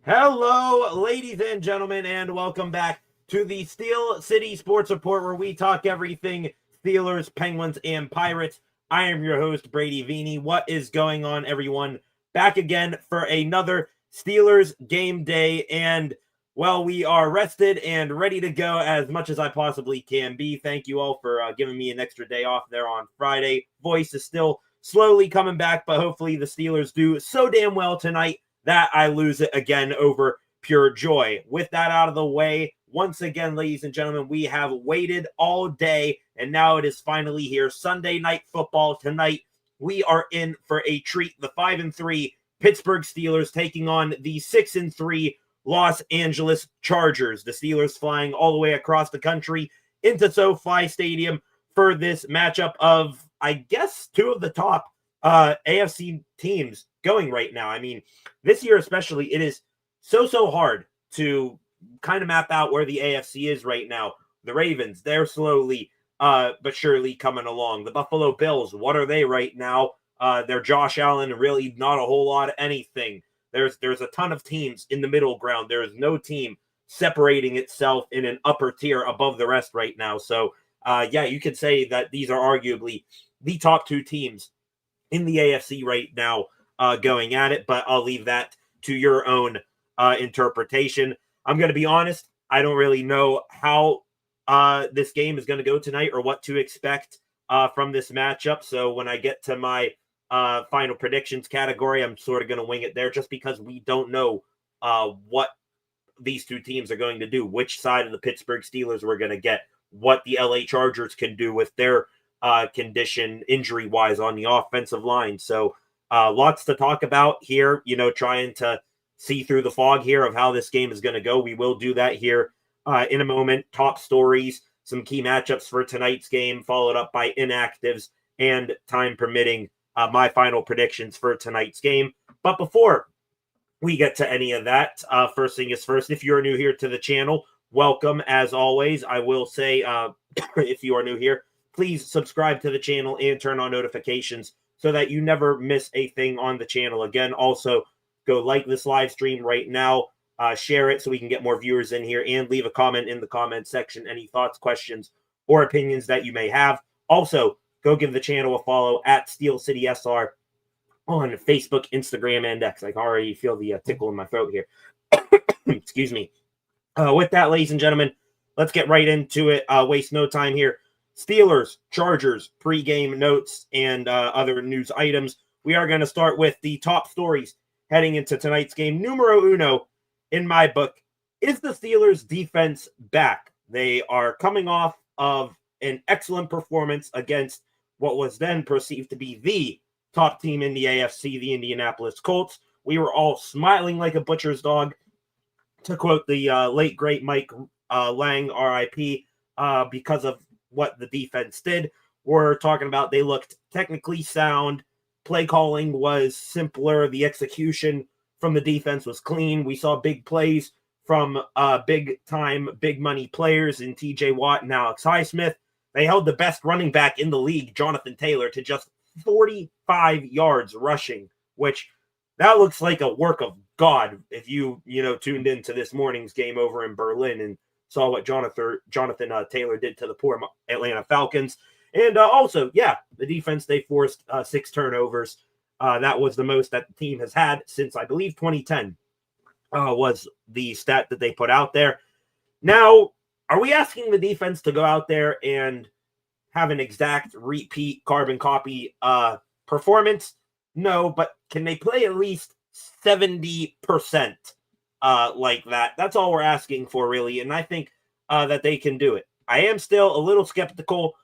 Hello, ladies and gentlemen, and welcome back to the Steel City Sports Report, where we talk everything Steelers, Penguins, and Pirates. I am your host, Brady Vini. What is going on, everyone? Back again for another Steelers game day, and, well, we are rested and ready to go as much as I possibly can be. Thank you all for giving me an extra day off there on Friday. Voice is still slowly coming back, but hopefully the Steelers do so damn well tonight that I lose it again over pure joy. With that out of the way, once again, ladies and gentlemen, we have waited all day, and now it is finally here. Sunday Night Football tonight. We are in for a treat. The 5-3 Pittsburgh Steelers taking on the 6-3 Los Angeles Chargers. The Steelers flying all the way across the country into SoFi Stadium for this matchup of, I guess, two of the top AFC teams going right now. I mean, this year especially, it is so hard to kind of map out where the AFC is right now. The Ravens, they're slowly but surely coming along. The Buffalo Bills, what are they right now? They're Josh Allen, really not a whole lot of anything. There's a ton of teams in the middle ground. There is no team separating itself in an upper tier above the rest right now. So, yeah, you could say that these are arguably the top two teams in the AFC right now going at it, but I'll leave that to your own interpretation. I'm going to be honest, I don't really know how this game is going to go tonight or what to expect from this matchup. So when I get to my final predictions category, I'm sort of going to wing it there just because we don't know what these two teams are going to do, which side of the Pittsburgh Steelers we're going to get, what the LA Chargers can do with their condition injury-wise on the offensive line. So lots to talk about here, trying to see through the fog here of how this game is going to go. We will do that here in a moment. Top stories, some key matchups for tonight's game, followed up by inactives, and time permitting, my final predictions for tonight's game. But before we get to any of that, first thing is first, if you're new here to the channel, welcome as always. I will say, if you are new here, please subscribe to the channel and turn on notifications so that you never miss a thing on the channel. Again, also go like this live stream right now, share it so we can get more viewers in here, and leave a comment in the comment section, any thoughts, questions, or opinions that you may have. Also, go give the channel a follow at Steel City SR on Facebook, Instagram, and X. I can already feel the tickle in my throat here. Excuse me. With that, ladies and gentlemen, let's get right into it. Waste no time here. Steelers, Chargers, pregame notes, and other news items. We are going to start with the top stories heading into tonight's game. Numero uno, in my book, is the Steelers' defense back. They are coming off of an excellent performance against what was then perceived to be the top team in the AFC, the Indianapolis Colts. We were all smiling like a butcher's dog, to quote the late, great Mike Lang, RIP, because of what the defense did. We're talking about they looked technically sound. Play calling was simpler. The execution from the defense was clean. We saw big plays from big-time, big-money players in TJ Watt and Alex Highsmith. They held the best running back in the league, Jonathan Taylor, to just 45 yards rushing, which that looks like a work of God if you tuned into this morning's game over in Berlin and saw what Jonathan Taylor did to the poor Atlanta Falcons. And also, yeah, the defense, they forced 6 turnovers. That was the most that the team has had since, I believe, 2010 was the stat that they put out there. Now, are we asking the defense to go out there and have an exact repeat carbon copy performance? No, but can they play at least 70% like that? That's all we're asking for, really, and I think that they can do it. I am still a little skeptical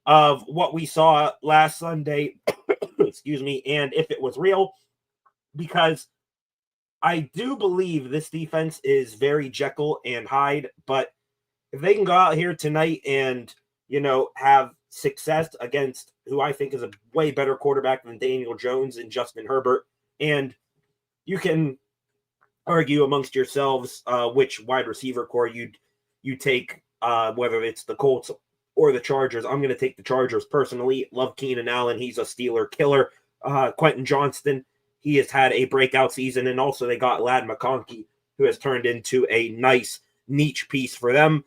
of what we saw last Sunday, excuse me, and if it was real, because I do believe this defense is very Jekyll and Hyde, but if they can go out here tonight and, have success against who I think is a way better quarterback than Daniel Jones and Justin Herbert, and you can argue amongst yourselves which wide receiver core you take, whether it's the Colts or the Chargers. I'm going to take the Chargers personally. Love Keenan Allen. He's a Steeler killer. Quentin Johnston, he has had a breakout season, and also they got Ladd McConkey who has turned into a nice niche piece for them.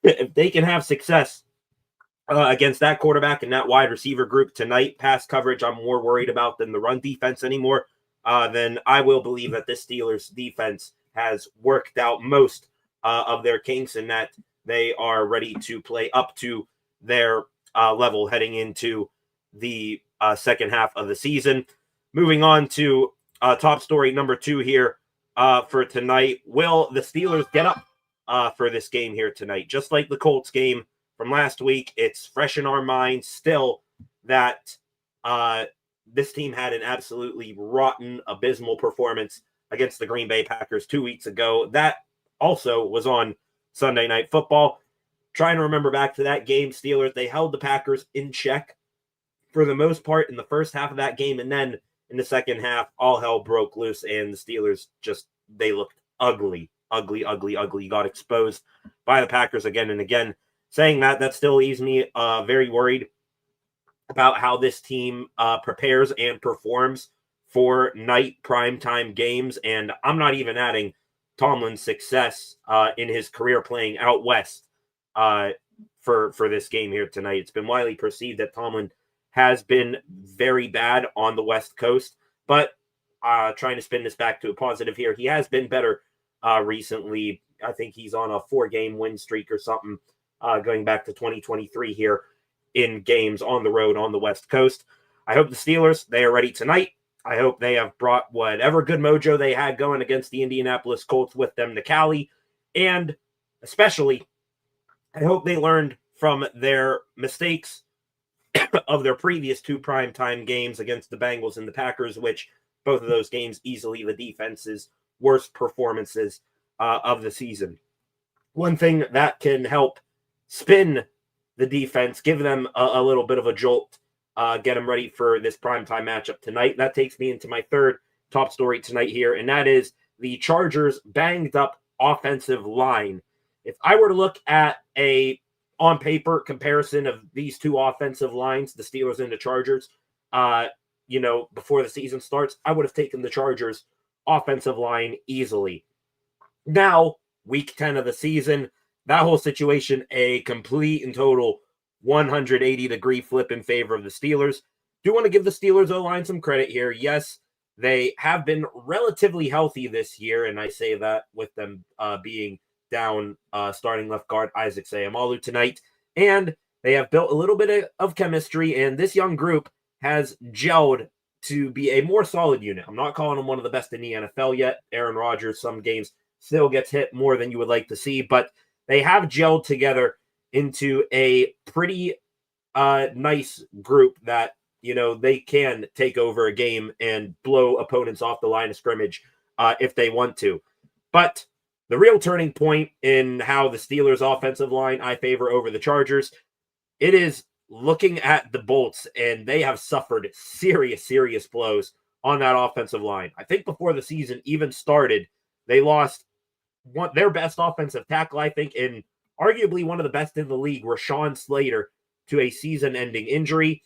If they can have success against that quarterback and that wide receiver group tonight, pass coverage I'm more worried about than the run defense anymore, then I will believe that this Steelers defense has worked out most of their kinks and that they are ready to play up to their level heading into the second half of the season. Moving on to top story number 2 here for tonight. Will the Steelers get up for this game here tonight? Just like the Colts game from last week, it's fresh in our minds still that this team had an absolutely rotten, abysmal performance against the Green Bay Packers 2 weeks ago. That also was on Sunday Night Football. Trying to remember back to that game, Steelers, they held the Packers in check for the most part in the first half of that game, and then in the second half, all hell broke loose, and the Steelers they looked ugly, got exposed by the Packers again and again. Saying that still leaves me very worried about how this team prepares and performs for night primetime games, and I'm not even Tomlin's success in his career playing out west for this game here tonight. It's been widely perceived that Tomlin has been very bad on the West Coast, but trying to spin this back to a positive here, he has been better recently. I think he's on a 4-game win streak or something going back to 2023 here in games on the road on the West Coast. I hope the Steelers, they are ready tonight. I hope they have brought whatever good mojo they had going against the Indianapolis Colts with them to Cali. And especially, I hope they learned from their mistakes of their previous 2 primetime games against the Bengals and the Packers, which both of those games easily the defense's worst performances of the season. One thing that can help spin the defense, give them a little bit of a jolt, get them ready for this primetime matchup tonight. That takes me into my third top story tonight here, and that is the Chargers' banged up offensive line. If I were to look at a on paper comparison of these 2 offensive lines, the Steelers and the Chargers, before the season starts, I would have taken the Chargers offensive line easily. Now, week 10 of the season, that whole situation, a complete and total 180-degree flip in favor of the Steelers. Do want to give the Steelers O-line some credit here. Yes, they have been relatively healthy this year, and I say that with them being down starting left guard Isaac Seumalo tonight. And they have built a little bit of chemistry, and this young group has gelled to be a more solid unit. I'm not calling them one of the best in the NFL yet. Aaron Rodgers, some games, still gets hit more than you would like to see, but they have gelled together into a pretty nice group that, they can take over a game and blow opponents off the line of scrimmage if they want to. But the real turning point in how the Steelers' offensive line I favor over the Chargers, it is looking at the Bolts, and they have suffered serious blows on that offensive line. I think before the season even started, they lost their best offensive tackle, I think, and arguably one of the best in the league, Rashawn Slater, to a season-ending injury.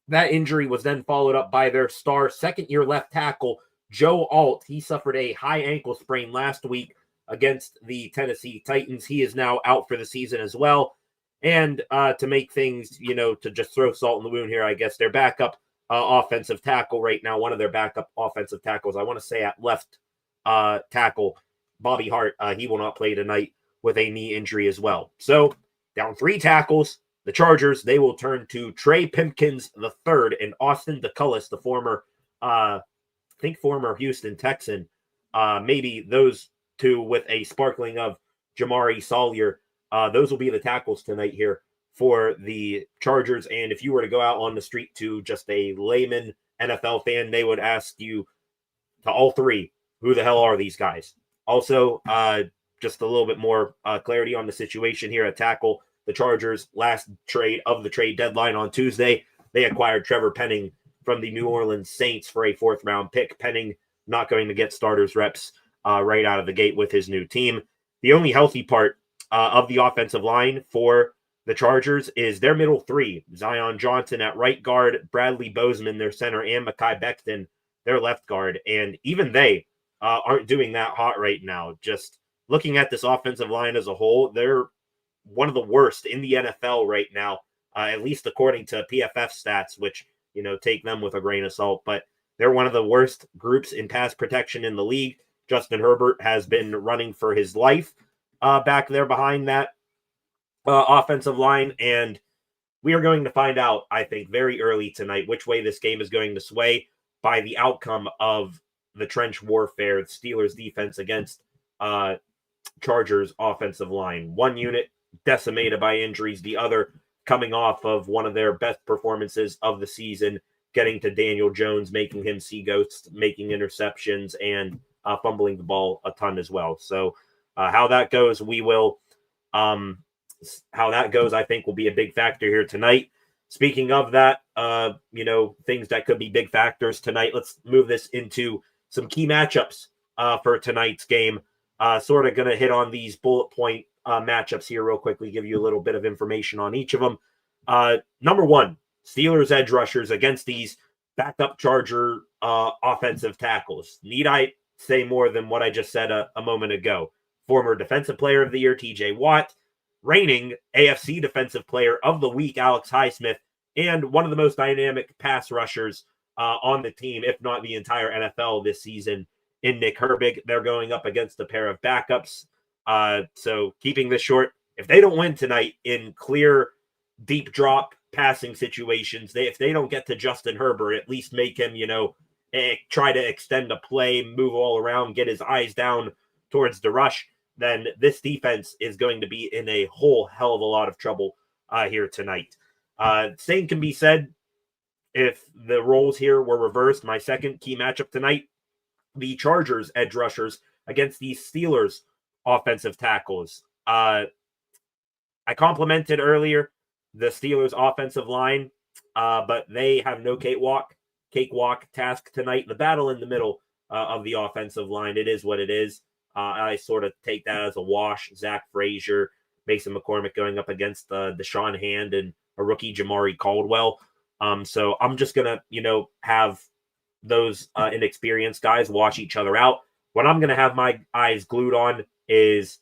That injury was then followed up by their star second-year left tackle, Joe Alt. He suffered a high ankle sprain last week against the Tennessee Titans. He is now out for the season as well. And to make things, to just throw salt in the wound here, I guess, their backup offensive tackle right now, one of their backup offensive tackles, I want to say at left tackle, Bobby Hart, he will not play tonight with a knee injury as well. So down 3 tackles, the Chargers, they will turn to Trey Pipkins III and Austin DeCullis, the former Houston Texan. Maybe those 2 with a sparkling of Jamari Sawyer. Those will be the tackles tonight here for the Chargers. And if you were to go out on the street to just a layman NFL fan, they would ask you to all 3, who the hell are these guys? Also, just a little bit more clarity on the situation here at tackle. The Chargers, last trade of the trade deadline on Tuesday, they acquired Trevor Penning from the New Orleans Saints for a 4th-round pick. Penning not going to get starters reps right out of the gate with his new team. The only healthy part of the offensive line for the Chargers is their middle 3. Zion Johnson at right guard, Bradley Bozeman, their center, and Mekhi Becton, their left guard. And even they aren't doing that hot right now. Just looking at this offensive line as a whole, they're one of the worst in the NFL right now, at least according to PFF stats, which, take them with a grain of salt. But they're one of the worst groups in pass protection in the league. Justin Herbert has been running for his life back there behind that offensive line. And we are going to find out, I think, very early tonight which way this game is going to sway by the outcome of the trench warfare, the Steelers defense against Chargers offensive line. One unit decimated by injuries, the other coming off of one of their best performances of the season, getting to Daniel Jones, making him see ghosts, making interceptions, and fumbling the ball a ton as well. So how that goes, I think will be a big factor here tonight. Speaking of that, things that could be big factors tonight, let's move this into some key matchups for tonight's game. Sort of going to hit on these bullet point matchups here real quickly, give you a little bit of information on each of them. Number one, Steelers edge rushers against these backup Charger offensive tackles. Need I say more than what I just said a moment ago? Former Defensive Player of the Year, TJ Watt, reigning AFC Defensive Player of the Week, Alex Highsmith, and one of the most dynamic pass rushers on the team, if not the entire NFL this season, in Nick Herbig. They're going up against a pair of backups. So keeping this short, if they don't win tonight in clear, deep drop passing situations, if they don't get to Justin Herbert, at least make him, try to extend a play, move all around, get his eyes down towards the rush, then this defense is going to be in a whole hell of a lot of trouble here tonight. Same can be said if the roles here were reversed. My second key matchup tonight, the Chargers edge rushers against the Steelers offensive tackles. I complimented earlier the Steelers offensive line, but they have no cakewalk task tonight. The battle in the middle of the offensive line, it is what it is. I sort of take that as a wash. Zach Frazier, Mason McCormick going up against Deshaun Hand and a rookie Jamari Caldwell. So I'm just going to, have those inexperienced guys wash each other out. What I'm going to have my eyes glued on is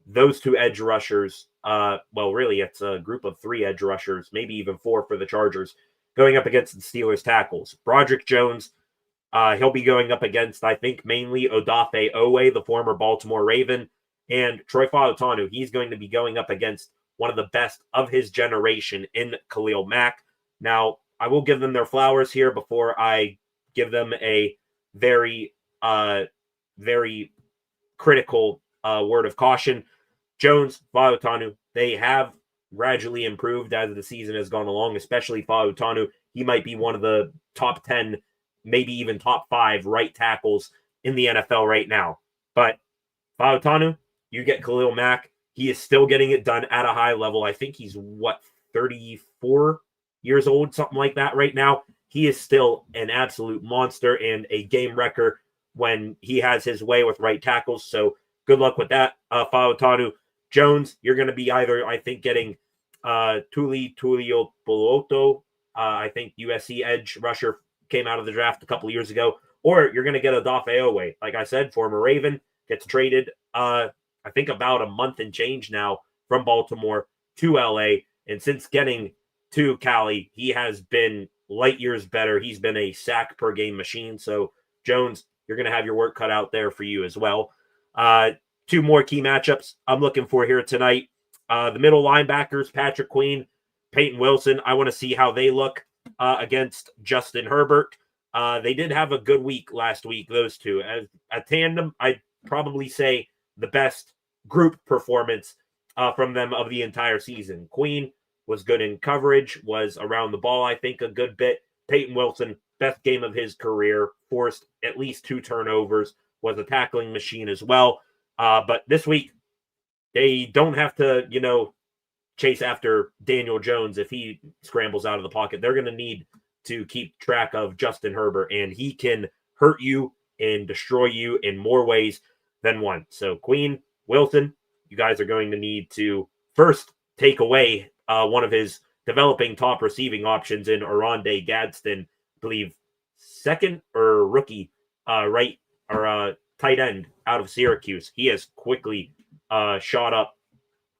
those two edge rushers. Really, it's a group of three edge rushers, maybe even four for the Chargers, going up against the Steelers tackles. Broderick Jones, he'll be going up against, I think, mainly Odafe Owe, the former Baltimore Raven, and Troy Fautanu. He's going to be going up against one of the best of his generation in Khalil Mack. Now, I will give them their flowers here before I give them a very, very critical word of caution. Jones, Fautanu, they have gradually improved as the season has gone along, especially Fautanu. He might be one of the top 10, maybe even top 5 right tackles in the NFL right now. But Fautanu, you get Khalil Mack. He is still getting it done at a high level. I think he's, 34 years old, something like that right now. He is still an absolute monster and a game wrecker when he has his way with right tackles. So good luck with that, Fautanu. Jones, you're going to be either, I think, getting Tuli Tuiopoloto, I think USC edge rusher came out of the draft a couple of years ago, or you're going to get Odafe Owe. Like I said, former Raven, gets traded, I think about a month and change now from Baltimore to LA. And since getting to Cali, he has been light years better. He's been a sack per game machine. So Jones, you're going to have your work cut out there for you as well. Two more key matchups I'm looking for here tonight. The middle linebackers, Patrick Queen, Peyton Wilson. I want to see how they look against Justin Herbert. They did have a good week last week, those two. As a tandem, I'd probably say the best group performance from them of the entire season. Queen was good in coverage, was around the ball, I think, a good bit. Peyton Wilson, best game of his career, forced at least 2 turnovers, was a tackling machine as well. But this week, they don't have to, chase after Daniel Jones if he scrambles out of the pocket. They're going to need to keep track of Justin Herbert, and he can hurt you and destroy you in more ways than one. So Queen, Wilson, you guys are going to need to first take away one of his developing top receiving options in Oronde Gadsden, I believe second or rookie right or tight end out of Syracuse. He has quickly shot up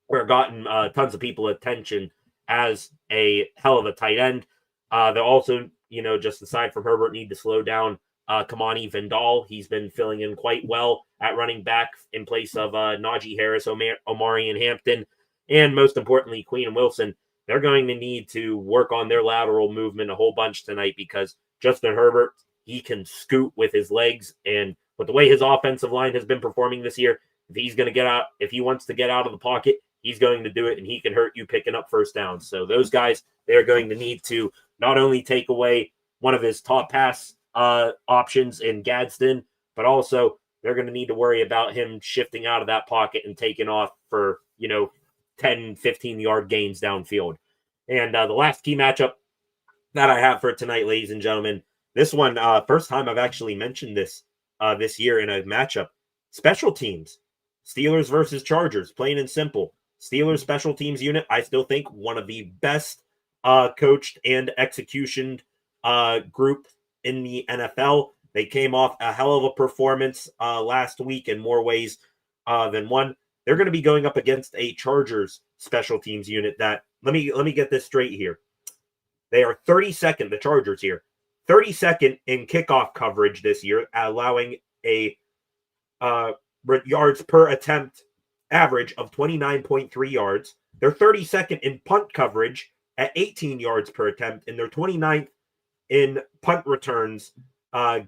or gotten tons of people attention as a hell of a tight end. They'll also, just aside from Herbert, need to slow down Kamani Vidal. He's been filling in quite well at running back in place of Najee Harris, Omari and Hampton, and most importantly, Queen and Wilson. They're going to need to work on their lateral movement a whole bunch tonight because Justin Herbert, he can scoot with his legs, and with the way his offensive line has been performing this year, if he wants to get out of the pocket, he's going to do it, and he can hurt you picking up first downs. So those guys, they're going to need to not only take away one of his top pass options in Gadsden, but also they're going to need to worry about him shifting out of that pocket and taking off for, 10, 15-yard gains downfield. And the last key matchup that I have for tonight, ladies and gentlemen, this one, first time I've actually mentioned this year in a matchup. Special teams, Steelers versus Chargers, plain and simple. Steelers special teams unit, I still think one of the best coached and executioned group in the NFL. They came off a hell of a performance last week in more ways than one. They're going to be going up against a Chargers special teams unit that, let me get this straight here. They are 32nd, the Chargers here, 32nd in kickoff coverage this year, allowing a yards per attempt average of 29.3 yards. They're 32nd in punt coverage at 18 yards per attempt, and they're 29th in punt returns,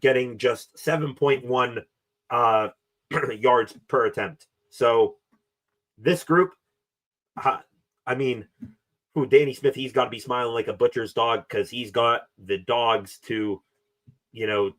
getting just 7.1 yards per attempt. So this group, Danny Smith, he's got to be smiling like a butcher's dog because he's got the dogs to,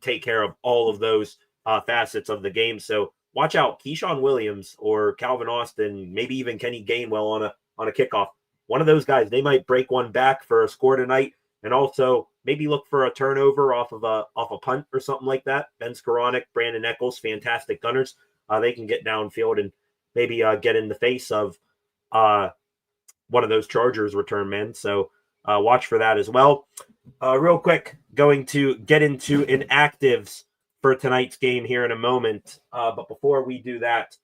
take care of all of those facets of the game. So watch out, Keyshawn Williams or Calvin Austin, maybe even Kenny Gainwell on a kickoff. One of those guys, they might break one back for a score tonight, and also maybe look for a turnover off a punt or something like that. Ben Skoranek, Brandon Eccles, fantastic gunners. They can get downfield and maybe get in the face of one of those Chargers return men. So watch for that as well. Real quick, going to get into inactives for tonight's game here in a moment. But before we do that,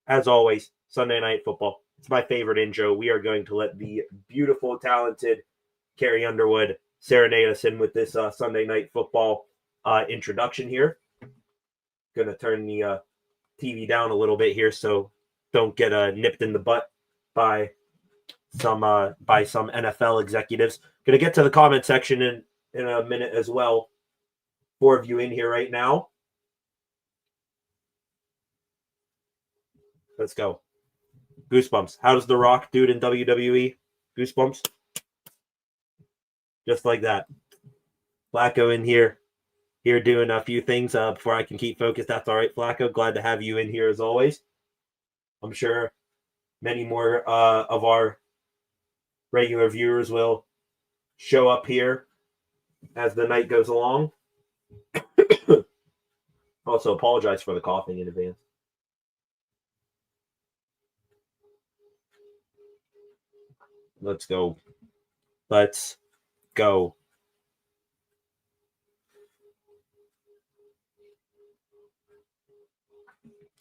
as always, Sunday Night Football. It's my favorite intro. We are going to let the beautiful, talented Carrie Underwood serenade us in with this Sunday Night Football introduction here. Going to turn the TV down a little bit here so don't get nipped in the butt by some NFL executives. Going to get to the comment section in a minute as well. 4 of you in here right now. Let's go. Goosebumps. How does The Rock do it in WWE? Goosebumps. Just like that. Flacco in here doing a few things before I can keep focused. That's all right, Flacco. Glad to have you in here as always. I'm sure many more of our regular viewers will show up here as the night goes along. Also, apologize for the coughing in advance. Let's go. Let's go.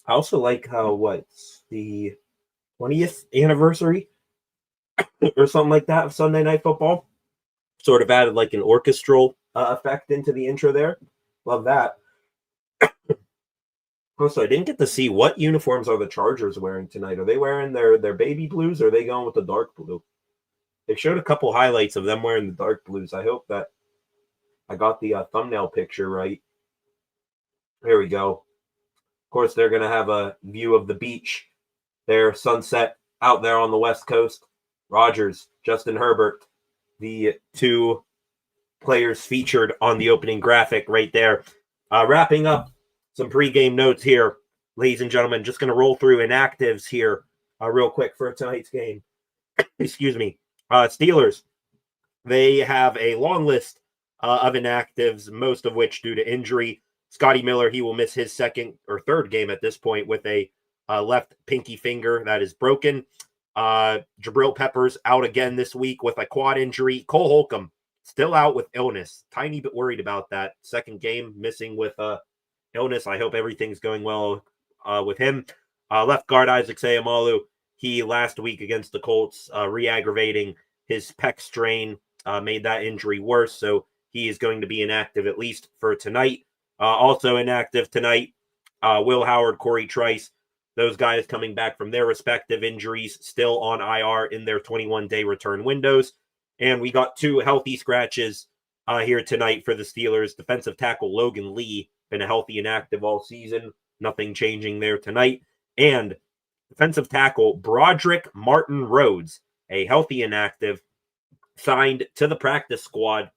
I also like how what's the 20th anniversary or something like that of Sunday Night Football sort of added like an orchestral effect into the intro there. Love that. Also, I didn't get to see what uniforms are the Chargers wearing tonight. Are they wearing their baby blues or are they going with the dark blue? They showed a couple highlights of them wearing the dark blues. I hope that I got the thumbnail picture right. There we go. Of course, they're going to have a view of the beach. Their sunset out there on the West Coast. Rodgers, Justin Herbert, the 2 players featured on the opening graphic right there. Wrapping up some pregame notes here, ladies and gentlemen. Just going to roll through inactives here real quick for tonight's game. Excuse me. Steelers, they have a long list of inactives, most of which due to injury. Scotty Miller, he will miss his second or third game at this point with a left pinky finger that is broken. Jabril Peppers out again this week with a quad injury. Cole Holcomb still out with illness. Tiny bit worried about that. Second game missing with illness. I hope everything's going well with him. Left guard Isaac Sayamalu, he last week against the Colts, re-aggravating his pec strain, made that injury worse, so he is going to be inactive at least for tonight. Also inactive tonight, Will Howard, Corey Trice, those guys coming back from their respective injuries, still on IR in their 21-day return windows. And we got 2 healthy scratches here tonight for the Steelers. Defensive tackle Logan Lee, been a healthy and active all season. Nothing changing there tonight. And defensive tackle Broderick Martin Rhodes, a healthy and active, signed to the practice squad,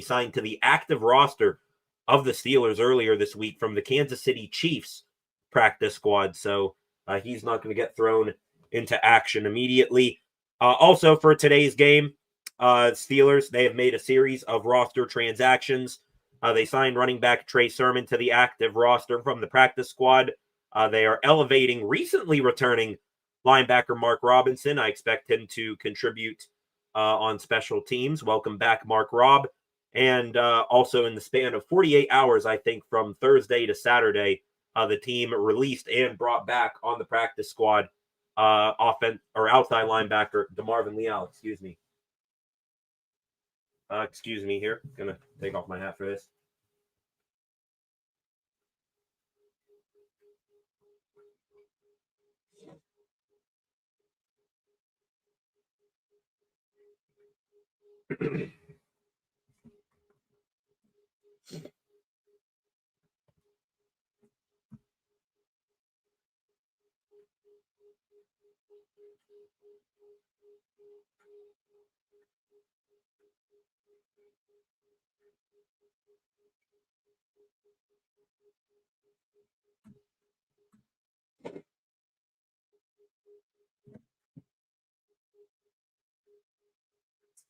signed to the active roster of the Steelers earlier this week from the Kansas City Chiefs practice squad. So he's not going to get thrown into action immediately. Also for today's game, Steelers, they have made a series of roster transactions. They signed running back Trey Sermon to the active roster from the practice squad. They are elevating recently returning linebacker Mark Robinson. I expect him to contribute on special teams. Welcome back, Mark Robb. And also in the span of 48 hours, I think from Thursday to Saturday, the team released and brought back on the practice squad outside linebacker DeMarvin Leal. Excuse me here. Gonna take off my hat for this.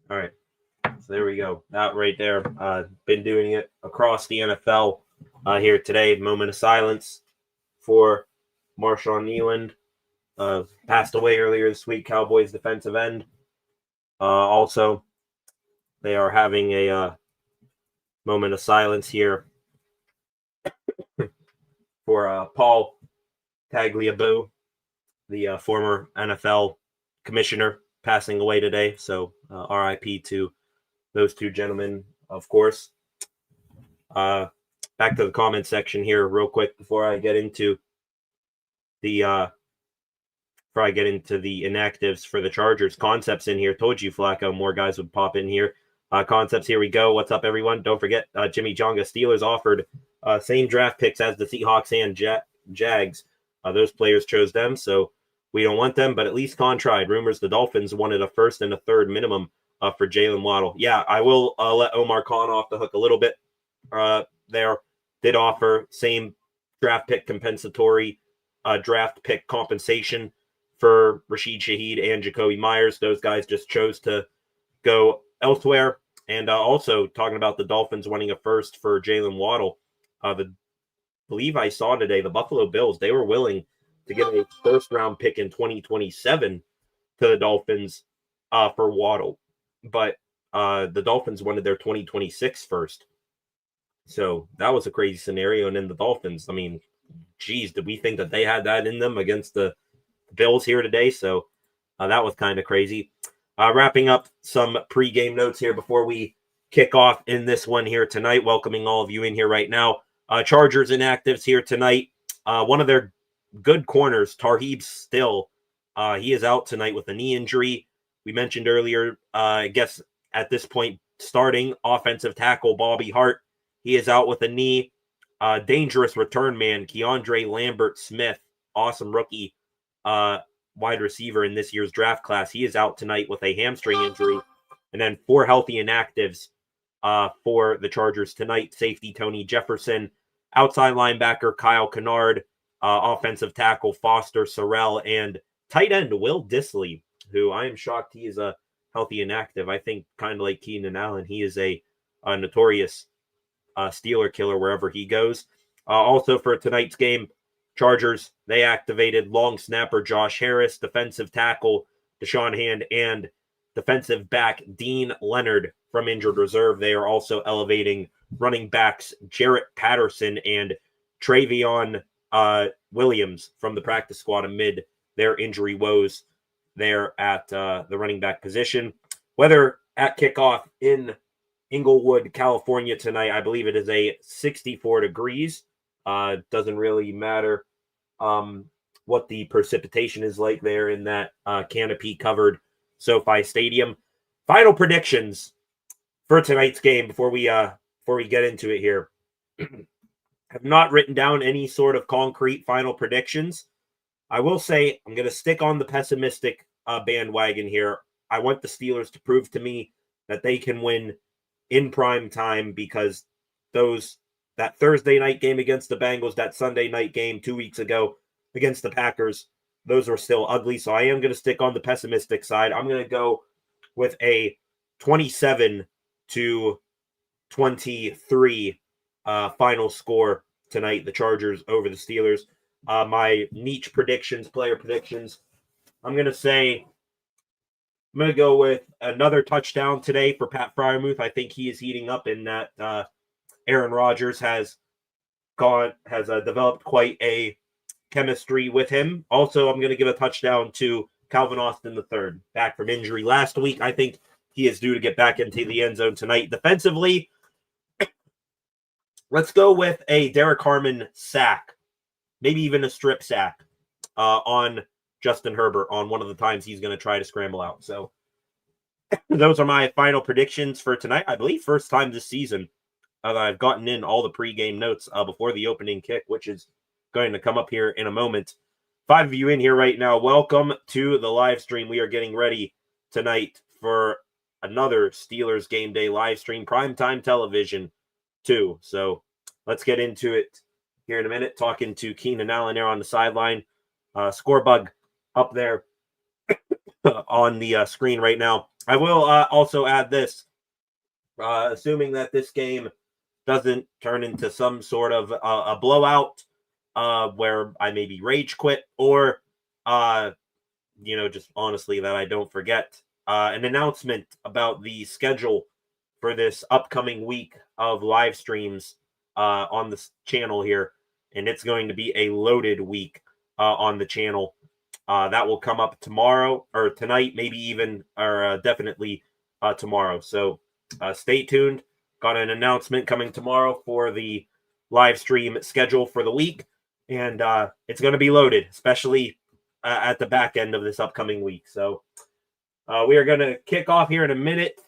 All right. So there we go. That right there. Been doing it across the NFL here today. Moment of silence for Marshawn Kneeland. Passed away earlier this week, Cowboys defensive end. Also, they are having a moment of silence here for Paul Tagliabue, the former NFL commissioner, passing away today. So RIP to those 2 gentlemen, of course. Back to the comment section here real quick before I get into the inactives for the Chargers. Concepts in here. Told you, Flacco, more guys would pop in here. Concepts, here we go. What's up, everyone? Don't forget, Jimmy Jonga. Steelers offered same draft picks as the Seahawks and Jags. Those players chose them, so we don't want them, but at least Con tried. Rumors the Dolphins wanted a first and a third minimum for Jalen Waddle. Yeah, I will let Omar Khan off the hook a little bit there. Did offer same draft pick compensatory draft pick compensation for Rashid Shaheed and Jacoby Myers. Those guys just chose to go elsewhere. And also talking about the Dolphins wanting a first for Jalen Waddle. Believe I saw today the Buffalo Bills, they were willing to give a first-round pick in 2027 to the Dolphins for Waddle. But the Dolphins wanted their 2026 first. So that was a crazy scenario. And then the Dolphins, I mean, geez, did we think that they had that in them against the Bills here today? So that was kind of crazy. Wrapping up some pregame notes here before we kick off in this one here tonight. Welcoming all of you in here right now. Chargers inactives here tonight. One of their good corners, Tarheeb Still, he is out tonight with a knee injury. We mentioned earlier, I guess at this point, starting offensive tackle Bobby Hart. He is out with a knee. Dangerous return man, Keandre Lambert-Smith, awesome rookie wide receiver in this year's draft class. He is out tonight with a hamstring injury. And then 4 healthy inactives for the Chargers tonight. Safety Tony Jefferson, outside linebacker Kyle Kennard, offensive tackle Foster Sorrell, and tight end Will Dissly, who I am shocked he is a healthy inactive. I think kind of like Keenan Allen, he is a notorious Steeler killer wherever he goes. Also for tonight's game, Chargers, they activated long snapper Josh Harris, defensive tackle Deshaun Hand, and defensive back Dean Leonard from injured reserve. They are also elevating running backs Jarrett Patterson and Travion Williams from the practice squad amid their injury woes there at the running back position. Weather at kickoff in Inglewood, California tonight, I believe it is a 64 degrees. Doesn't really matter what the precipitation is like there in that canopy-covered SoFi Stadium. Final predictions for tonight's game before we get into it here. Have not written down any sort of concrete final predictions. I will say I'm going to stick on the pessimistic bandwagon here. I want the Steelers to prove to me that they can win in prime time, because that Thursday night game against the Bengals, that Sunday night game 2 weeks ago against the Packers, those were still ugly. So I am going to stick on the pessimistic side. I'm going to go with a 27-23 final score tonight. The Chargers over the Steelers. My niche predictions, player predictions, I'm going to go with another touchdown today for Pat Freiermuth. I think he is heating up in that Aaron Rodgers has developed quite a chemistry with him. Also, I'm going to give a touchdown to Calvin Austin III, back from injury last week. I think he is due to get back into the end zone tonight. Defensively, let's go with a Derek Harmon sack, maybe even a strip sack on Justin Herbert on one of the times he's going to try to scramble out. So those are my final predictions for tonight. I believe first time this season that I've gotten in all the pregame notes before the opening kick, which is going to come up here in a moment. 5 of you in here right now. Welcome to the live stream. We are getting ready tonight for another Steelers game day live stream, primetime television too. So let's get into it here in a minute. Talking to Keenan Allen there on the sideline. Score bug up there on the screen right now. I will also add this. Assuming that this game doesn't turn into some sort of a blowout where I maybe rage quit, or, just honestly that I don't forget, an announcement about the schedule for this upcoming week of live streams on this channel here. And it's going to be a loaded week on the channel. That will come up tomorrow or tonight, maybe even, or definitely tomorrow. So stay tuned. Got an announcement coming tomorrow for the live stream schedule for the week. And it's going to be loaded, especially at the back end of this upcoming week. So we are going to kick off here in a minute.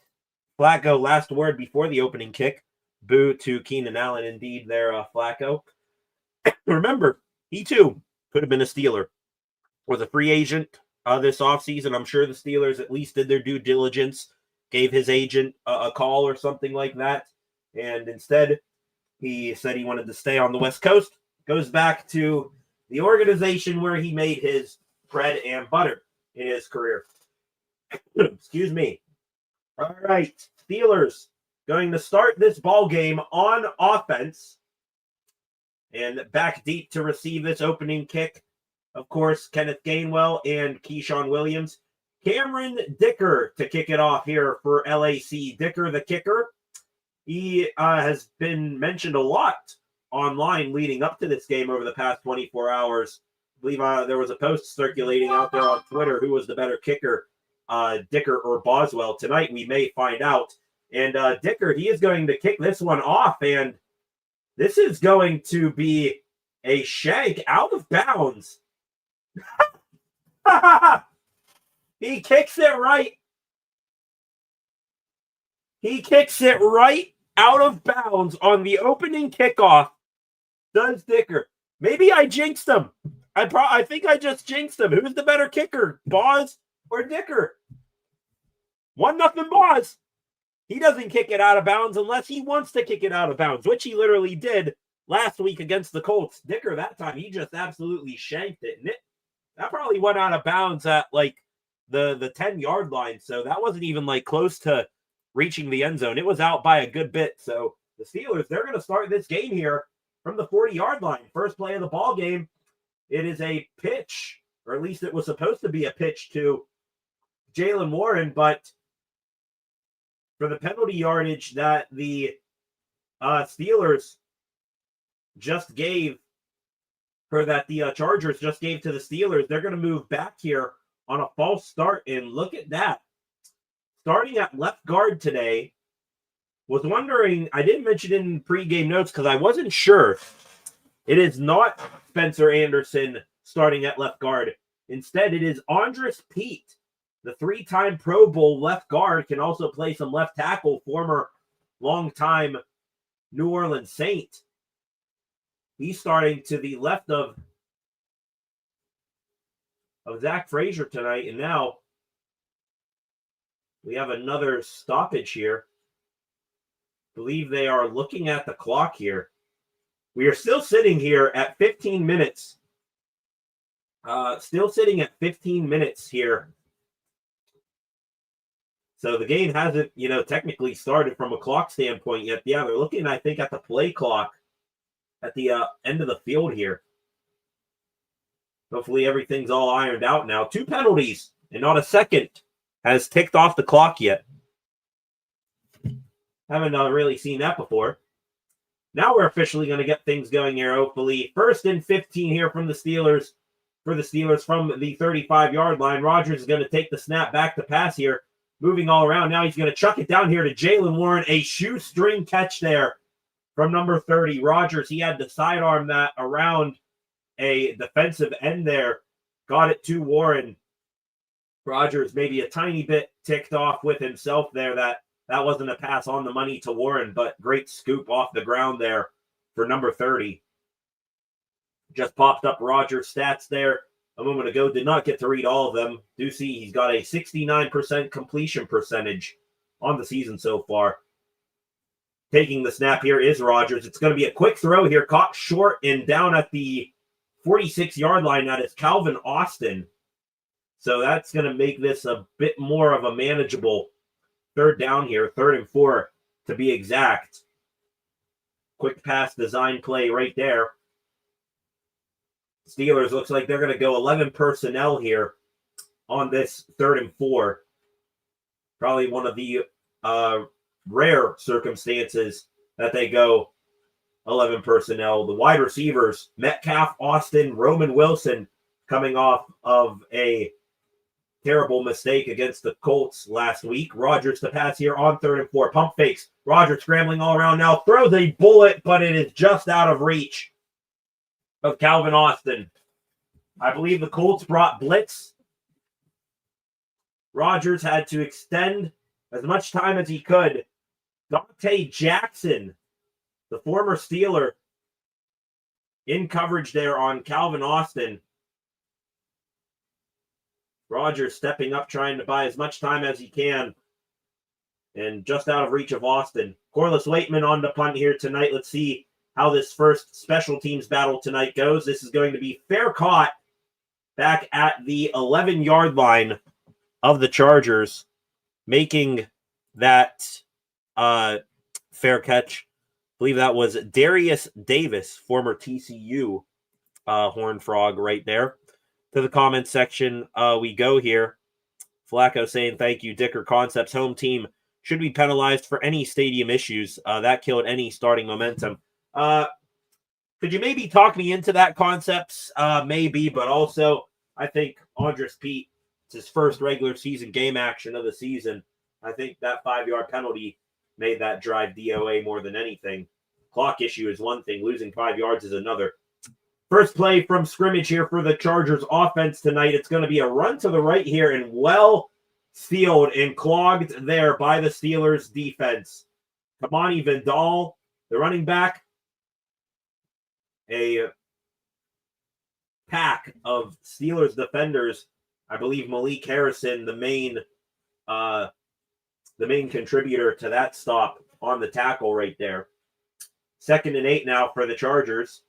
Flacco, last word before the opening kick. Boo to Keenan Allen, indeed, there, Flacco. Remember, he too could have been a Steeler. Was a free agent this offseason. I'm sure the Steelers at least did their due diligence, gave his agent a call or something like that. And instead, he said he wanted to stay on the West Coast. Goes back to the organization where he made his bread and butter in his career. Excuse me. All right, Steelers going to start this ball game on offense. And back deep to receive this opening kick, of course, Kenneth Gainwell and Keyshawn Williams. Cameron Dicker to kick it off here for LAC. Dicker, the kicker. He has been mentioned a lot online leading up to this game over the past 24 hours. I believe there was a post circulating out there on Twitter who was the better kicker, Dicker or Boswell. Tonight we may find out. And Dicker, he is going to kick this one off, and this is going to be a shank out of bounds. He kicks it right. He kicks it right out of bounds on the opening kickoff. Does Dicker. Maybe I jinxed him. I think I just jinxed him. Who's the better kicker, Boz or Dicker? 1-0 Boz. He doesn't kick it out of bounds unless he wants to kick it out of bounds, which he literally did last week against the Colts. Dicker, that time, he just absolutely shanked it. And that probably went out of bounds at, like, the 10-yard line. So that wasn't even, like, close to reaching the end zone. It was out by a good bit. So the Steelers, they're going to start this game here from the 40-yard line. First play of the ball game. It is a pitch, or at least it was supposed to be a pitch to Jaylen Warren, but for the penalty yardage that the Steelers just gave, or that the Chargers just gave to the Steelers, they're going to move back here on a false start. And look at that. Starting at left guard today, was wondering, I didn't mention it in pregame notes because I wasn't sure. It is not Spencer Anderson starting at left guard. Instead, it is Andres Pete, the 3-time Pro Bowl left guard, can also play some left tackle, former longtime New Orleans Saint. He's starting to the left of Zach Frazier tonight, and now we have another stoppage here. I believe they are looking at the clock here. We are still sitting here at 15 minutes. Still sitting at 15 minutes here. So the game hasn't, technically started from a clock standpoint yet. Yeah, they're looking, I think, at the play clock at the end of the field here. Hopefully everything's all ironed out now. 2 penalties, and not a second has ticked off the clock yet. Haven't really seen that before. Now we're officially going to get things going here, hopefully. 1st and 15 here from the Steelers. For the Steelers from the 35-yard line. Rodgers is going to take the snap back to pass here. Moving all around. Now he's going to chuck it down here to Jaylen Warren. A shoestring catch there from number 30. Rodgers, he had to sidearm that around a defensive end there. Got it to Warren. Rodgers maybe a tiny bit ticked off with himself there. That wasn't a pass on the money to Warren, but great scoop off the ground there for number 30. Just popped up Rodgers' stats there a moment ago. Did not get to read all of them. Do see he's got a 69% completion percentage on the season so far. Taking the snap here is Rodgers. It's going to be a quick throw here. Caught short and down at the 46-yard line. That is Calvin Austin. So that's going to make this a bit more of a manageable 3rd down here. 3rd and 4 to be exact. Quick pass design play right there. Steelers looks like they're going to go 11 personnel here on this 3rd and 4. Probably one of the rare circumstances that they go 11 personnel. The wide receivers, Metcalf, Austin, Roman Wilson, coming off of a terrible mistake against the Colts last week. Rodgers to pass here on 3rd and 4. Pump fakes. Rodgers scrambling all around now. Throws a bullet, but it is just out of reach of Calvin Austin. I believe the Colts brought blitz. Rodgers had to extend as much time as he could. Dante Jackson, the former Steeler, in coverage there on Calvin Austin. Rodgers stepping up, trying to buy as much time as he can. And just out of reach of Austin. Corliss Waitman on the punt here tonight. Let's see how this first special teams battle tonight goes. This is going to be fair caught back at the 11-yard line of the Chargers, making that fair catch. I believe that was Darius Davis, former TCU Horned Frog right there. To the comments section we go here. Flacco saying, thank you, Dicker Concepts. Home team should be penalized for any stadium issues. That killed any starting momentum. Could you maybe talk me into that, Concepts? Maybe, but also I think Andres Pete, it's his first regular season game action of the season. I think that 5-yard penalty made that drive DOA more than anything. Clock issue is one thing. Losing 5 yards is another. First play from scrimmage here for the Chargers offense tonight. It's going to be a run to the right here and well sealed and clogged there by the Steelers defense. Kamani Vidal, the running back. A pack of Steelers defenders. I believe Malik Harrison, the main contributor to that stop on the tackle right there. 2nd and 8 now for the Chargers.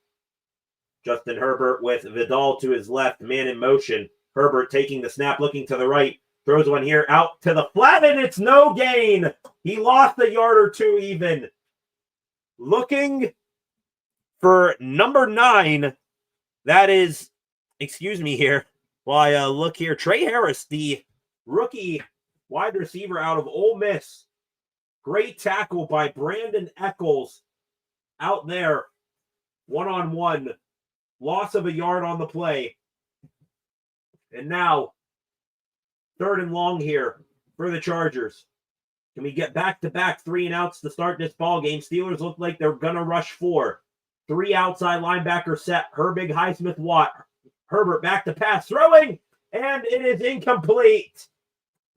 Justin Herbert with Vidal to his left, man in motion. Herbert taking the snap, looking to the right. Throws one here out to the flat, and it's no gain. He lost a yard or two even. Looking for number 9. That is, excuse me here, while I look here. Trey Harris, the rookie wide receiver out of Ole Miss. Great tackle by Brandon Eccles out there. One-on-one. Loss of a yard on the play. And now, 3rd and long here for the Chargers. Can we get back-to-back 3-and-outs to start this ball game? Steelers look like they're going to rush 4. 3 outside linebacker set. Herbig, Highsmith, Watt. Herbert back to pass. Throwing. And it is incomplete.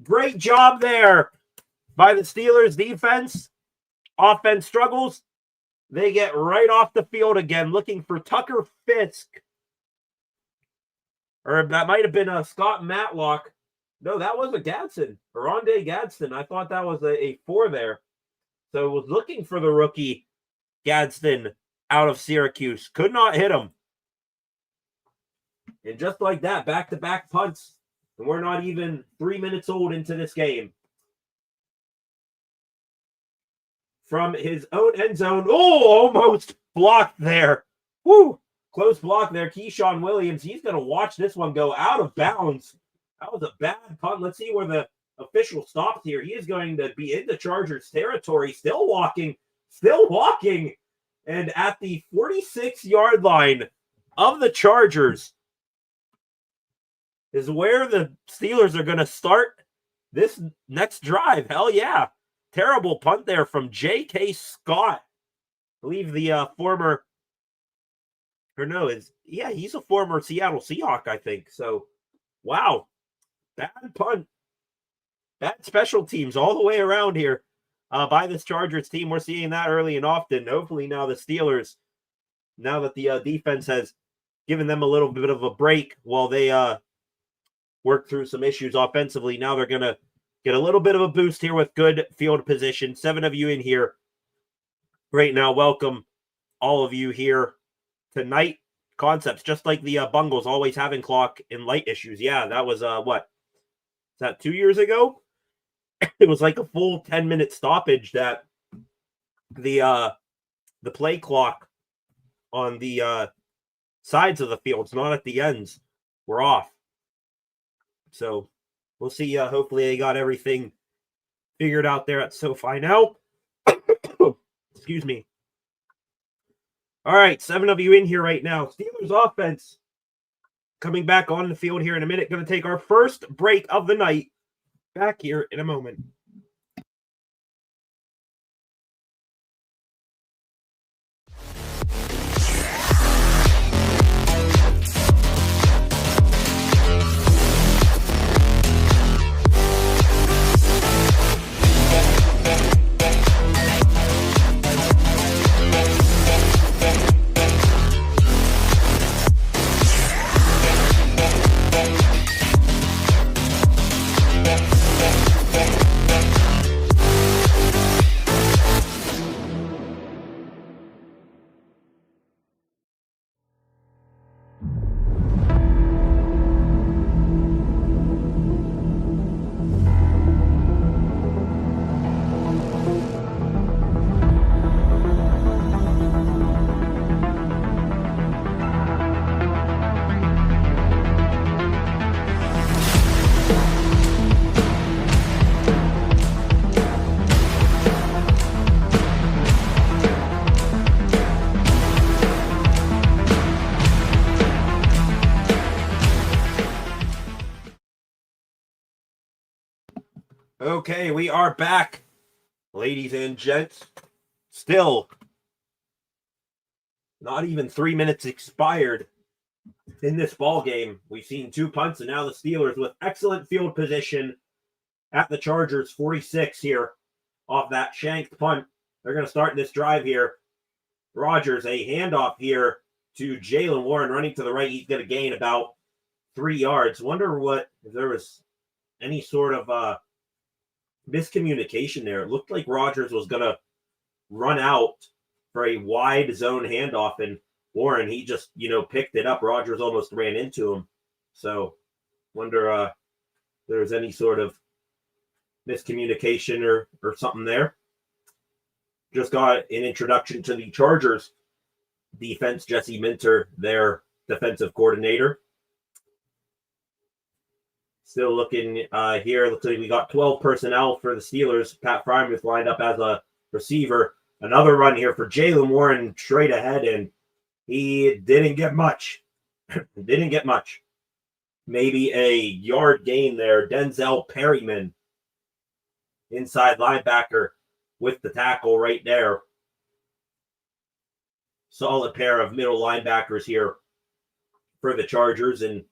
Great job there by the Steelers defense. Offense struggles. They get right off the field again, looking for Tucker Fisk. Or that might have been Scott Matlock. No, that was a Gadsden. Aronde Gadsden. I thought that was a 4 there. So was looking for the rookie Gadsden out of Syracuse. Could not hit him. And just like that, back-to-back punts. And we're not even 3 minutes old into this game. From his own end zone. Oh, almost blocked there. Woo! Close block there. Keyshawn Williams. He's going to watch this one go out of bounds. That was a bad punt. Let's see where the official stops here. He is going to be in the Chargers territory. Still walking. And at the 46-yard line of the Chargers is where the Steelers are going to start this next drive. Hell yeah. Terrible punt there from J.K. Scott. I believe the former, or no, he's a former Seattle Seahawk, I think. So, wow. Bad punt. Bad special teams all the way around here by this Chargers team. We're seeing that early and often. Hopefully now the Steelers, now that the defense has given them a little bit of a break while they work through some issues offensively, now they're going to get a little bit of a boost here with good field position. 7 of you in here right now. Welcome all of you here tonight. Concepts, just like the Bungles always having clock and light issues. Yeah, that was, what? Is that 2 years ago? It was like a full 10-minute stoppage that the play clock on the sides of the fields, not at the ends, were off. So we'll see. Hopefully they got everything figured out there at SoFi now. Excuse me. All right, 7 of you in here right now. Steelers offense coming back on the field here in a minute. Going to take our first break of the night. Back here in a moment. Okay, we are back, ladies and gents. Still, not even 3 minutes expired in this ball game. We've seen 2 punts, and now the Steelers with excellent field position at the Chargers 46 here off that shanked punt. They're going to start this drive here. Rodgers, a handoff here to Jalen Warren running to the right. He's going to gain about 3 yards. Wonder if there was any sort of miscommunication there. It looked like Rodgers was going to run out for a wide zone handoff, and Warren, he just, picked it up. Rodgers almost ran into him. So wonder if there's any sort of miscommunication or something there. Just got an introduction to the Chargers defense. Jesse Minter, their defensive coordinator. Still looking here. Looks like we got 12 personnel for the Steelers. Pat Frymouth lined up as a receiver. Another run here for Jalen Warren straight ahead, and he didn't get much. Didn't get much. Maybe a yard gain there. Denzel Perryman, inside linebacker, with the tackle right there. Solid pair of middle linebackers here for the Chargers, and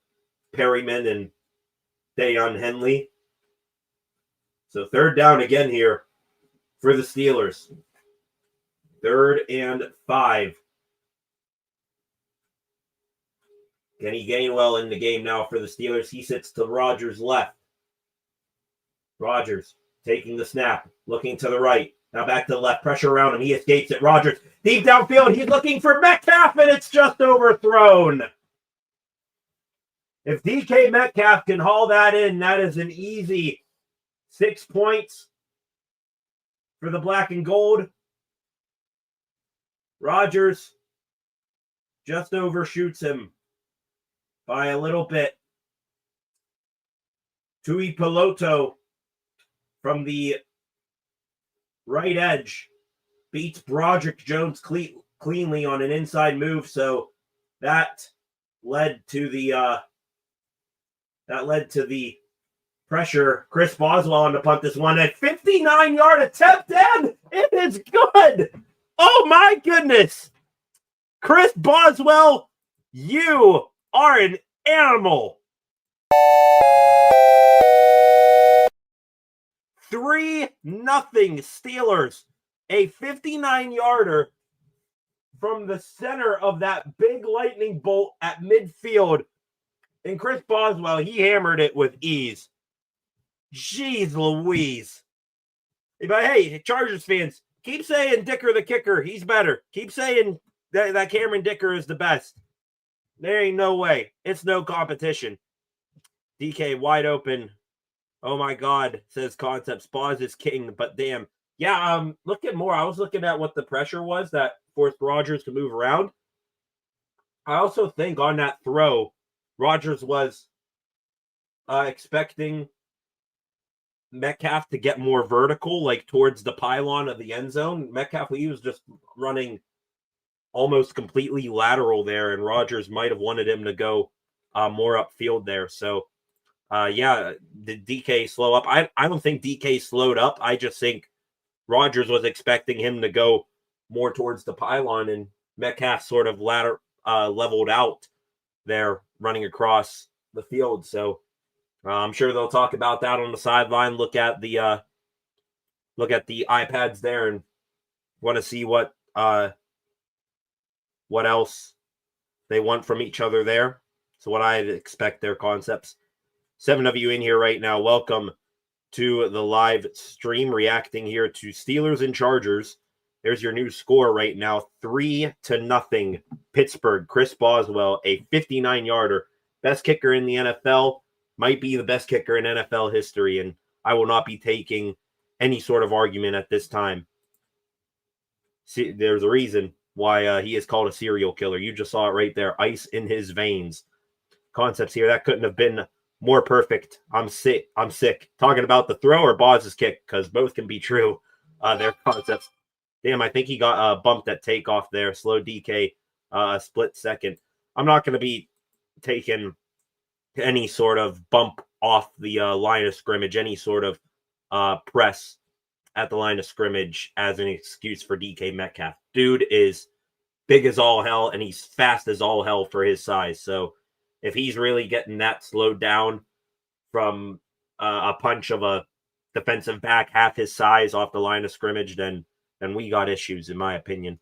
Perryman and Dayon Henley. So third down again here for the Steelers. 3rd and 5. Kenny Gainwell in the game now for the Steelers. He sits to Rodgers' left. Rodgers taking the snap, looking to the right. Now back to the left, pressure around him. He escapes it. Rodgers deep downfield. He's looking for Metcalf, and it's just overthrown. If DK Metcalf can haul that in, that is an easy 6 points for the black and gold. Rodgers just overshoots him by a little bit. Tui Peloto from the right edge beats Broderick Jones cleanly on an inside move, so that led to the pressure. Chris Boswell on to punt this one. A 59-yard attempt, and it is good. Oh my goodness. Chris Boswell, you are an animal. 3-0 Steelers. A 59-yarder from the center of that big lightning bolt at midfield. And Chris Boswell, he hammered it with ease. Jeez Louise. But hey, Chargers fans, keep saying Dicker the kicker. He's better. Keep saying that Cameron Dicker is the best. There ain't no way. It's no competition. DK wide open. Oh my God, says Concepts. Boz is king, but damn. Yeah, look at more. I was looking at what the pressure was that forced Rodgers to move around. I also think on that throw, Rodgers was expecting Metcalf to get more vertical, like towards the pylon of the end zone. Metcalf, he was just running almost completely lateral there, and Rodgers might have wanted him to go more upfield there. So, yeah, did DK slow up? I don't think DK slowed up. I just think Rodgers was expecting him to go more towards the pylon, and Metcalf sort of leveled out there running across the field. So I'm sure they'll talk about that on the sideline. Look at the iPads there and want to see what else they want from each other there. So what I'd expect their Concepts. 7 of you in here right now. Welcome to the live stream, reacting here to Steelers and Chargers. There's your new score right now, 3-0 Pittsburgh. Chris Boswell, a 59-yarder. Best kicker in the NFL, might be the best kicker in NFL history, and I will not be taking any sort of argument at this time. See, there's a reason why he is called a serial killer. You just saw it right there, ice in his veins. Concepts here, that couldn't have been more perfect. I'm sick. Talking about the throw or Boz's kick, because both can be true. Their Concepts. Damn, I think he got bumped at takeoff there. Slow DK a split second. I'm not going to be taking any sort of bump off the line of scrimmage, any sort of press at the line of scrimmage as an excuse for DK Metcalf. Dude is big as all hell, and he's fast as all hell for his size. So if he's really getting that slowed down from a punch of a defensive back half his size off the line of scrimmage, then we got issues, in my opinion.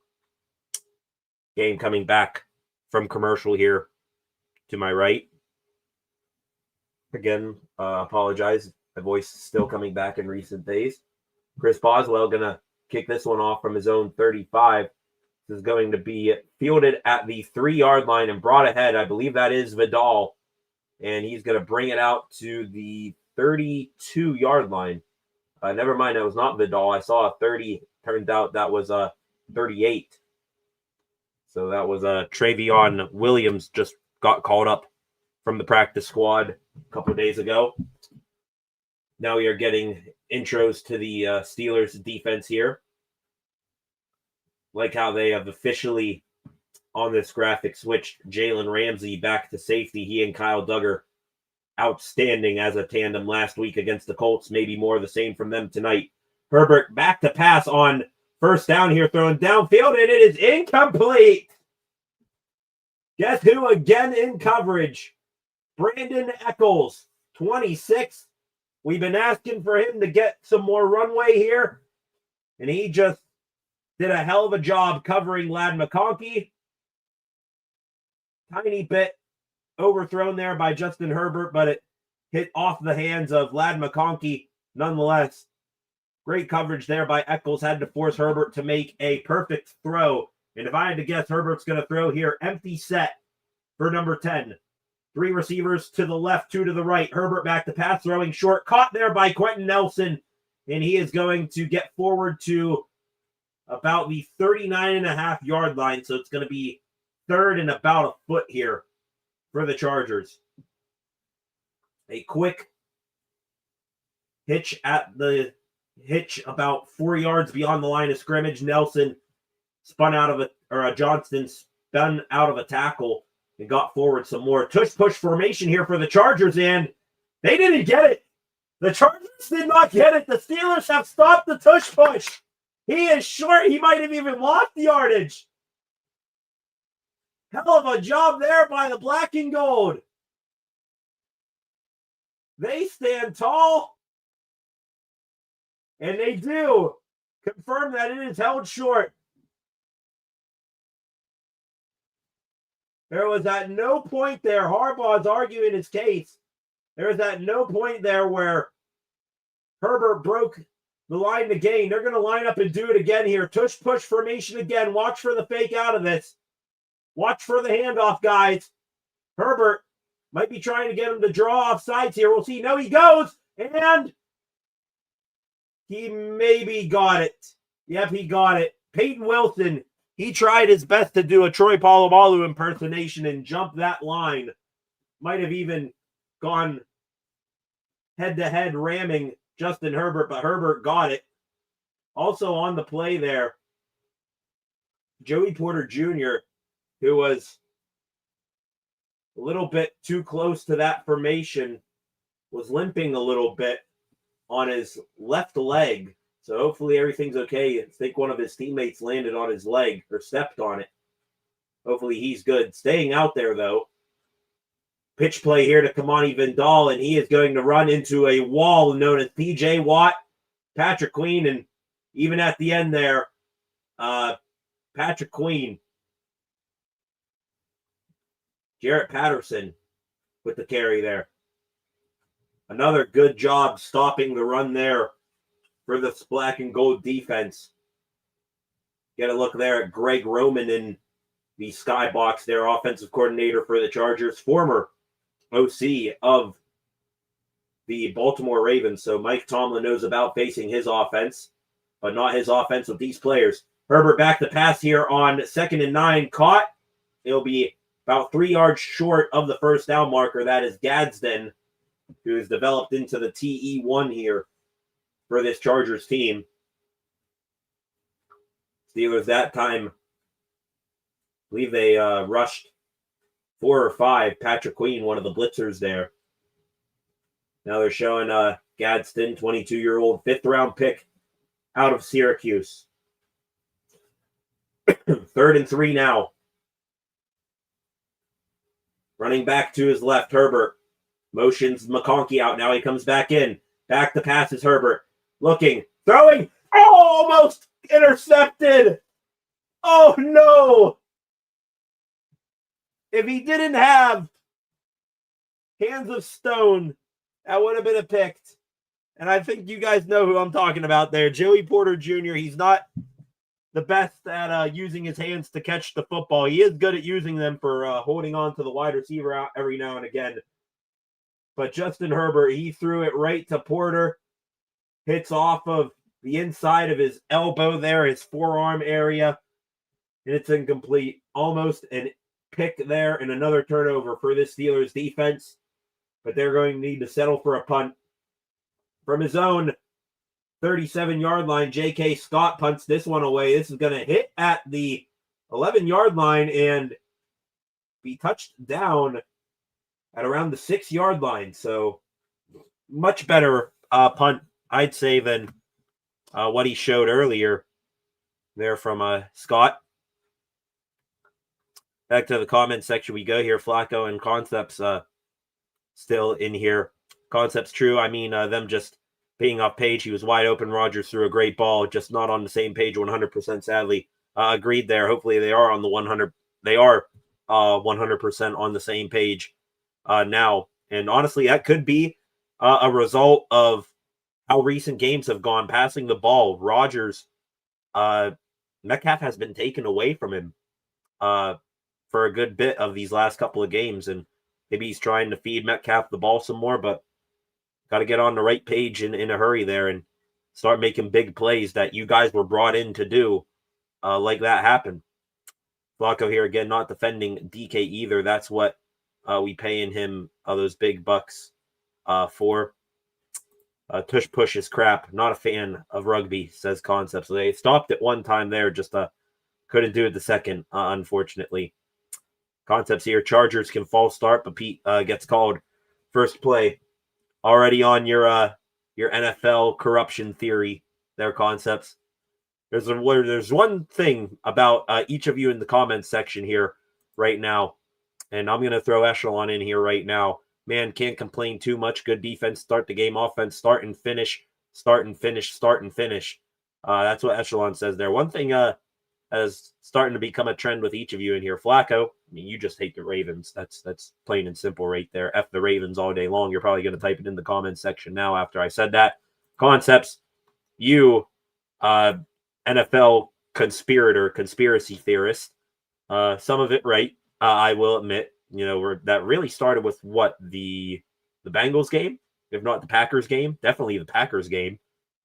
Game coming back from commercial here to my right. Again, apologize. My voice is still coming back in recent days. Chris Boswell going to kick this one off from his own 35. This is going to be fielded at the 3-yard line and brought ahead. I believe that is Vidal. And he's going to bring it out to the 32-yard line. Never mind, that was not Vidal. I saw a 30. Turned out that was a 38. So that was Travion Williams just got called up from the practice squad a couple of days ago. Now we are getting intros to the Steelers defense here. Like how they have officially, on this graphic, switched Jalen Ramsey back to safety. He and Kyle Duggar outstanding as a tandem last week against the Colts. Maybe more of the same from them tonight. Herbert back to pass on first down here, throwing downfield, and it is incomplete. Guess who again in coverage? Brandon Echols, 26. We've been asking for him to get some more runway here, and he just did a hell of a job covering Ladd McConkey. Tiny bit overthrown there by Justin Herbert, but it hit off the hands of Ladd McConkey nonetheless. Great coverage there by Echols. Had to force Herbert to make a perfect throw. And if I had to guess, Herbert's going to throw here empty set for number 10. 3 receivers to the left, 2 to the right. Herbert back to pass, throwing short. Caught there by Quentin Nelson. And he is going to get forward to about the 39.5-yard line. So it's going to be third and about a foot here for the Chargers. A quick hitch about 4 yards beyond the line of scrimmage. Nelson Johnston spun out of a tackle and got forward some more. Tush push formation here for the Chargers, and they didn't get it. The Chargers did not get it. The Steelers have stopped the tush push. He is short. He might have even lost the yardage. Hell of a job there by the black and gold. They stand tall, and they do confirm that it is held short. There was at no point there, Harbaugh's arguing his case. There was at no point there where Herbert broke the line to gain. They're going to line up and do it again here. Tush push formation again. Watch for the fake out of this. Watch for the handoff, guys. Herbert might be trying to get him to draw off sides here. We'll see. No, he goes. And he maybe got it. Yep, he got it. Peyton Wilson, he tried his best to do a Troy Polamalu impersonation and jump that line. Might have even gone head-to-head ramming Justin Herbert, but Herbert got it. Also on the play there, Joey Porter Jr., who was a little bit too close to that formation, was limping a little bit on his left leg. So hopefully everything's okay. I think one of his teammates landed on his leg or stepped on it. Hopefully he's good. Staying out there, though. Pitch play here to Kamani Vindal, and he is going to run into a wall known as P.J. Watt, Patrick Queen, and even at the end there, Patrick Queen, Jarrett Patterson with the carry there. Another good job stopping the run there for the black and gold defense. Get a look there at Greg Roman in the skybox, their offensive coordinator for the Chargers, former OC of the Baltimore Ravens. So Mike Tomlin knows about facing his offense, but not his offense with these players. Herbert back to pass here on 2nd and 9. Caught. It'll be about 3 yards short of the first down marker. That is Gadsden, who has developed into the TE1 here for this Chargers team. Steelers that time, I believe they rushed 4 or 5. Patrick Queen, one of the blitzers there. Now they're showing Gadsden, 22-year-old, 5th-round pick out of Syracuse. 3rd and 3 now. Running back to his left, Herbert. Motions McConkey out. Now he comes back in. Back to pass is Herbert. Looking. Throwing. Oh, almost intercepted. Oh, no. If he didn't have hands of stone, that would have been a pick. And I think you guys know who I'm talking about there. Joey Porter Jr., he's not the best at using his hands to catch the football. He is good at using them for holding on to the wide receiver out every now and again. But Justin Herbert, he threw it right to Porter. Hits off of the inside of his elbow there, his forearm area. And it's incomplete. Almost an pick there and another turnover for this Steelers defense. But they're going to need to settle for a punt. From his own 37-yard line, J.K. Scott punts this one away. This is going to hit at the 11-yard line and be touched down at around the 6-yard line. So much better punt, I'd say, than what he showed earlier there from Scott. Back to the comment section we go here. Flacco and Concepts still in here. Concepts true. I mean, them just being off page. He was wide open. Rodgers threw a great ball, just not on the same page 100%, sadly. Agreed there. Hopefully they are on the 100. They are 100% on the same page now. And honestly, that could be a result of how recent games have gone passing the ball. Rodgers, Metcalf has been taken away from him for a good bit of these last couple of games. And maybe he's trying to feed Metcalf the ball some more, but got to get on the right page in a hurry there and start making big plays that you guys were brought in to do. Like that happened. Flacco here again, not defending DK either. That's what we paying him those big bucks for. Tush push is crap. Not a fan of rugby, says Concepts. So they stopped it one time there, just couldn't do it the second, unfortunately. Concepts here. Chargers can false start, but Pete gets called first play. Already on your NFL corruption theory there, Concepts. There's one thing about each of you in the comments section here right now, and I'm going to throw Echelon in here right now. Man, can't complain too much. Good defense, start the game. Offense, start and finish, start and finish, start and finish. That's what Echelon says there. One thing is starting to become a trend with each of you in here. Flacco, I mean, you just hate the Ravens. That's plain and simple right there. F the Ravens all day long. You're probably going to type it in the comments section now after I said that. Concepts, you NFL conspiracy theorist. Some of it right, I will admit. You know, that really started with what, the Bengals game, if not the Packers game, definitely the Packers game,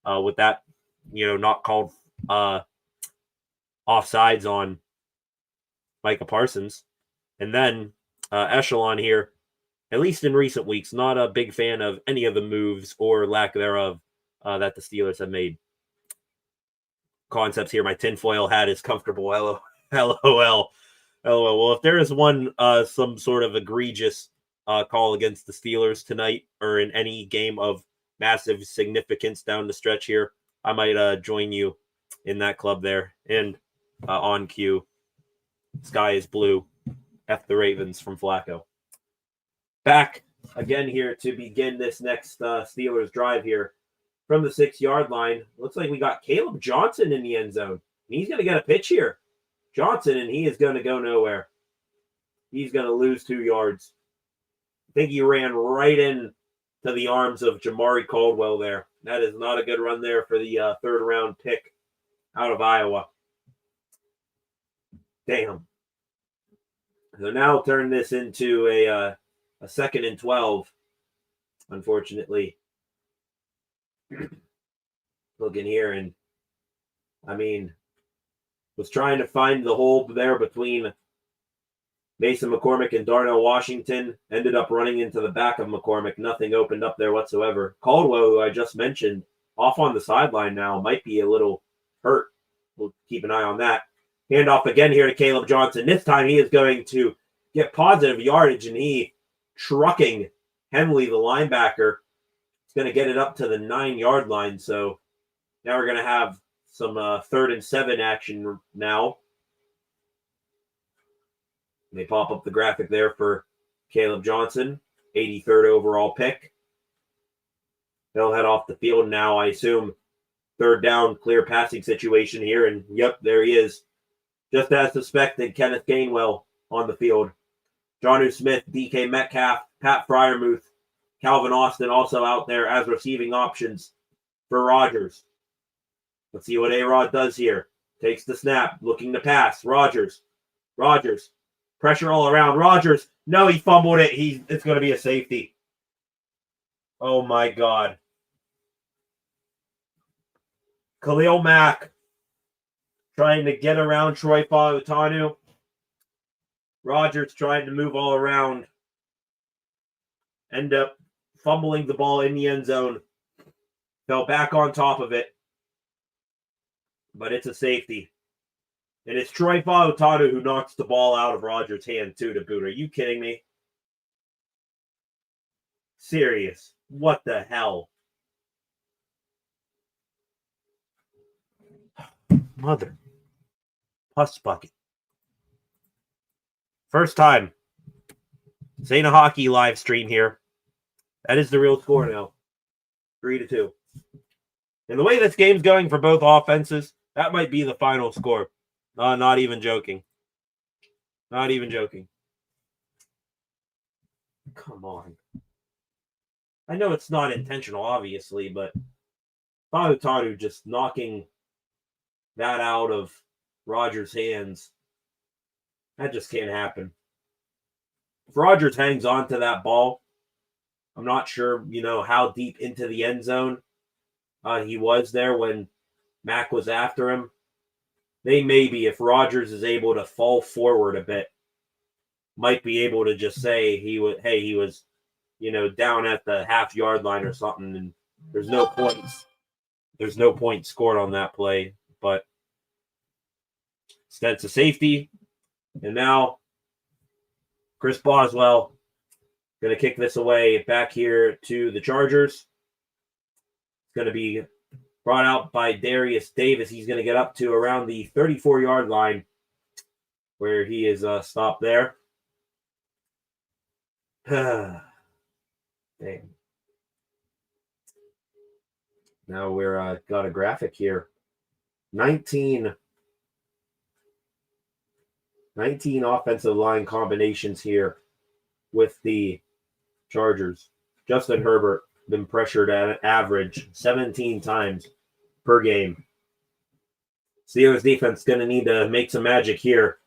with that, not called offsides on Micah Parsons. And then Echelon here, at least in recent weeks, not a big fan of any of the moves or lack thereof that the Steelers have made. Concepts here, my tinfoil hat is comfortable. LOL. Well, if there is one some sort of egregious call against the Steelers tonight or in any game of massive significance down the stretch here, I might join you in that club there. And on cue, sky is blue. F the Ravens from Flacco. Back again here to begin this next Steelers drive here from the 6-yard line. Looks like we got Caleb Johnson in the end zone. He's going to get a pitch here. Johnson, and he is going to go nowhere. He's going to lose 2 yards. I think he ran right in to the arms of Jamari Caldwell there. That is not a good run there for the third-round pick out of Iowa. Damn. So now turn this into a 2nd and 12, unfortunately. Looking here, and I mean, was trying to find the hole there between Mason McCormick and Darnell Washington. Ended up running into the back of McCormick. Nothing opened up there whatsoever. Caldwell, who I just mentioned, off on the sideline now, might be a little hurt. We'll keep an eye on that. Handoff again here to Caleb Johnson. This time he is going to get positive yardage, and he trucking Henley, the linebacker. He's going to get it up to the 9-yard line. So now we're going to have some 3rd and 7 action now. They pop up the graphic there for Caleb Johnson, 83rd overall pick. They'll head off the field now, I assume. 3rd down, clear passing situation here. And, yep, there he is. Just as suspected, Kenneth Gainwell on the field. Jonnu Smith, DK Metcalf, Pat Freiermuth, Calvin Austin also out there as receiving options for Rodgers. Let's see what A-Rod does here. Takes the snap, looking to pass. Rodgers. Pressure all around. Rodgers. No, he fumbled it. It's going to be a safety. Oh, my God. Khalil Mack trying to get around Troy Fautanu. Rodgers trying to move all around. End up fumbling the ball in the end zone. Fell back on top of it. But it's a safety. And it's Troy Fautanu who knocks the ball out of Rodgers' hand, too, to boot. Are you kidding me? Serious. What the hell? Mother. Puss bucket. First time. This ain't a hockey live stream here. That is the real score now. 3-2. And the way this game's going for both offenses, that might be the final score. Not even joking. Not even joking. Come on. I know it's not intentional, obviously, but Fautanu just knocking that out of Rodgers' hands. That just can't happen. If Rodgers hangs on to that ball, I'm not sure, how deep into the end zone he was there when Mack was after him. They maybe, if Rodgers is able to fall forward a bit, might be able to just say he was, down at the half-yard line or something, and there's no points. There's no point scored on that play, but instead it's a safety, and now Chris Boswell going to kick this away back here to the Chargers. It's going to be brought out by Darius Davis. He's going to get up to around the 34-yard line where he is stopped there. Damn. Now we're got a graphic here. 19 offensive line combinations here with the Chargers. Justin Herbert been pressured at an average 17 times per game. Steelers defense going to need to make some magic here.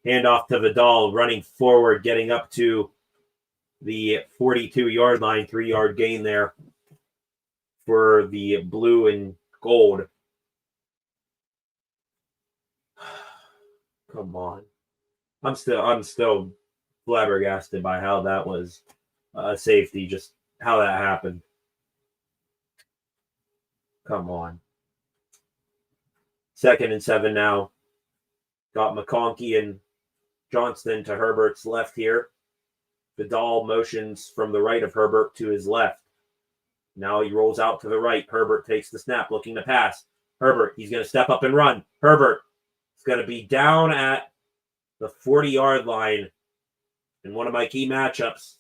Hand off to Vidal, running forward, getting up to the 42-yard line, 3-yard gain there for the blue and gold. Come on. I'm still flabbergasted by how that was a safety, just how that happened. Come on. 2nd and 7 now. Got McConkey and Johnston to Herbert's left here. Vidal motions from the right of Herbert to his left. Now he rolls out to the right. Herbert takes the snap, looking to pass. Herbert, he's going to step up and run. Herbert is going to be down at the 40-yard line in one of my key matchups.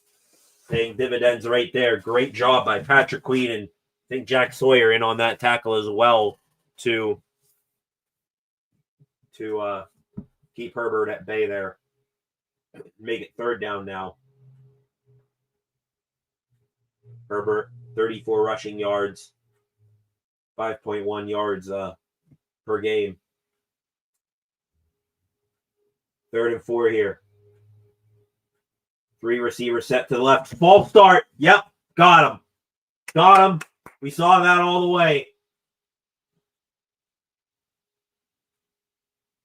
Paying dividends right there. Great job by Patrick Queen, and I think Jack Sawyer in on that tackle as well to keep Herbert at bay there. Make it 3rd down now. Herbert, 34 rushing yards, 5.1 yards per game. 3rd and 4 here. 3 receivers set to the left. False start. Yep, got him. Got him. We saw that all the way.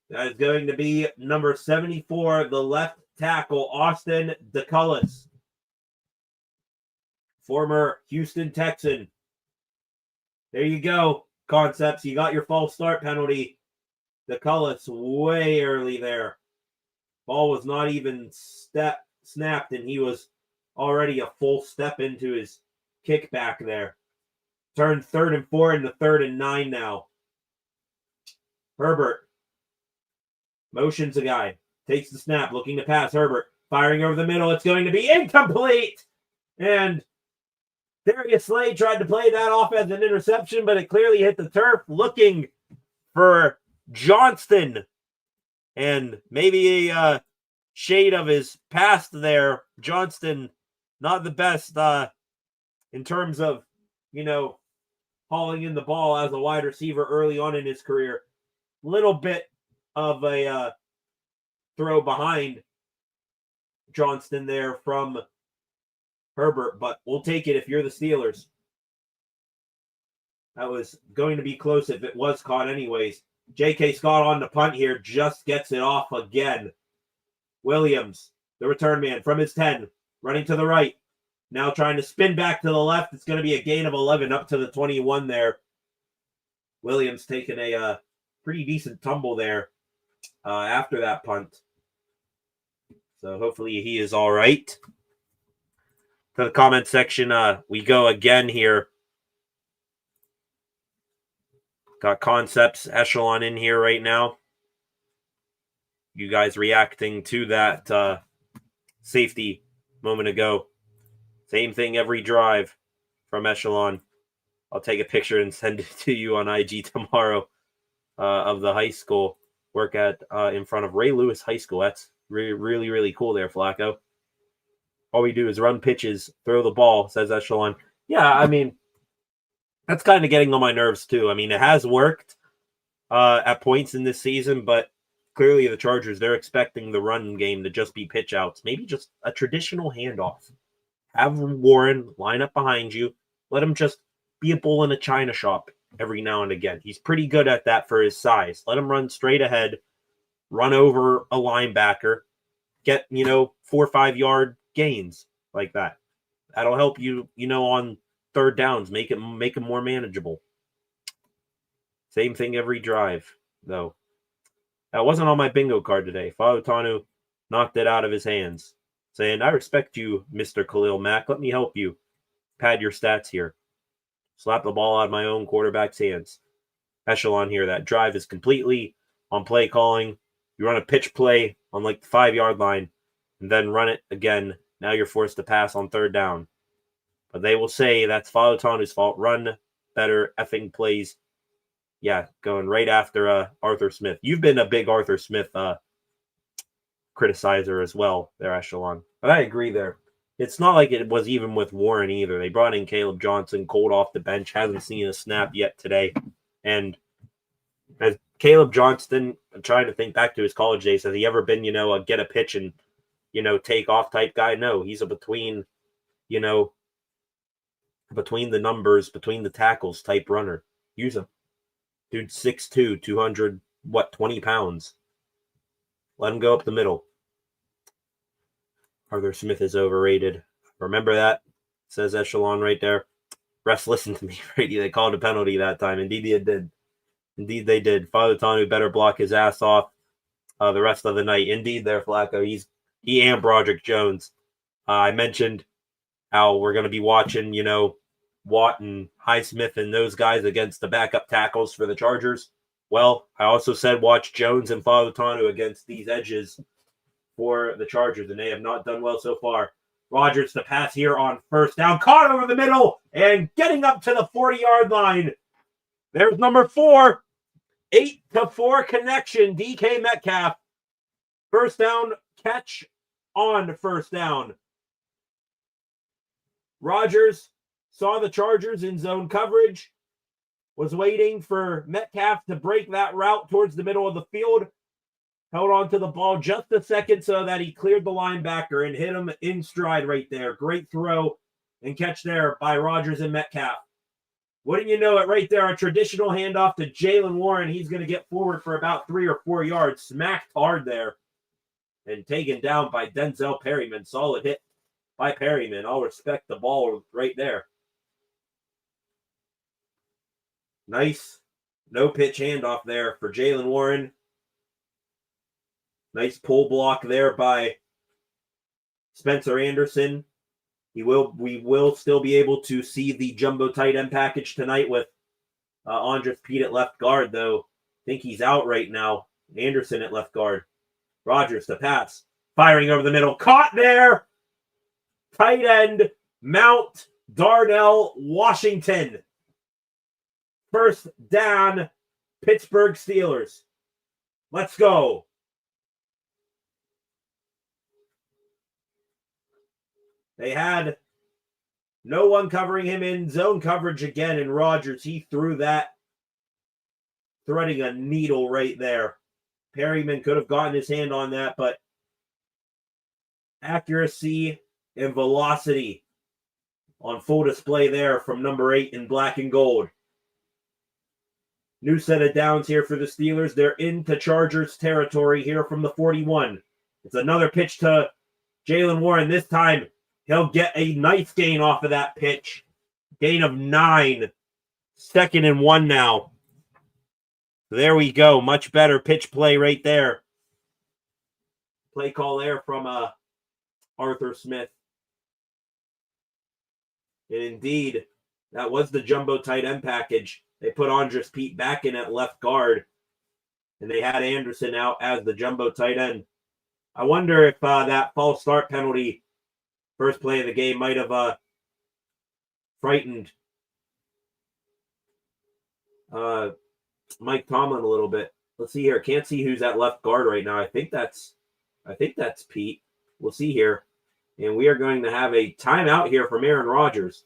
That is going to be number 74, the left tackle, Austin DeCullis. Former Houston Texan. There you go, Concepts. You got your false start penalty. DeCullis way early there. Ball was not even snapped, and he was already a full step into his kickback there. Turn 3rd and 4 into 3rd and 9 now. Herbert motions a guy. Takes the snap, looking to pass. Herbert firing over the middle. It's going to be incomplete. And Darius Slade tried to play that off as an interception, but it clearly hit the turf. Looking for Johnston. And maybe a shade of his past there. Johnston, not the best in terms of, hauling in the ball as a wide receiver early on in his career. Little bit of a throw behind Johnston there from Herbert, but we'll take it if you're the Steelers. That was going to be close if it was caught anyways. J.K. Scott on the punt here just gets it off again. Williams, the return man from his 10, running to the right. Now trying to spin back to the left. It's going to be a gain of 11 up to the 21 there. Williams taking a pretty decent tumble there after that punt. So hopefully he is all right. To the comment section, we go again here. Got Concepts Echelon in here right now. You guys reacting to that safety moment ago. Same thing every drive from Echelon. I'll take a picture and send it to you on IG tomorrow of the high school. Work at in front of Ray Lewis High School. That's really, really cool there, Flacco. All we do is run pitches, throw the ball, says Echelon. Yeah, I mean, that's kind of getting on my nerves too. I mean, it has worked at points in this season, but clearly the Chargers, they're expecting the run game to just be pitch outs. Maybe just a traditional handoff. Have Warren line up behind you. Let him just be a bull in a china shop every now and again. He's pretty good at that for his size. Let him run straight ahead, run over a linebacker, get, 4 or 5 yard gains like that. That'll help you, on third downs, make it more manageable. Same thing every drive, though. That wasn't on my bingo card today. Fautanu knocked it out of his hands, saying, I respect you, Mr. Khalil Mack. Let me help you pad your stats here. Slap the ball out of my own quarterback's hands. Echelon here. That drive is completely on play calling. You run a pitch play on like the 5 yard line and then run it again. Now you're forced to pass on third down. But they will say that's Fautanu's fault. Run better effing plays. Yeah, going right after Arthur Smith. You've been a big Arthur Smith criticizer as well there, Echelon. But I agree there. It's not like it was even with Warren either. They brought in Caleb Johnson, cold off the bench, hasn't seen a snap yet today. And as Caleb Johnson, I'm trying to think back to his college days, has he ever been, a get a pitch and, take off type guy? No, he's a between the numbers, between the tackles type runner. Use him. Dude, 6'2", 200, 20 pounds. Let him go up the middle. Arthur Smith is overrated. Remember that? Says Echelon right there. Refs listened to me, Brady. They called a penalty that time. Indeed they did. Indeed they did. Fautanu better block his ass off the rest of the night. Indeed there, Flacco. He and Broderick Jones. I mentioned how we're going to be watching, Watt and Highsmith and those guys against the backup tackles for the Chargers. Well, I also said watch Jones and Fautanu against these edges for the Chargers, and they have not done well so far. Rodgers to pass here on first down. Caught over the middle and getting up to the 40-yard line. There's number 4. 8-4 connection. DK Metcalf. First down catch on first down. Rodgers saw the Chargers in zone coverage. Was waiting for Metcalf to break that route towards the middle of the field. Held on to the ball just a second so that he cleared the linebacker and hit him in stride right there. Great throw and catch there by Rodgers and Metcalf. Wouldn't you know it right there, a traditional handoff to Jalen Warren. He's going to get forward for about 3 or 4 yards. Smacked hard there and taken down by Denzel Perryman. Solid hit by Perryman. I'll respect the ball right there. Nice no-pitch handoff there for Jalen Warren. Nice pull block there by Spencer Anderson. We will still be able to see the jumbo tight end package tonight with Andres Pete at left guard, though. I think he's out right now. Anderson at left guard. Rodgers to pass. Firing over the middle. Caught there. Tight end Mount Darnell Washington. First down, Pittsburgh Steelers. Let's go. They had no one covering him in zone coverage again, and Rodgers, he threw that, threading a needle right there. Perryman could have gotten his hand on that, but accuracy and velocity on full display there from number 8 in black and gold. New set of downs here for the Steelers. They're into Chargers territory here from the 41. It's another pitch to Jaylen Warren. This time, he'll get a nice gain off of that pitch. Gain of 9. 2nd and 1 now. There we go. Much better pitch play right there. Play call there from Arthur Smith. And indeed, that was the jumbo tight end package. They put Andres Pete back in at left guard. And they had Anderson out as the jumbo tight end. I wonder if that false start penalty, first play of the game, might have frightened Mike Tomlin a little bit. Let's see here. Can't see who's at left guard right now. I think that's Pete. We'll see here. And we are going to have a timeout here from Aaron Rodgers.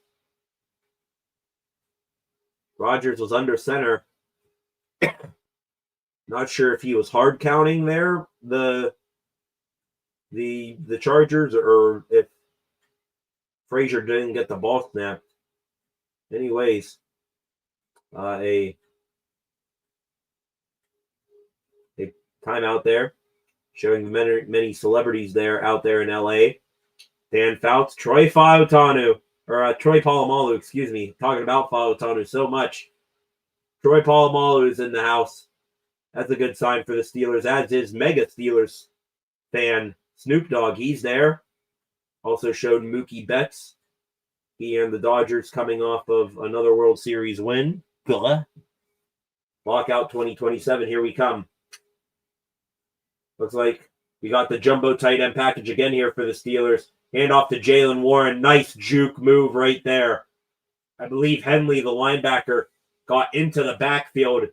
Rodgers was under center. Not sure if he was hard counting there, the Chargers, or if Frazier didn't get the ball snapped. Anyways, a timeout there, showing many celebrities there out there in LA. Dan Fouts, Troy Polamalu, excuse me. Talking about Fautanu so much. Troy Polamalu is in the house. That's a good sign for the Steelers, as is mega Steelers fan Snoop Dogg. He's there. Also showed Mookie Betts. He and the Dodgers coming off of another World Series win. Lockout 2027. Here we come. Looks like we got the jumbo tight end package again here for the Steelers. Hand off to Jaylen Warren. Nice juke move right there. I believe Henley, the linebacker, got into the backfield.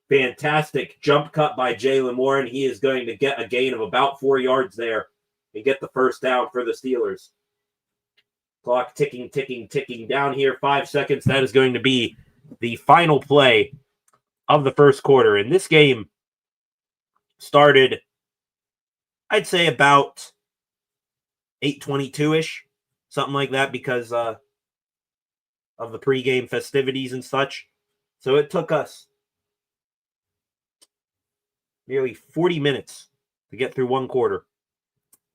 Fantastic jump cut by Jaylen Warren. He is going to get a gain of about 4 yards there and get the first down for the Steelers. Clock ticking down here. 5 seconds. That is going to be the final play of the first quarter. And this game started, I'd say, about 8:22-ish, something like that, because of the pregame festivities and such. So it took us nearly 40 minutes to get through one quarter.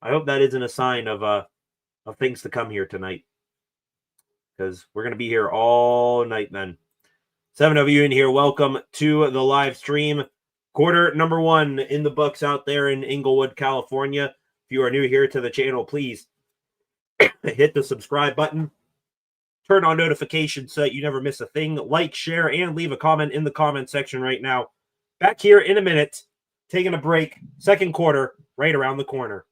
I hope that isn't a sign of things to come here tonight, because we're going to be here all night then. 7 of you in here, welcome to the live stream. Quarter number 1 in the books out there in Inglewood, California. If you are new here to the channel, please hit the subscribe button. Turn on notifications so that you never miss a thing. Like, share, and leave a comment in the comment section right now. Back here in a minute, taking a break. Second quarter, right around the corner.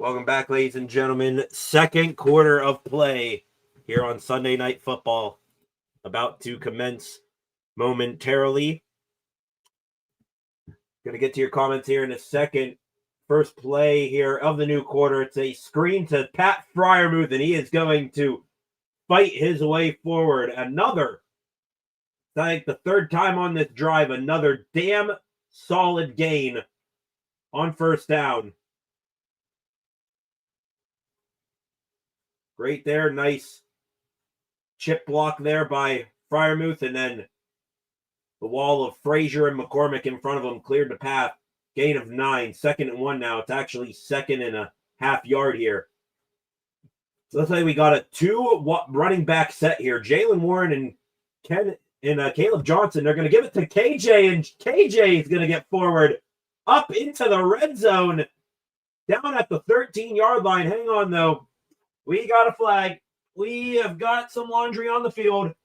Welcome back, ladies and gentlemen. Second quarter of play here on Sunday Night Football. About to commence momentarily. Going to get to your comments here in a second. First play here of the new quarter. It's a screen to Pat Freiermuth, and he is going to fight his way forward. Another, I think the third time on this drive, another damn solid gain on first down. Great there. Nice chip block there by Freiermuth, and then the wall of Frazier and McCormick in front of him cleared the path. Gain of 9. 2nd and 1 now. It's actually 2.5 yards here. So let's say we got a 2 running back set here. Jalen Warren and Caleb Johnson. They're going to give it to KJ, and KJ is going to get forward up into the red zone down at the 13-yard line. Hang on, though. We got a flag. We have got some laundry on the field.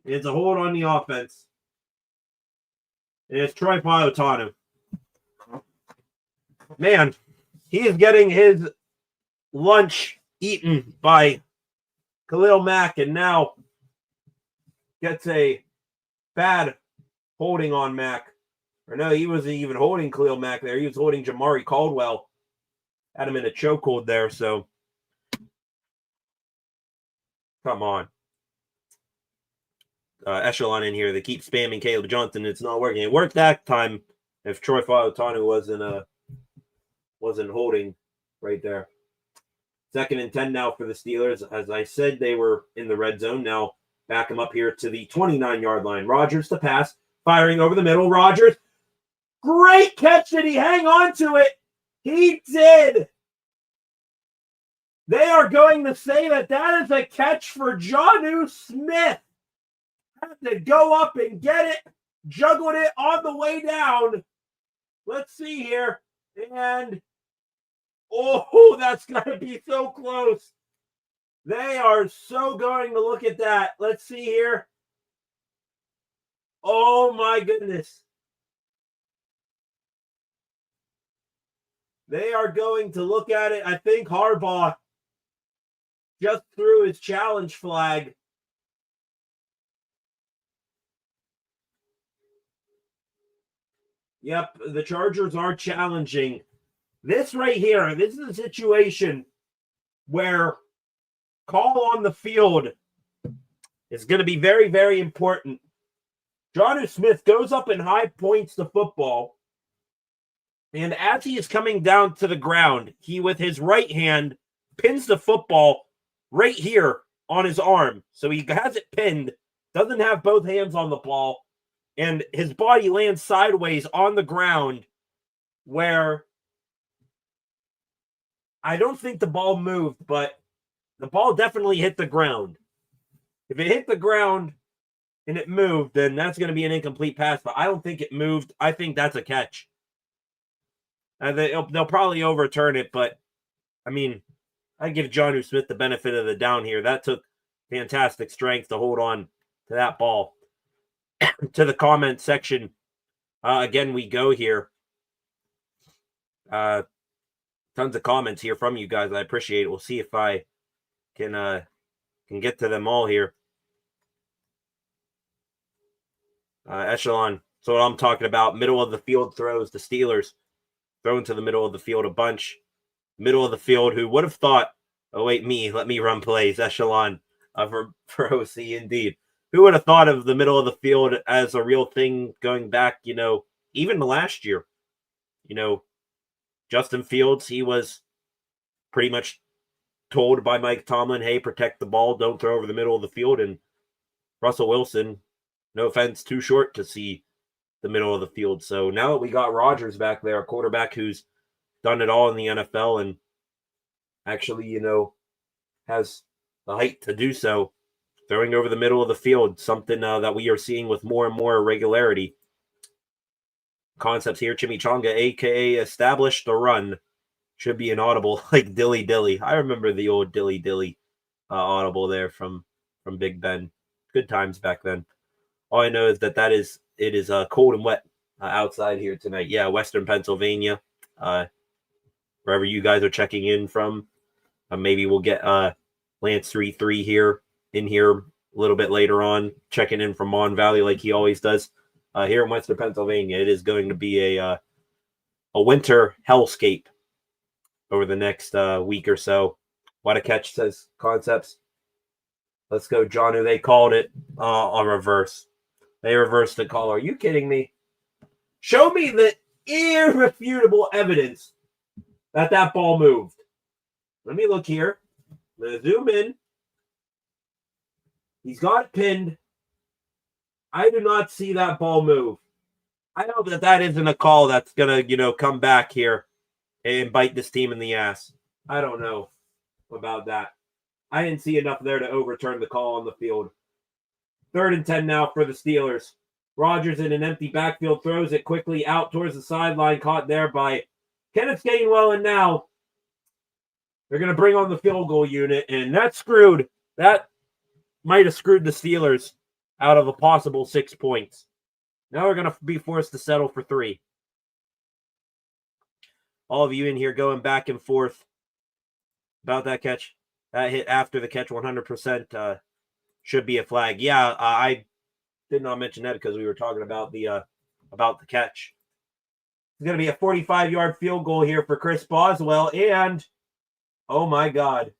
It's a hold on the offense. It's Troy Polamalu. Man, he is getting his lunch eaten by Khalil Mack, and now gets a bad holding on Mack. Or no, he wasn't even holding Khalil Mack there. He was holding Jamari Caldwell. Had him in a chokehold there, so come on. Echelon in here. They keep spamming Caleb Johnson. It's not working. It worked that time if Troy Polamalu wasn't holding right there. 2nd and 10 now for the Steelers. As I said, they were in the red zone. Now back them up here to the 29-yard line. Rodgers to pass. Firing over the middle. Rodgers. Great catch. Did he hang on to it? He did. They are going to say that is a catch for Jonnu Smith. Had to go up and get it. Juggled it on the way down. Let's see here. And, oh, that's going to be so close. They are so going to look at that. Let's see here. Oh, my goodness. They are going to look at it. I think Harbaugh just threw his challenge flag. Yep, the Chargers are challenging. This right here, this is a situation where call on the field is going to be very, very important. Jonnu Smith goes up and high points the football. And as he is coming down to the ground, he, with his right hand, pins the football right here on his arm. So he has it pinned, doesn't have both hands on the ball, and his body lands sideways on the ground where I don't think the ball moved, but the ball definitely hit the ground. If it hit the ground and it moved, then that's going to be an incomplete pass, but I don't think it moved. I think that's a catch. They'll probably overturn it, but, I mean, I give Jonnu Smith the benefit of the down here. That took fantastic strength to hold on to that ball. To the comment section, again, we go here. Tons of comments here from you guys. I appreciate it. We'll see if I can get to them all here. Echelon. So what I'm talking about, middle of the field throws, the Steelers throwing to the middle of the field a bunch. Middle of the field, who would have thought, oh, wait, let me run plays. Echelon for OC, indeed. Who would have thought of the middle of the field as a real thing going back, even last year? Justin Fields, he was pretty much told by Mike Tomlin, hey, protect the ball, don't throw over the middle of the field. And Russell Wilson, no offense, too short to see the middle of the field. So now that we got Rodgers back there, a quarterback who's done it all in the NFL and actually, has the height to do so, throwing over the middle of the field, something that we are seeing with more and more regularity. Concepts here, Chimichanga, a.k.a. establish the run, should be an audible like Dilly Dilly. I remember the old Dilly Dilly audible there from Big Ben. Good times back then. All I know is that it is cold and wet outside here tonight. Yeah, Western Pennsylvania. wherever you guys are checking in from. Maybe we'll get Lance 3-3 here a little bit later on, checking in from Mon Valley like he always does. Here in Western Pennsylvania, it is going to be a winter hellscape over the next week or so. What a catch, says Concepts. Let's go, John, who they called it on reverse. They reversed the call. Are you kidding me? Show me the irrefutable evidence that ball moved. Let me look here. I'm going to zoom in. He's got it pinned. I do not see that ball move. I hope that isn't a call that's going to, come back here and bite this team in the ass. I don't know about that. I didn't see enough there to overturn the call on the field. 3rd and 10 now for the Steelers. Rodgers in an empty backfield throws it quickly out towards the sideline, caught there by Kenneth Gainwell, and now they're going to bring on the field goal unit, and that's screwed. That might have screwed the Steelers out of a possible 6 points. Now we're going to be forced to settle for 3. All of you in here going back and forth about that catch. That hit after the catch 100% should be a flag. Yeah, I did not mention that because we were talking about the catch. It's going to be a 45-yard field goal here for Chris Boswell, and oh my God.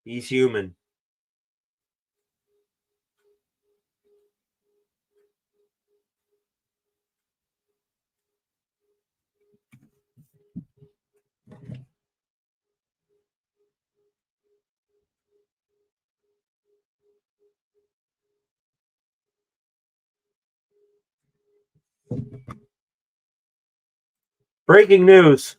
He's human. Breaking news.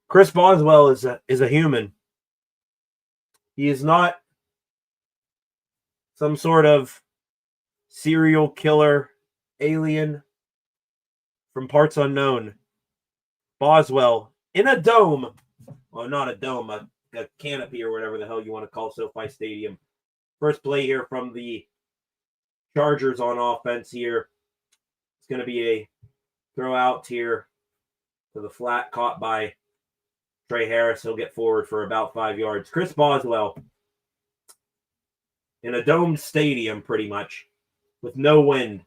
Chris Boswell is a human. He is not some sort of serial killer alien from parts unknown. Boswell in a dome. Well, not a dome, a canopy or whatever the hell you want to call SoFi Stadium. First play here from the Chargers on offense here. It's going to be a throw out here to the flat, caught by Trey Harris. He'll get forward for about 5 yards. Chris Boswell in a domed stadium, pretty much, with no wind,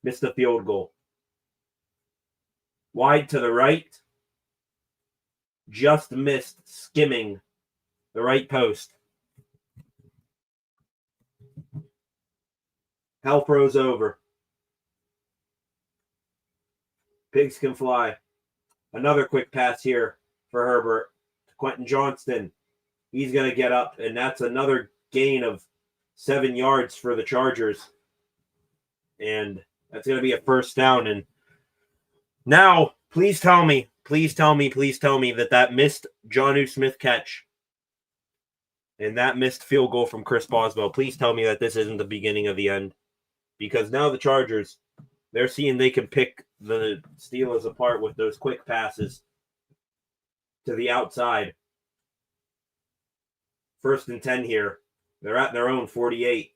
missed a field goal. Wide to the right, just missed, skimming the right post. Hell froze over. Pigs can fly. Another quick pass here for Herbert to Quentin Johnston. He's going to get up, and that's another gain of 7 yards for the Chargers. And that's going to be a first down. And now, please tell me that missed Jonnu Smith catch and that missed field goal from Chris Boswell, please tell me that this isn't the beginning of the end. Because now the Chargers, they're seeing they can pick the Steelers apart with those quick passes to the outside. 1st and 10 here. They're at their own 48.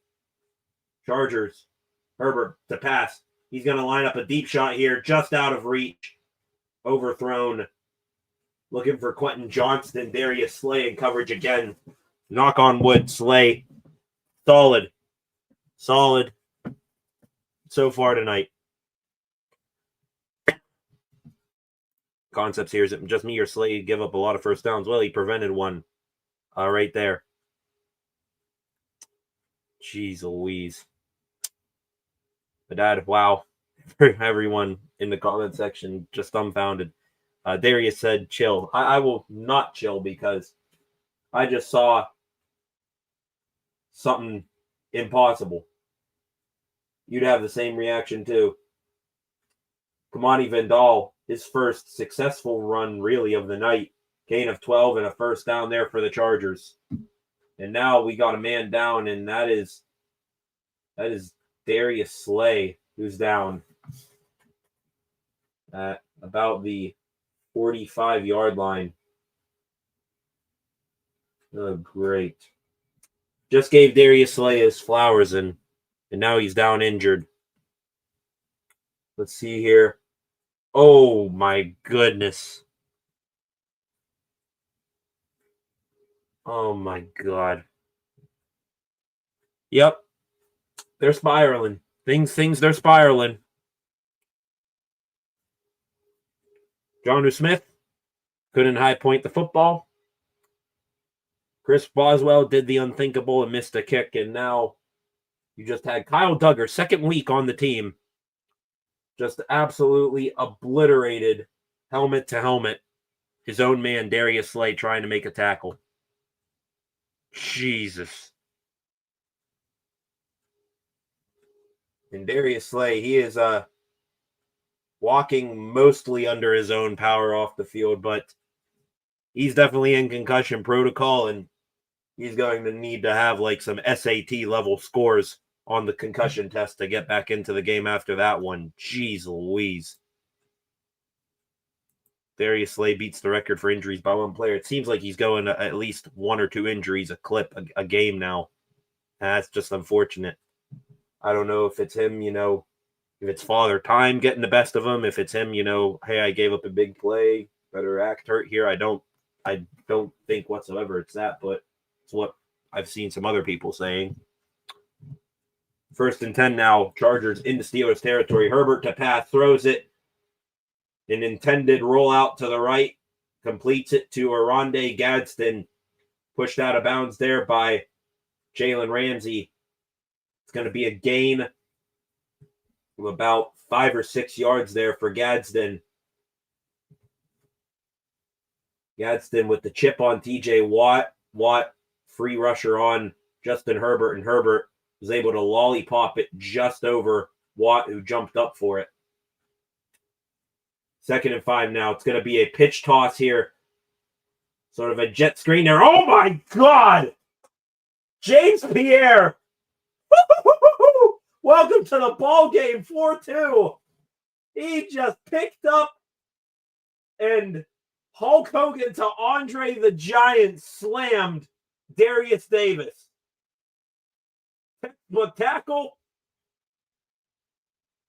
Chargers. Herbert to pass. He's going to line up a deep shot here, just out of reach. Overthrown. Looking for Quentin Johnston. Darius Slay in coverage again. Knock on wood, Slay. Solid so far tonight. Concepts here. Is it just me or Slay give up a lot of first downs? Well, he prevented one right there. Jeez Louise. But Dad, wow. Everyone in the comment section just dumbfounded. Darius said, chill. I will not chill because I just saw something impossible. You'd have the same reaction too. Kamani Vandal, his first successful run really of the night. Gain of 12 and a first down there for the Chargers. And now we got a man down, and that is Darius Slay, who's down at about the 45-yard line. Oh, great. Just gave Darius Slay his flowers, and now he's down injured. Let's see here. Oh, my goodness. Oh, my God. Yep. They're spiraling. Things, they're spiraling. Jonnu Smith couldn't high point the football. Chris Boswell did the unthinkable and missed a kick, and now you just had Kyle Duggar, second week on the team, just absolutely obliterated helmet to helmet his own man, Darius Slay, trying to make a tackle. Jesus. And Darius Slay, he is walking mostly under his own power off the field, but he's definitely in concussion protocol, and he's going to need to have like some SAT level scores on the concussion test to get back into the game after that one. Jeez Louise. Darius Slay beats the record for injuries by one player. It seems like he's going to at least 1 or 2 injuries a clip a game now. And that's just unfortunate. I don't know if it's him, if it's Father Time getting the best of him, if it's him, hey, I gave up a big play, better act hurt here. I don't think whatsoever it's that, but it's what I've seen some other people saying. 1st and 10 now. Chargers into Steelers territory. Herbert to pass, throws it. An intended rollout to the right. Completes it to Oronde Gadsden. Pushed out of bounds there by Jalen Ramsey. It's going to be a gain of about 5 or 6 yards there for Gadsden. Gadsden with the chip on TJ Watt. Watt, free rusher on Justin Herbert, and Herbert was able to lollipop it just over Watt, who jumped up for it. 2nd and 5 now. It's going to be a pitch toss here. Sort of a jet screen there. Oh, my God! James Pierre! Welcome to the ball game, 4-2. He just picked up and Hulk Hogan to Andre the Giant slammed Darius Davis. But tackle,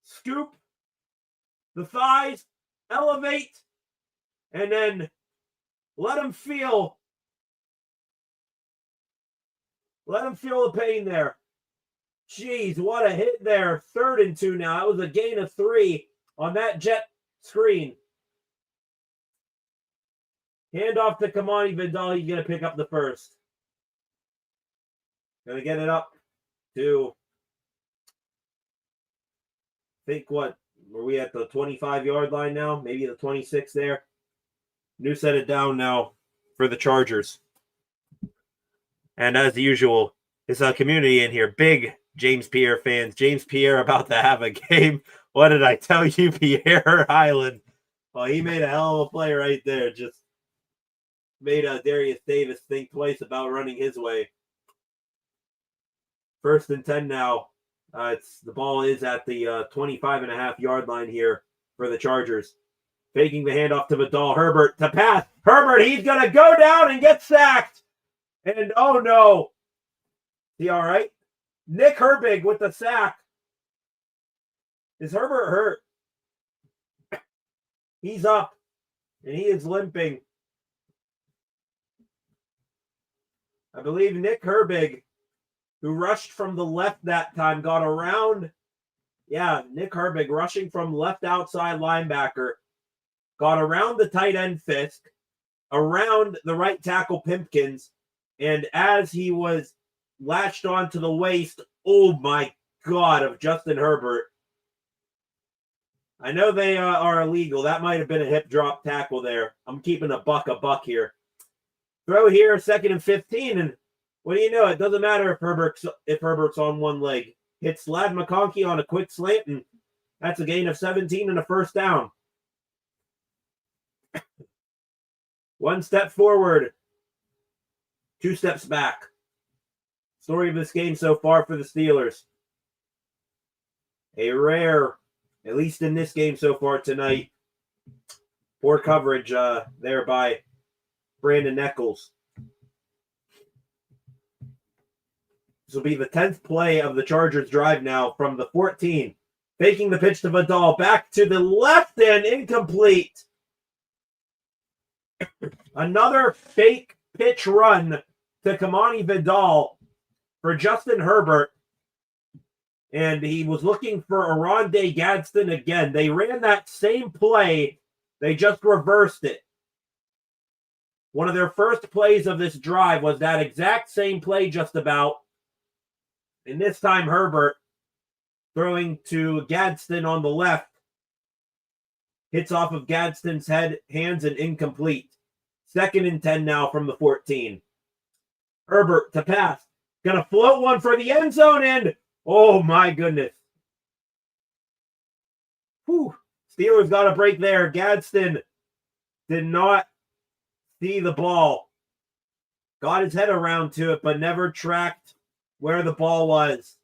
scoop, the thighs, elevate, and then let him feel the pain there. Jeez, what a hit there. 3rd and 2 now. That was a gain of 3 on that jet screen. Hand off to Kamani Vidal. He's going to pick up the first. Going to get it up to, I think what, were we at the 25-yard line now? Maybe the 26 there. New set it down now for the Chargers. And as usual, it's a community in here. Big James Pierre fans. James Pierre about to have a game. What did I tell you, Pierre Highland? Well, he made a hell of a play right there. Just made Darius Davis think twice about running his way. 1st and 10 now. The ball is at the 25.5-yard line here for the Chargers. Faking the handoff to Vidal. Herbert to pass. Herbert, he's going to go down and get sacked. And oh no. Is he all right? Nick Herbig with the sack. Is Herbert hurt? He's up. And he is limping. I believe Nick Herbig, who rushed from the left that time, got around. Yeah, Nick Herbig rushing from left outside linebacker. Got around the tight end Fisk, around the right tackle Pimpkins, and as he was latched onto the waist, oh my God, of Justin Herbert. I know they are illegal. That might have been a hip drop tackle there. I'm keeping a buck here. Throw here, 2nd and 15, and what do you know? It doesn't matter if Herbert's on one leg. Hits Ladd McConkey on a quick slant, and that's a gain of 17 and a 1st down. 1 step forward, 2 steps back. Story of this game so far for the Steelers. A rare, at least in this game so far tonight, Poor coverage there by Brandon Eccles. This will be the 10th play of the Chargers drive now from the 14. Faking the pitch to Vidal. Back to the left and incomplete. Another fake pitch run to Kamani Vidal for Justin Herbert. And he was looking for Oronde Gadsden again. They ran that same play. They just reversed it. One of their first plays of this drive was that exact same play just about. And this time Herbert throwing to Gadsden on the left. Hits off of Gadsden's hands and incomplete. 2nd and 10 now from the 14. Herbert to pass. Gonna float one for the end zone and oh my goodness. Whew. Steelers got a break there. Gadsden did not see the ball. Got his head around to it, but never tracked where the ball was.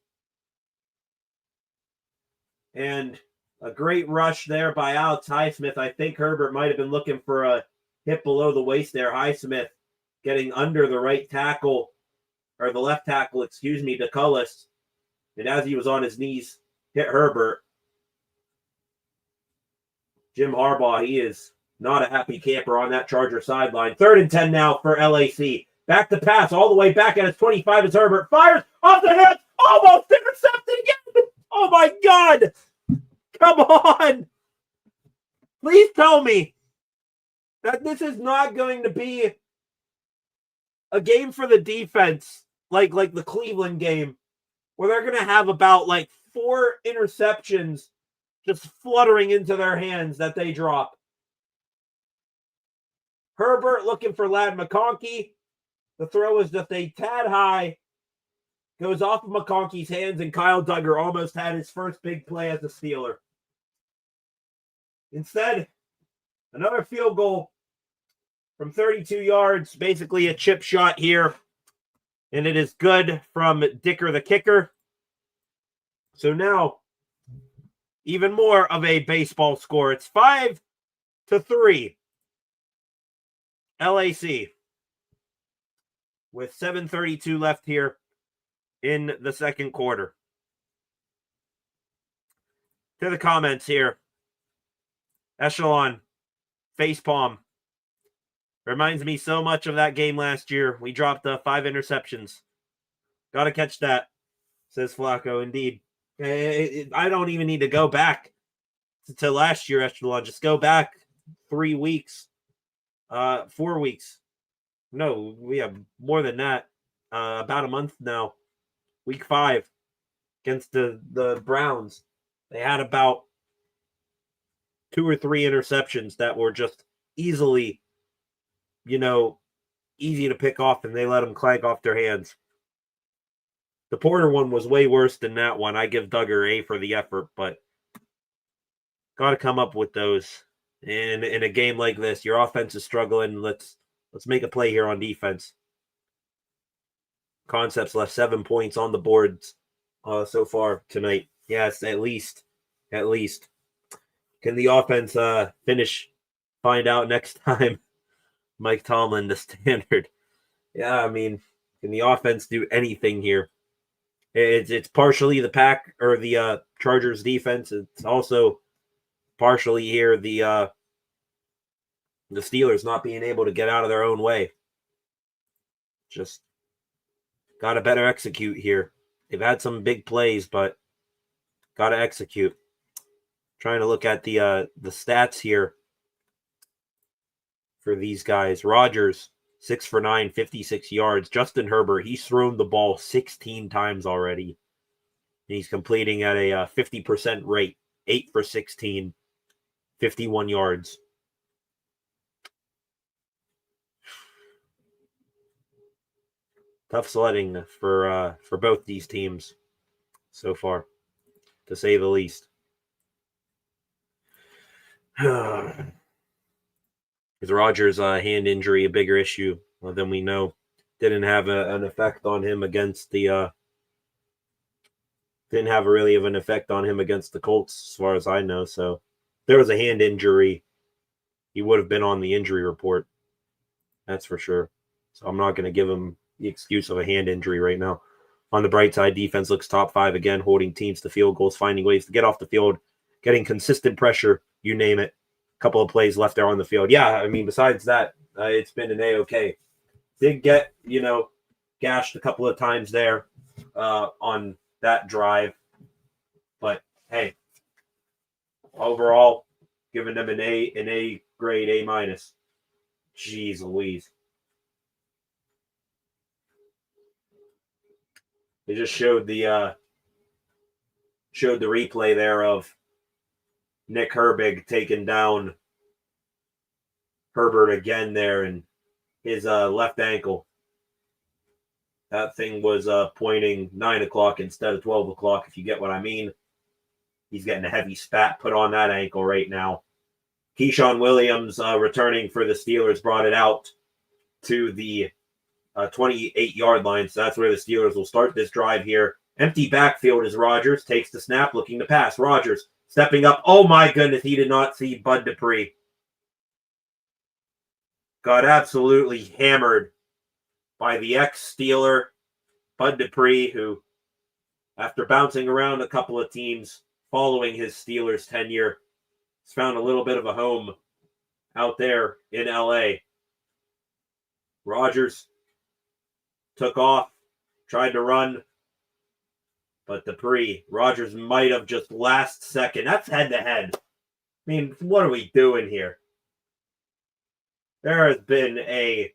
And a great rush there by Alex Highsmith. I think Herbert might have been looking for a hit below the waist there. Highsmith getting under the right tackle, or the left tackle, excuse me, DeCullis. And as he was on his knees, hit Herbert. Jim Harbaugh, he is not a happy camper on that Charger sideline. 3rd and 10 now for LAC. Back to pass all the way back at his 25 as Herbert fires off the hands. Almost intercepted again. Oh my God. Come on. Please tell me that this is not going to be a game for the defense like the Cleveland game where they're going to have about 4 interceptions just fluttering into their hands that they drop. Herbert looking for Ladd McConkey. The throw is just a tad high. Goes off of McConkey's hands, and Kyle Duggar almost had his first big play as a Steeler. Instead, another field goal from 32 yards, basically a chip shot here. And it is good from Dicker the kicker. So now, even more of a baseball score. It's 5-3. LAC. With 7:32 left here in the second quarter. To the comments here. Echelon. Facepalm. Reminds me so much of that game last year. We dropped 5 interceptions. Got to catch that, says Flacco. Indeed. I don't even need to go back to last year, Echelon. Just go back 3 weeks. 4 weeks. No, we have more than that. About a month now. Week 5 against the Browns. They had about 2 or 3 interceptions that were just easily, easy to pick off, and they let them clank off their hands. The Porter one was way worse than that one. I give Duggar A for the effort, but got to come up with those. In a game like this, your offense is struggling. Let's make a play here on defense. Concepts left 7 points on the boards so far tonight. Yes, at least. Can the offense finish? Find out next time. Mike Tomlin, the standard. Yeah, I mean, can the offense do anything here? It's partially the the Chargers defense. It's also partially here the Steelers not being able to get out of their own way. Just got to better execute here. They've had some big plays, but got to execute. Trying to look at the stats here for these guys. Rodgers, 6 for 9, 56 yards. Justin Herbert, he's thrown the ball 16 times already. He's completing at a 50% rate. 8 for 16, 51 yards. Tough sledding for both these teams so far, to say the least. Is Rodgers' hand injury a bigger issue than we know? Didn't have an effect on him against the didn't have really of an effect on him against the Colts, as far as I know. So there was a hand injury he would have been on the injury report. That's for sure. So I'm not going to give him the excuse of a hand injury right now. On the bright side, defense looks top 5 again, holding teams to field goals, finding ways to get off the field, getting consistent pressure, you name it. A couple of plays left there on the field. Yeah, I mean, besides that, it's been an A-okay. Did get, gashed a couple of times there on that drive. But, hey, overall, giving them an A grade, A-. Jeez Louise. They just showed the replay there of Nick Herbig taking down Herbert again there, and his left ankle. That thing was pointing 9 o'clock instead of 12 o'clock, if you get what I mean. He's getting a heavy spat put on that ankle right now. Keyshawn Williams, returning for the Steelers, brought it out to the 28-yard line. So that's where the Steelers will start this drive here. Empty backfield as Rodgers takes the snap, looking to pass. Rodgers stepping up. Oh, my goodness, he did not see Bud Dupree. Got absolutely hammered by the ex-Steeler, Bud Dupree, who, after bouncing around a couple of teams following his Steelers tenure, has found a little bit of a home out there in L.A. Rodgers took off, tried to run, but Dupree, Rodgers might have just last second. That's head-to-head. I mean, what are we doing here? There has been a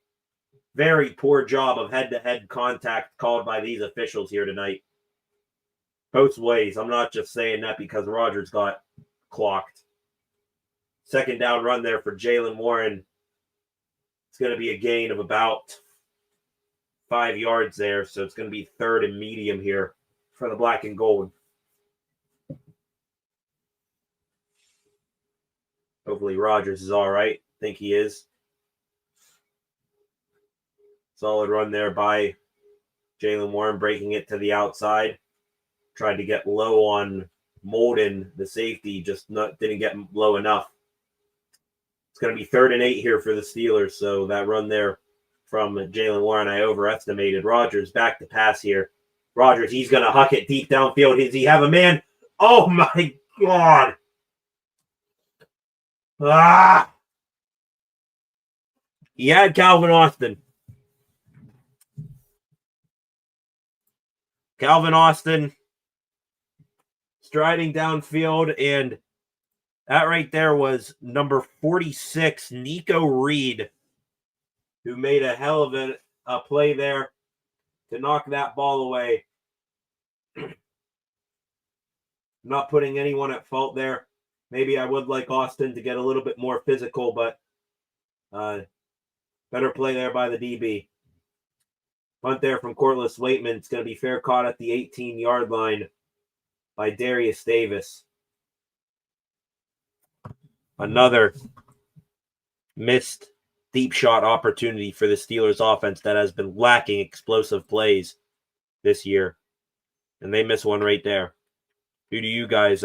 very poor job of head-to-head contact called by these officials here tonight. Both ways. I'm not just saying that because Rodgers got clocked. Second down run there for Jaylen Warren. It's going to be a gain of about 5 yards there, so it's going to be 3rd and medium here for the black and gold. Hopefully Rodgers is all right. I think he is. Solid run there by Jaylen Warren, breaking it to the outside. Tried to get low on Molden, the safety, didn't get low enough. It's going to be 3rd and 8 here for the Steelers, so that run there from Jaylen Warren, I overestimated. Rodgers back to pass here. Rodgers, he's going to huck it deep downfield. Does he have a man? Oh, my God. He had Calvin Austin. Calvin Austin striding downfield, and that right there was number 46, Nico Reed, who made a hell of a play there to knock that ball away. Not putting anyone at fault there. Maybe I would like Austin to get a little bit more physical, but better play there by the DB. Punt there from Corliss Waitman. It's going to be fair caught at the 18-yard line by Darius Davis. Another missed deep shot opportunity for the Steelers offense that has been lacking explosive plays this year. And they miss one right there. Who do you guys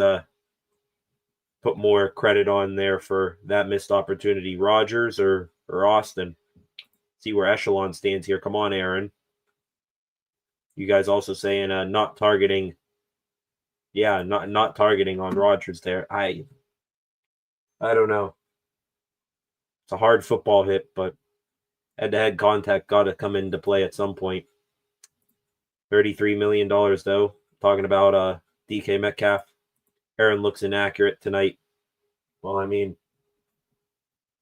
put more credit on there for that missed opportunity? Rodgers or Austin? See where Echelon stands here. Come on, Aaron. You guys also saying not targeting. Yeah, not targeting on Rodgers there. I don't know. It's a hard football hit, but head-to-head contact got to come into play at some point. $33 million, though. Talking about DK Metcalf. Aaron looks inaccurate tonight. Well, I mean,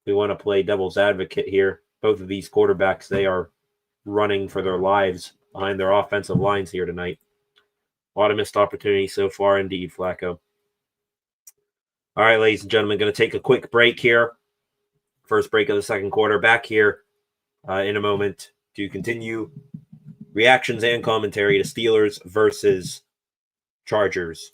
we want to play devil's advocate here. Both of these quarterbacks, they are running for their lives behind their offensive lines here tonight. A lot of missed opportunities so far, indeed, Flacco. All right, ladies and gentlemen, going to take a quick break here. First break of the second quarter. Back here in a moment to continue reactions and commentary to Steelers versus Chargers.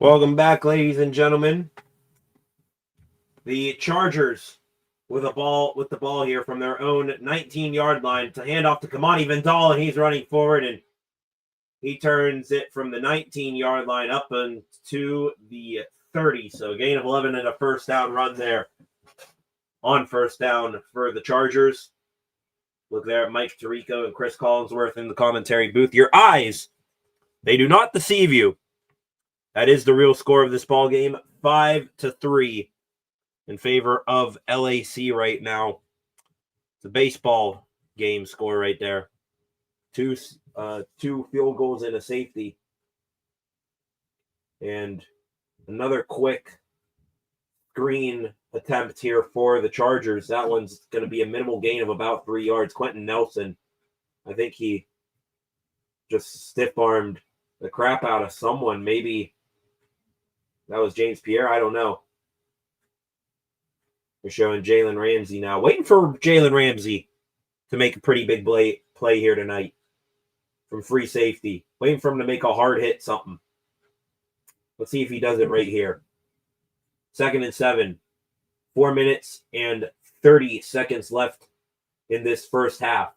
Welcome back, ladies and gentlemen. The Chargers with the ball here from their own 19-yard line to hand off to Kamani Vandal, and he's running forward, and he turns it from the 19-yard line up into the 30. So a gain of 11 and a first down run there on first down for the Chargers. Look there at Mike Tirico and Chris Collinsworth in the commentary booth. Your eyes, they do not deceive you. That is the real score of this ball game, 5-3 in favor of LAC right now. It's a baseball game score right there. Two field goals and a safety. And another quick screen attempt here for the Chargers. That one's going to be a minimal gain of about 3 yards. Quentin Nelson, I think he just stiff-armed the crap out of someone. Maybe that was James Pierre. I don't know. We're showing Jalen Ramsey now. Waiting for Jalen Ramsey to make a pretty big play here tonight from free safety. Waiting for him to make a hard hit something. Let's see if he does it right here. 2nd and 7. 4 minutes and 30 seconds left in this first half.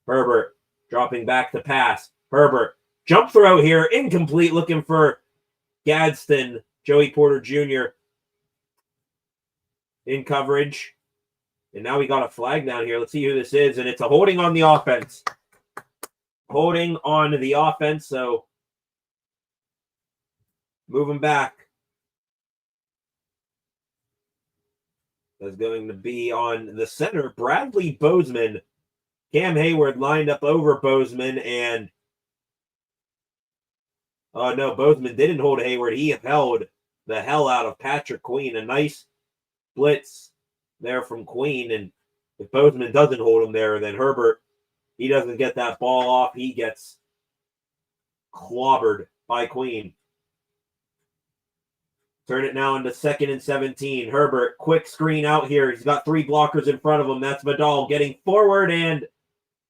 Herbert dropping back to pass. Herbert, jump throw here, incomplete, looking for Gadsden, Joey Porter Jr. in coverage. And now we got a flag down here. Let's see who this is, and it's a holding on the offense. Holding on the offense, so moving back. That's going to be on the center, Bradley Bozeman. Cam Hayward lined up over Bozeman, and no, Bozeman didn't hold Hayward. He held the hell out of Patrick Queen. A nice blitz there from Queen, and if Bozeman doesn't hold him there, then Herbert, he doesn't get that ball off. He gets clobbered by Queen. Turn it now into 2nd and 17. Herbert, quick screen out here. He's got 3 blockers in front of him. That's Vidal getting forward and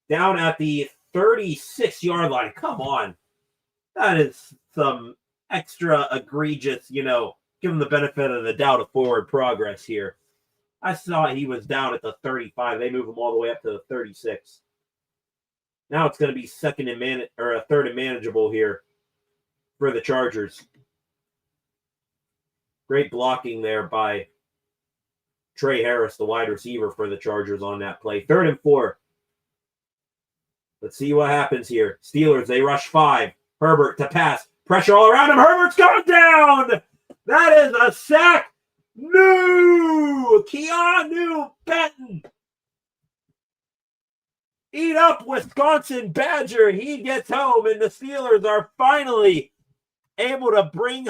down at the 36-yard line. Come on. That is some extra egregious, give him the benefit of the doubt of forward progress here. I saw he was down at the 35. They move him all the way up to the 36. Now it's going to be 3rd and manageable here for the Chargers. Great blocking there by Trey Harris, the wide receiver for the Chargers on that play. 3rd and 4. Let's see what happens here. Steelers, they rush 5. Herbert to pass. Pressure all around him. Herbert's going down. That is a sack. No! Keanu Benton. Eat up, Wisconsin Badger. He gets home, and the Steelers are finally able to bring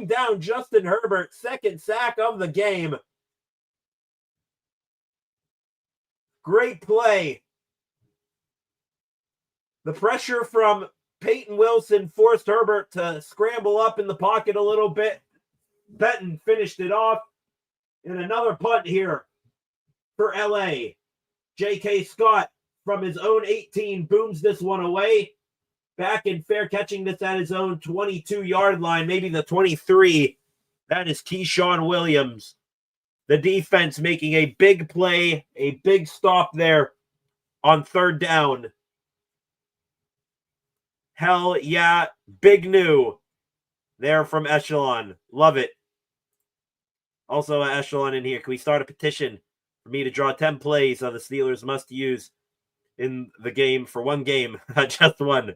down Justin Herbert, 2nd sack of the game. Great play. The pressure from Peyton Wilson forced Herbert to scramble up in the pocket a little bit. Benton finished it off. And another punt here for LA. J.K. Scott from his own 18 booms this one away. Back in fair, catching this at his own 22-yard line, maybe the 23. That is Keyshawn Williams. The defense making a big play, a big stop there on 3rd down. Hell yeah, big new there from Echelon. Love it. Also, Echelon in here. Can we start a petition for me to draw 10 plays on the Steelers must use in the game for one game? Just one.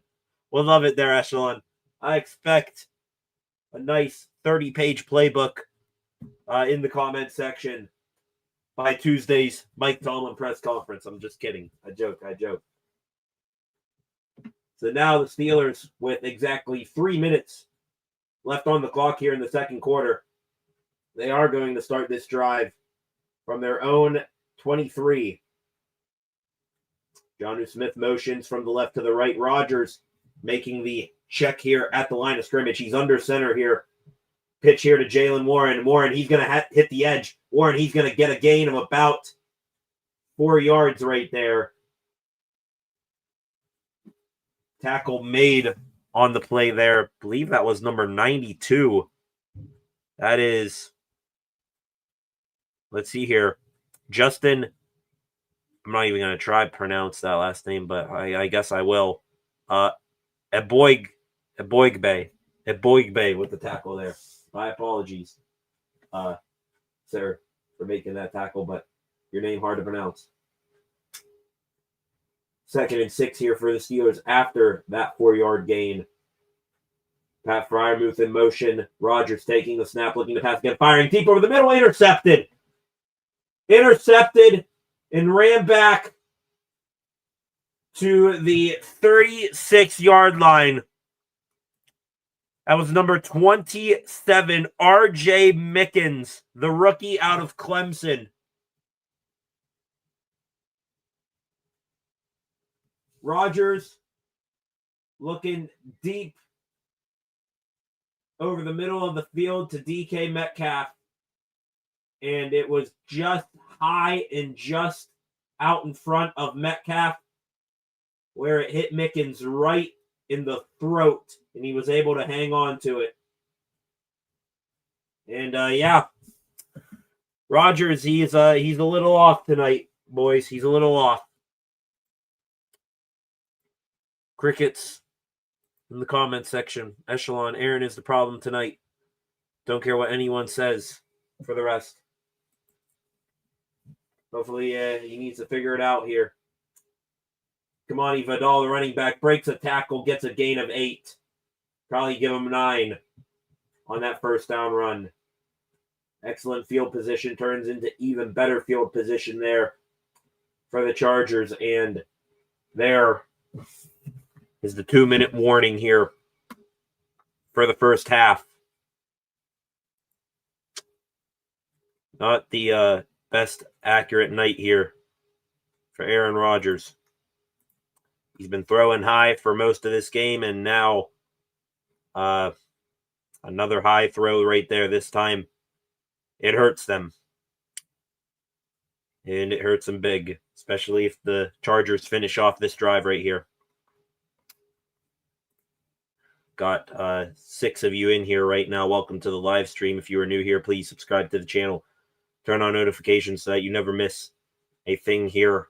We'll love it there, Echelon. I expect a nice 30-page playbook in the comment section by Tuesday's Mike Tomlin press conference. I'm just kidding. I joke. So now the Steelers, with exactly 3 minutes left on the clock here in the second quarter, they are going to start this drive from their own 23. Jonnu Smith motions from the left to the right. Rodgers making the check here at the line of scrimmage. He's under center here. Pitch here to Jalen Warren. Warren, he's going to hit the edge. Warren, he's going to get a gain of about 4 yards right there. Tackle made on the play there. I believe that was number 92. That is, let's see here, Justin. I'm not even going to try to pronounce that last name, but I guess I will. Eboigbe with the tackle there. My apologies, sir, for making that tackle, but your name hard to pronounce. 2nd and 6 here for the Steelers after that 4-yard gain. Pat Freiermuth in motion. Rodgers taking the snap, looking to pass again, firing deep over the middle, intercepted. Intercepted and ran back to the 36-yard line. That was number 27, R.J. Mickens, the rookie out of Clemson. Rodgers looking deep over the middle of the field to DK Metcalf. And it was just high and just out in front of Metcalf, where it hit Mickens right in the throat, and he was able to hang on to it. And yeah, Rodgers, he's a little off tonight, boys. He's a little off. Crickets in the comment section. Echelon, Aaron is the problem tonight. Don't care what anyone says for the rest. Hopefully he needs to figure it out here. Kamani Vidal, the running back, breaks a tackle, gets a gain of 8. Probably give him 9 on that first down run. Excellent field position, turns into even better field position there for the Chargers. And there is the 2-minute warning here for the first half. Not the best accurate night here for Aaron Rodgers. He's been throwing high for most of this game, and now another high throw right there. This time it hurts them. And it hurts them big, especially if the Chargers finish off this drive right here. Got 6 of you in here right now. Welcome to the live stream. If you are new here, please subscribe to the channel. Turn on notifications so that you never miss a thing here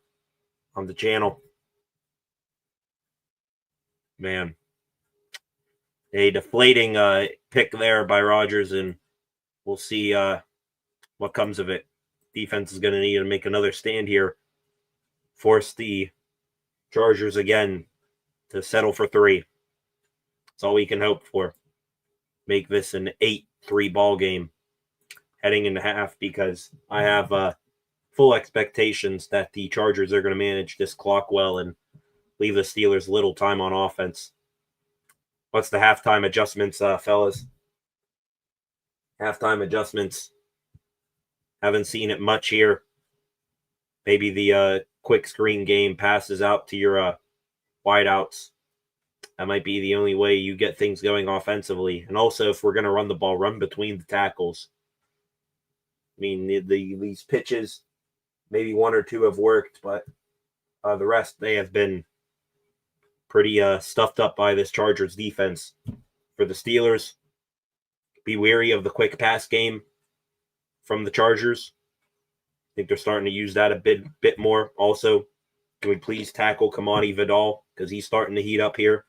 on the channel. Man, a deflating pick there by Rodgers, and we'll see what comes of it. Defense is going to need to make another stand here. Force the Chargers again to settle for 3. That's all we can hope for. Make this an 8-3 ball game heading into half, because I have full expectations that the Chargers are going to manage this clock well and leave the Steelers little time on offense. What's the halftime adjustments, fellas? Halftime adjustments. Haven't seen it much here. Maybe the quick screen game passes out to your wideouts. That might be the only way you get things going offensively. And also, if we're going to run the ball, run between the tackles. I mean, these pitches, maybe 1 or 2 have worked, but the rest, they have been pretty stuffed up by this Chargers defense. For the Steelers, be wary of the quick pass game from the Chargers. I think they're starting to use that a bit more. Also, can we please tackle Kamani Vidal, because he's starting to heat up here.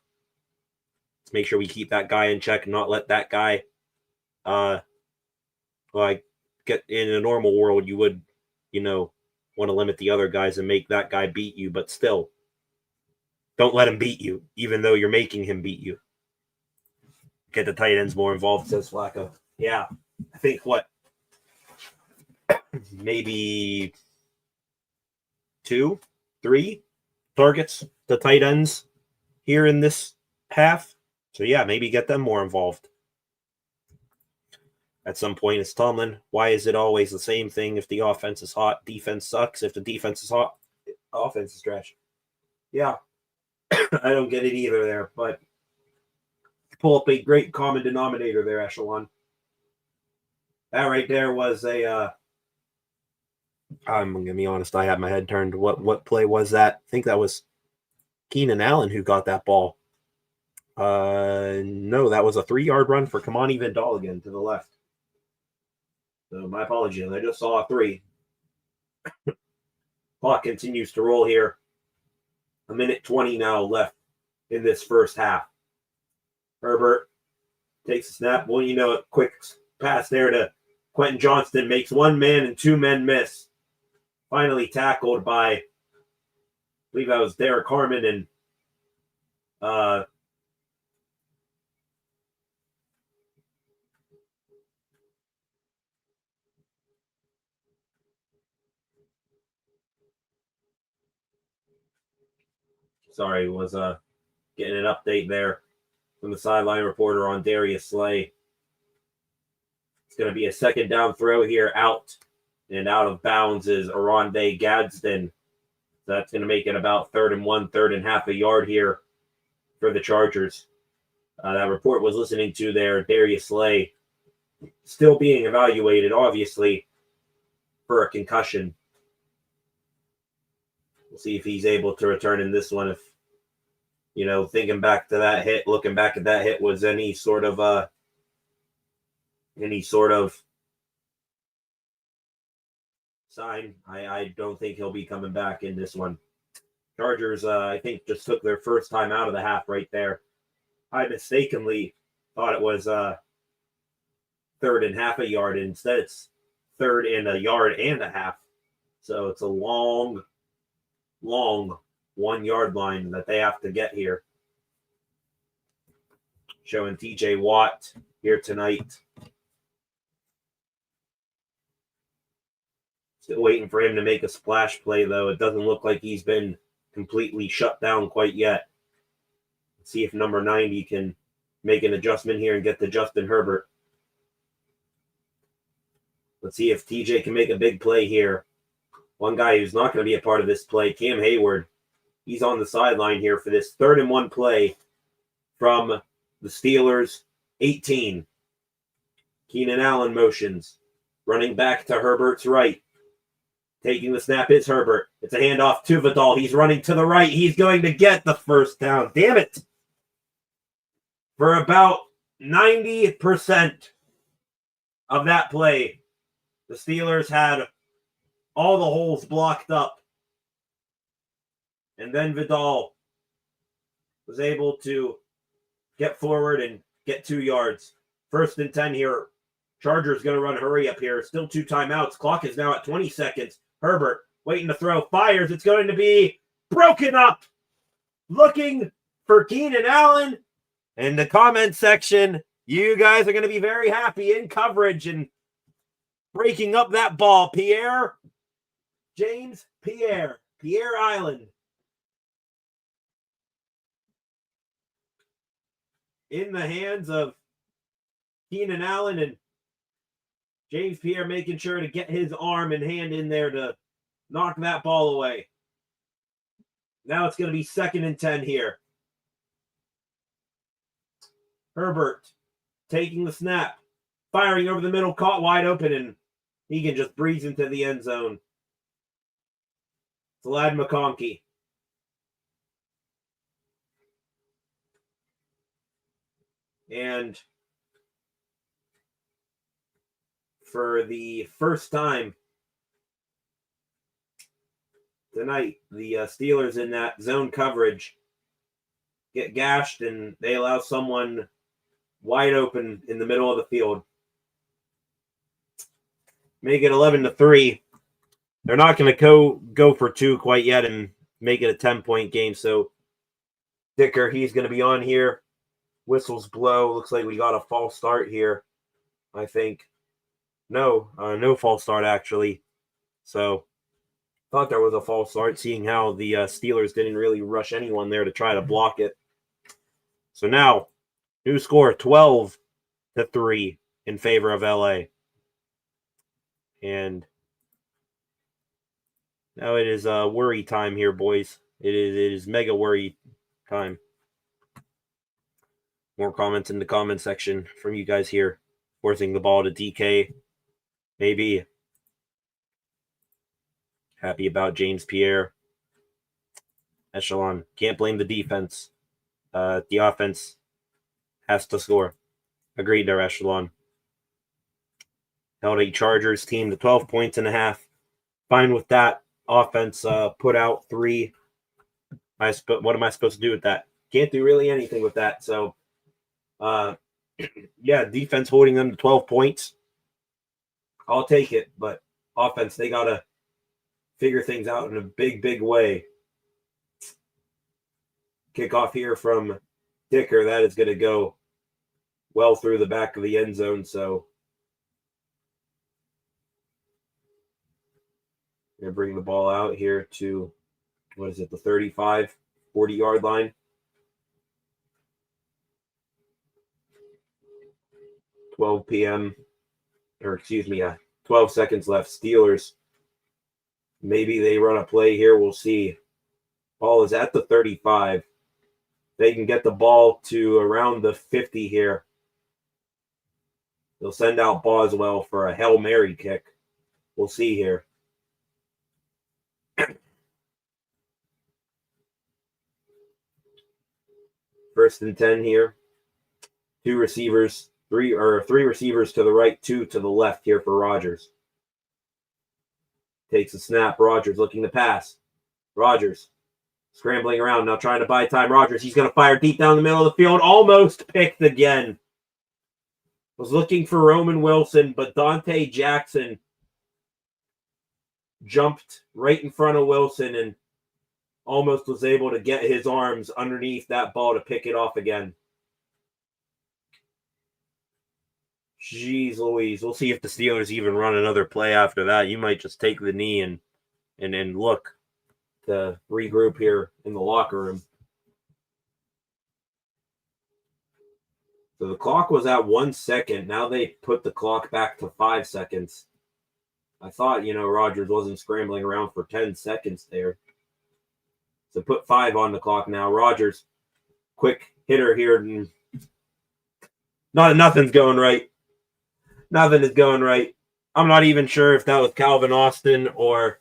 Let's make sure we keep that guy in check and not let that guy get in a normal world. You would, want to limit the other guys and make that guy beat you, but still, don't let him beat you, even though you're making him beat you. Get the tight ends more involved, says Flacco. Yeah, I think maybe 2, 3 targets to tight ends here in this half. So yeah, maybe get them more involved. At some point, it's Tomlin. Why is it always the same thing? If the offense is hot, defense sucks. If the defense is hot, offense is trash. Yeah, I don't get it either there, but pull up a great common denominator there, Echelon. That right there was a I'm going to be honest, I had my head turned. What play was that? I think that was Keenan Allen who got that ball. No, that was a 3-yard run for Kamani Vidal again to the left. So my apologies. I just saw a 3. Clock continues to roll here. 1:20 now left in this first half. Herbert takes a snap. Well, you know, a quick pass there to Quentin Johnston makes 1 man and 2 men miss. Finally tackled by, I believe that was Derek Harmon and sorry, was getting an update there from the sideline reporter on Darius Slay. It's going to be a second down throw here, out and out of bounds is Aronde Gadsden. So that's going to make it about 3rd and 1, 3rd and half a yard here for the Chargers. That report was listening to there, Darius Slay still being evaluated, obviously, for a concussion. We'll see if he's able to return in this one. If, you know, thinking back to that hit, looking back at that hit, was any sort of sign. I don't think he'll be coming back in this one. Chargers, I think, just took their first time out of the half right there. I mistakenly thought it was 3rd and half a yard. Instead, it's 3rd and a yard and a half. So it's a long 1-yard line that they have to get here. Showing TJ Watt here tonight. Still waiting for him to make a splash play, though. It doesn't look like he's been completely shut down quite yet. Let's see if number 90 can make an adjustment here and get to Justin Herbert. Let's see if TJ can make a big play here. One guy who's not going to be a part of this play, Cam Hayward. He's on the sideline here for this 3rd and 1 play from the Steelers' 18. Keenan Allen motions. Running back to Herbert's right. Taking the snap is Herbert. It's a handoff to Vidal. He's running to the right. He's going to get the first down. Damn it. For about 90% of that play, the Steelers had all the holes blocked up. And then Vidal was able to get forward and get 2 yards. 1st and 10 here. Chargers going to run hurry up here. Still 2 timeouts. Clock is now at 20 seconds. Herbert waiting to throw. Fires. It's going to be broken up. Looking for Keenan Allen. In the comment section, you guys are going to be very happy in coverage and breaking up that ball. James Pierre Island. In the hands of Keenan Allen, and James Pierre making sure to get his arm and hand in there to knock that ball away. Now it's going to be 2nd and 10 here. Herbert taking the snap, firing over the middle, caught wide open, and he can just breeze into the end zone. It's Ladd McConkey. And for the first time tonight, the Steelers in that zone coverage get gashed, and they allow someone wide open in the middle of the field. Make it 11-3. They're not going to go for 2 quite yet and make it a 10-point game. So Dicker, he's going to be on here. Whistles blow. Looks like we got a false start here, I think. No false start, actually. So thought there was a false start, seeing how the Steelers didn't really rush anyone there to try to block it. So now, new score, 12-3 in favor of LA. And now it is worry time here, boys. It is mega worry time. More comments in the comment section from you guys here. Forcing the ball to DK. Maybe. Happy about James Pierre. Echelon. Can't blame the defense. The offense has to score. Agreed there, Echelon. Held a Chargers team to 12 points and a half. Fine with that. Offense put out 3. What am I supposed to do with that? Can't do really anything with that. So, yeah, defense holding them to 12 points. I'll take it. But offense, they got to figure things out in a big, big way. Kickoff here from Dicker. That is going to go well through the back of the end zone. So, going to bring the ball out here to, the 35, 40-yard line. 12 p.m. 12 seconds left. Steelers. Maybe they run a play here. We'll see. Ball is at the 35. They can get the ball to around the 50 here. They'll send out Boswell for a Hail Mary kick. We'll see here. First and 10 here. Three receivers to the right, 2 to the left here for Rodgers. Takes a snap. Rodgers looking to pass. Rodgers scrambling around, now trying to buy time. Rodgers, he's going to fire deep down the middle of the field. Almost picked again. Was looking for Roman Wilson, but Dante Jackson jumped right in front of Wilson and almost was able to get his arms underneath that ball to pick it off again. Jeez Louise. We'll see if the Steelers even run another play after that. You might just take the knee and look to regroup here in the locker room. So the clock was at 1 second. Now they put the clock back to 5 seconds. I thought, Rodgers wasn't scrambling around for 10 seconds there. So put 5 on the clock now. Rodgers, quick hitter here. Nothing's going right. Nothing is going right. I'm not even sure if that was Calvin Austin or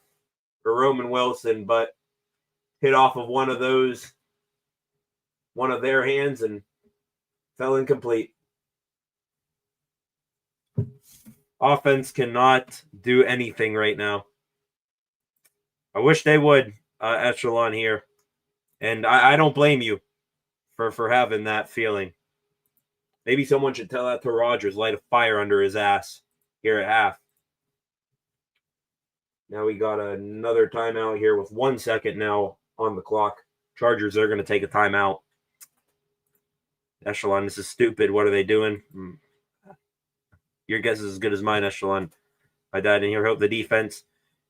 Roman Wilson, but hit off of one of their hands and fell incomplete. Offense cannot do anything right now. I wish they would, Echelon here. And I don't blame you for having that feeling. Maybe someone should tell that to Rodgers, light a fire under his ass here at half. Now we got another timeout here with 1 second now on the clock. Chargers are going to take a timeout. Echelon, this is stupid. What are they doing? Your guess is as good as mine, Echelon. I died in here. Hope the defense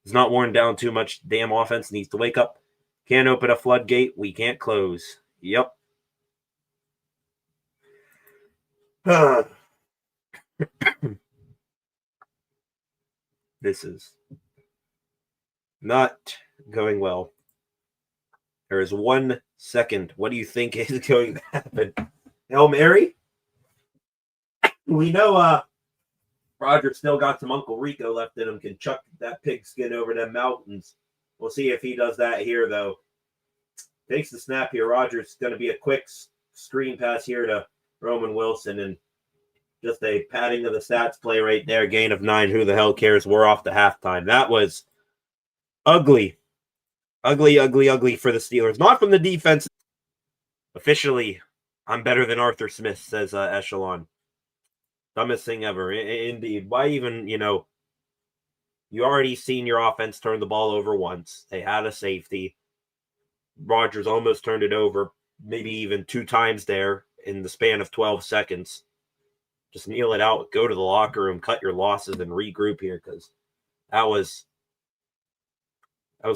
is not worn down too much. Damn offense needs to wake up. Can't open a floodgate. We can't close. Yep. This is not going well. There is 1 second. What do you think is going to happen? Hail Mary? We know Roger still got some Uncle Rico left in him, can chuck that pigskin over them mountains. We'll see if he does that here, though. Takes the snap here. Rodgers going to be a quick screen pass here to Roman Wilson, and just a padding of the stats play right there. Gain of 9. Who the hell cares? We're off to halftime. That was ugly. Ugly, ugly, ugly for the Steelers. Not from the defense. Officially, I'm better than Arthur Smith, says Echelon. Dumbest thing ever. Indeed. Why even, you already seen your offense turn the ball over once. They had a safety. Rodgers almost turned it over, maybe even 2 times there in the span of 12 seconds. Just kneel it out, go to the locker room, cut your losses, and regroup here, because that was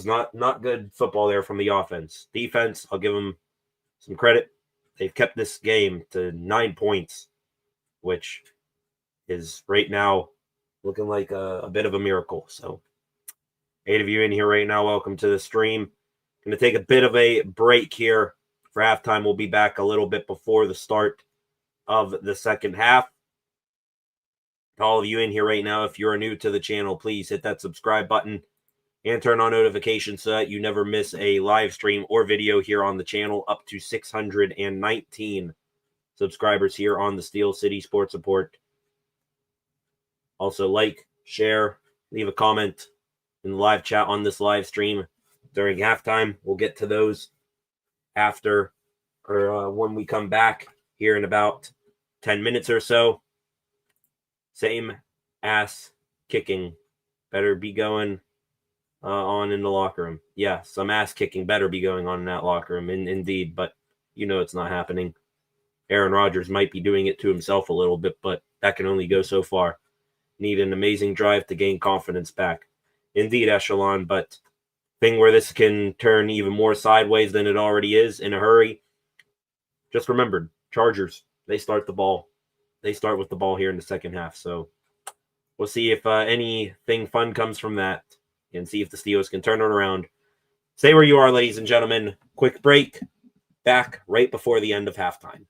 not good football there from the offense. Defense, I'll give them some credit. They've kept this game to 9 points, which is right now looking like a bit of a miracle. So 8 of you in here right now, welcome to the stream. Going to take a bit of a break here for halftime. We'll be back a little bit before the start of the second half. To all of you in here right now, if you're new to the channel, please hit that subscribe button and turn on notifications so that you never miss a live stream or video here on the channel. Up to 619 subscribers here on the Steel City Sports Report. Also, like, share, leave a comment in the live chat on this live stream during halftime. We'll get to those after or when we come back here in about 10 minutes or so. Same ass kicking better be going on in the locker room. Yeah, some ass kicking better be going on in that locker room, indeed, but you know it's not happening. Aaron Rodgers might be doing it to himself a little bit, but that can only go so far. Need an amazing drive to gain confidence back. Indeed, Echelon, but thing where this can turn even more sideways than it already is in a hurry. Just remembered, Chargers, they start the ball. They start with the ball here in the second half, so we'll see if anything fun comes from that and see if the Steelers can turn it around. Stay where you are, ladies and gentlemen. Quick break. Back right before the end of halftime.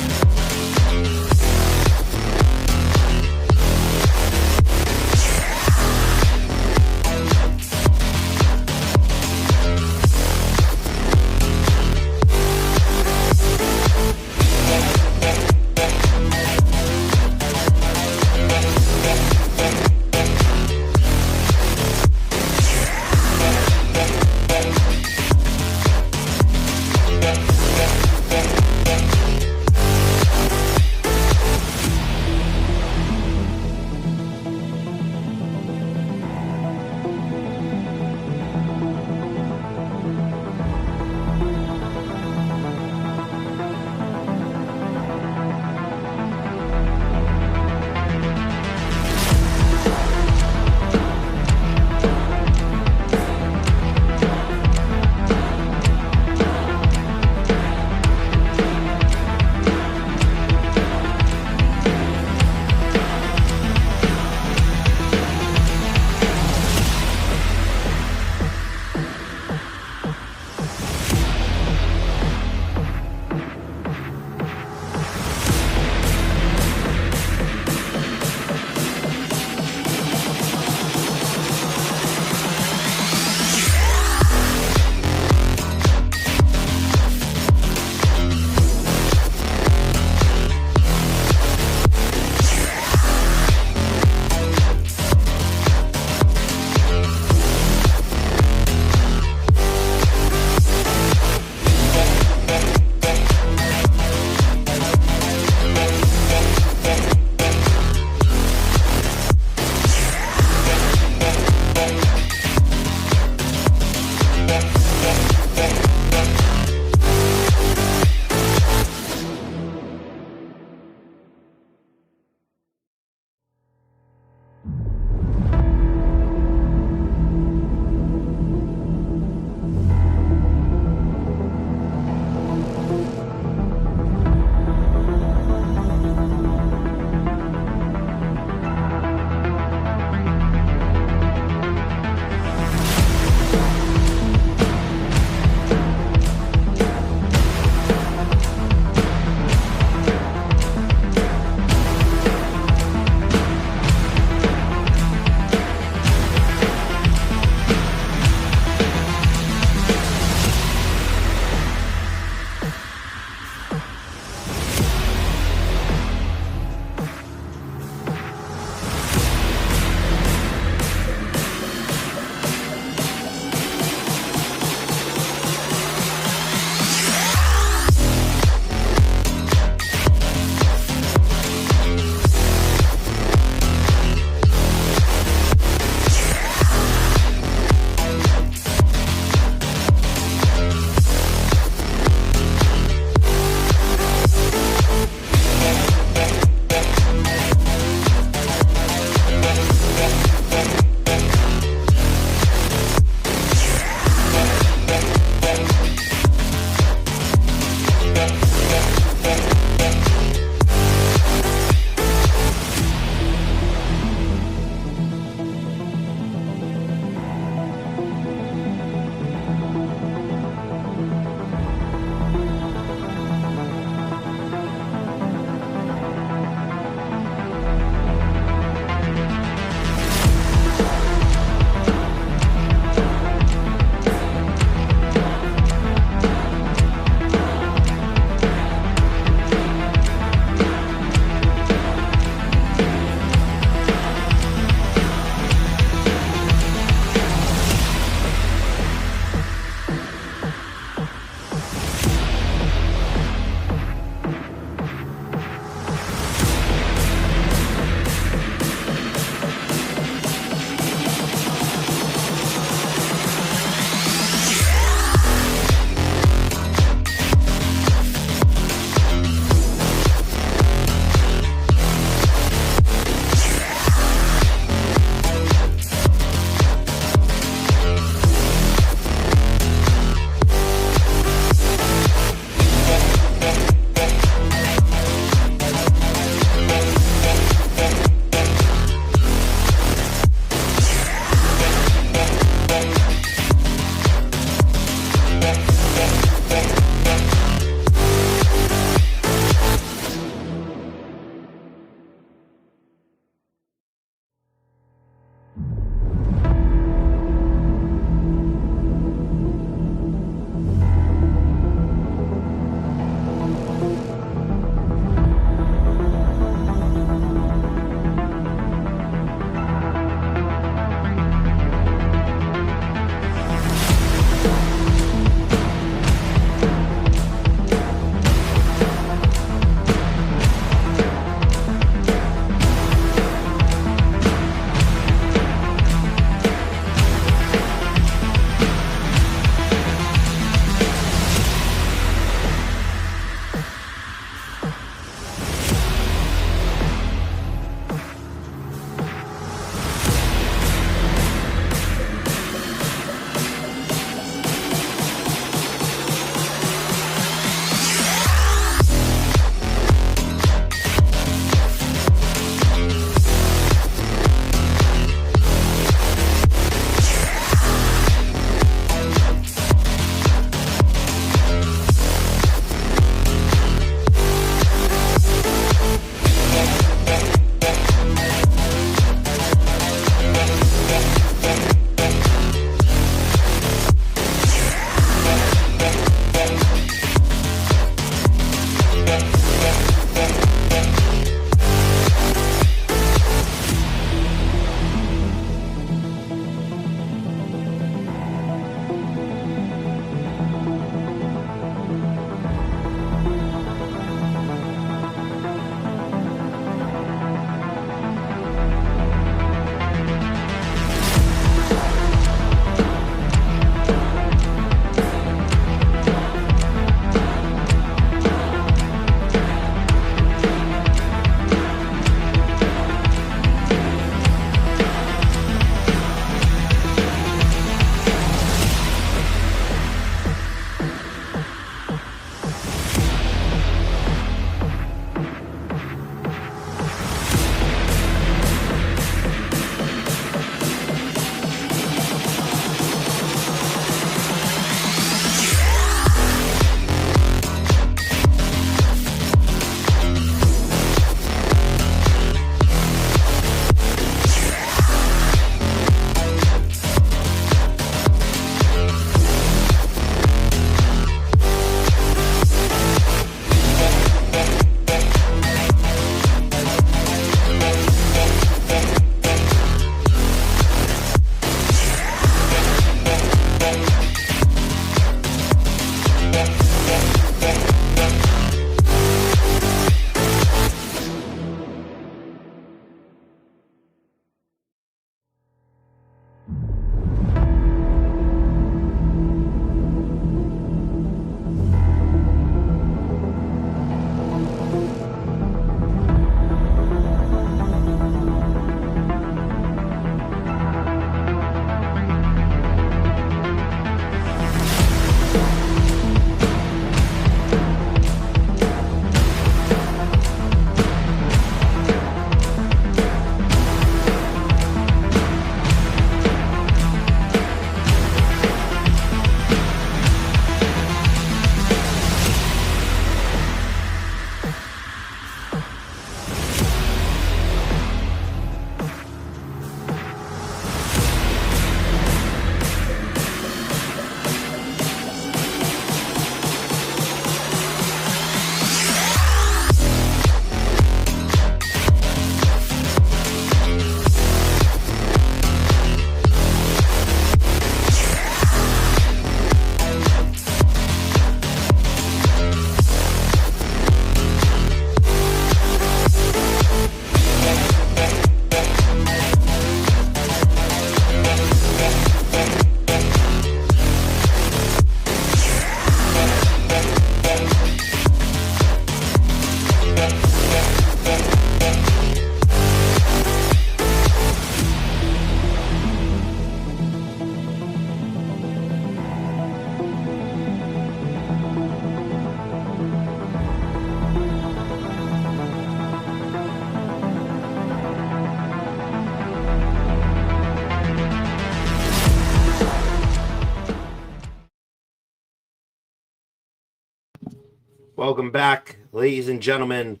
Welcome back, ladies and gentlemen.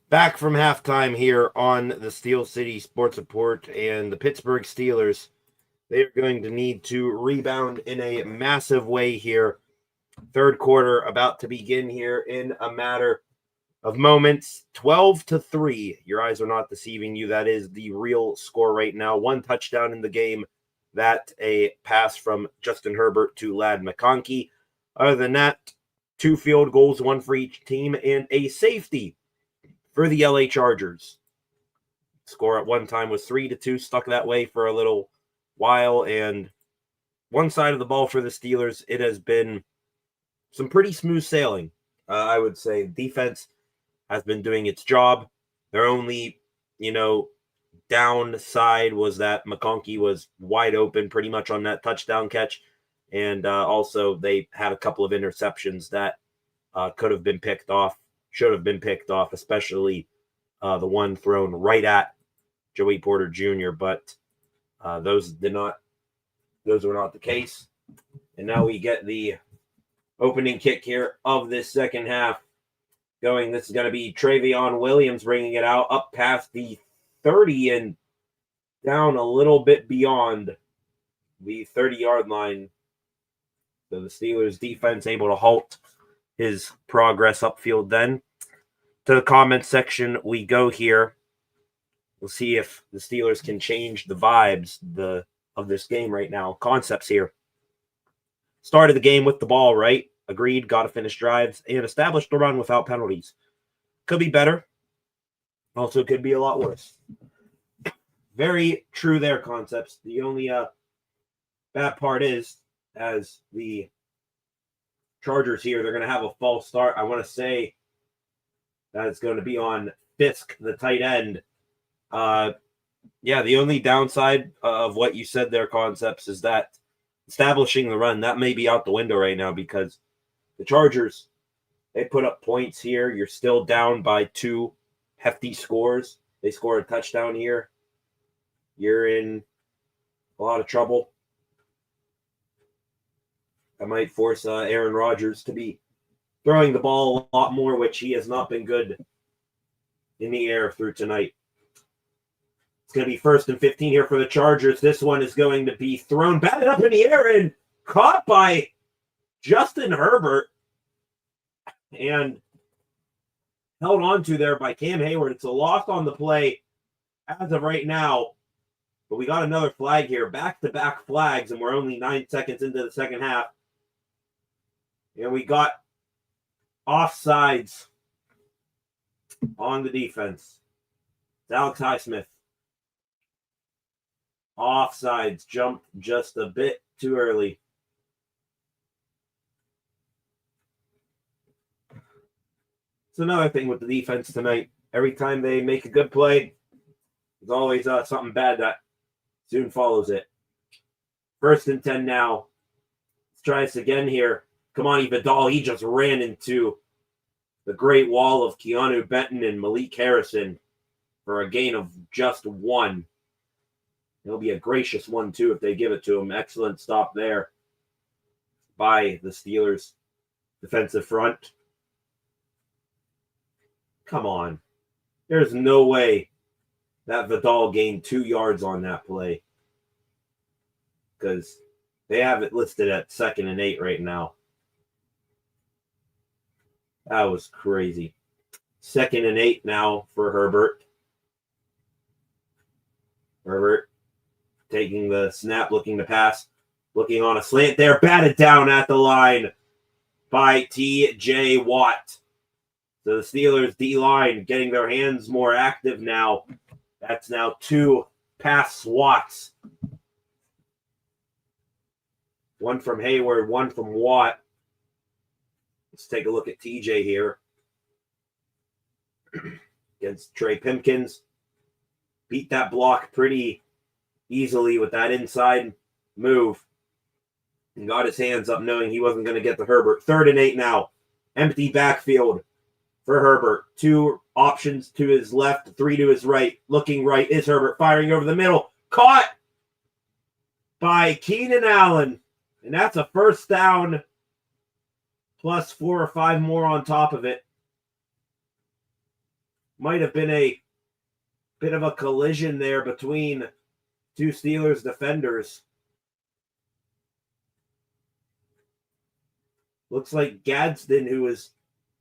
Back from halftime here on the Steel City Sports Report, and the Pittsburgh Steelers, they're going to need to rebound in a massive way here. Third quarter about to begin here in a matter of moments. 12-3. Your eyes are not deceiving you. That is the real score right now. One touchdown in the game. That a pass from Justin Herbert to Ladd McConkey. Other than that, 2 field goals, 1 for each team, and a safety for the LA Chargers. Score at one time was 3-2, stuck that way for a little while. And one side of the ball for the Steelers, it has been some pretty smooth sailing. I would say defense has been doing its job. Their only, downside was that McConkey was wide open pretty much on that touchdown catch. And also they had a couple of interceptions that could have been picked off, should have been picked off, especially the one thrown right at Joey Porter Jr., but those were not the case. And now we get the opening kick here of this second half going. This is going to be Travion Williams bringing it out up past the 30 and down a little bit beyond the 30-yard line. So the Steelers defense able to halt his progress upfield. Then to the comments section we go here. We'll see if the Steelers can change the vibes of this game right now. Concepts here. Started the game with the ball, right? Agreed, got to finish drives, and established the run without penalties. Could be better. Also could be a lot worse. Very true there, Concepts. The only bad part is, as the Chargers here, they're going to have a false start. I want to say that it's going to be on Fisk, the tight end. The only downside of what you said there, Concepts, is that establishing the run, that may be out the window right now because the Chargers, they put up points here. You're still down by 2 hefty scores. They score a touchdown here. You're in a lot of trouble. I might force Aaron Rodgers to be throwing the ball a lot more, which he has not been good in the air through tonight. It's going to be 1st and 15 here for the Chargers. This one is going to be thrown, batted up in the air, and caught by Justin Herbert and held on to there by Cam Hayward. It's a loss on the play as of right now, but we got another flag here, back-to-back flags, and we're only 9 seconds into the second half. And we got offsides on the defense. It's Alex Highsmith. Offsides, jumped just a bit too early. It's another thing with the defense tonight. Every time they make a good play, there's always something bad that soon follows it. 1st and 10 now. Let's try this again here. Kamani Vidal, he just ran into the great wall of Keanu Benton and Malik Harrison for a gain of just 1. It'll be a gracious one, too, if they give it to him. Excellent stop there by the Steelers' defensive front. Come on. There's no way that Vidal gained 2 yards on that play, because they have it listed at 2nd and 8 right now. That was crazy. 2nd and 8 now for Herbert. Herbert taking the snap, looking to pass, looking on a slant there, batted down at the line by T.J. Watt. So the Steelers D-line getting their hands more active now. That's now 2 pass swats. 1 from Hayward, 1 from Watt. Let's take a look at TJ here. Against Trey Pipkins. Beat that block pretty easily with that inside move. And got his hands up knowing he wasn't going to get to Herbert. 3rd and 8 now. Empty backfield for Herbert. 2 options to his left, 3 to his right. Looking right is Herbert, firing over the middle. Caught by Keenan Allen. And that's a 1st down plus 4 or 5 more on top of it. Might have been a bit of a collision there between two Steelers defenders. Looks like Gadsden, who is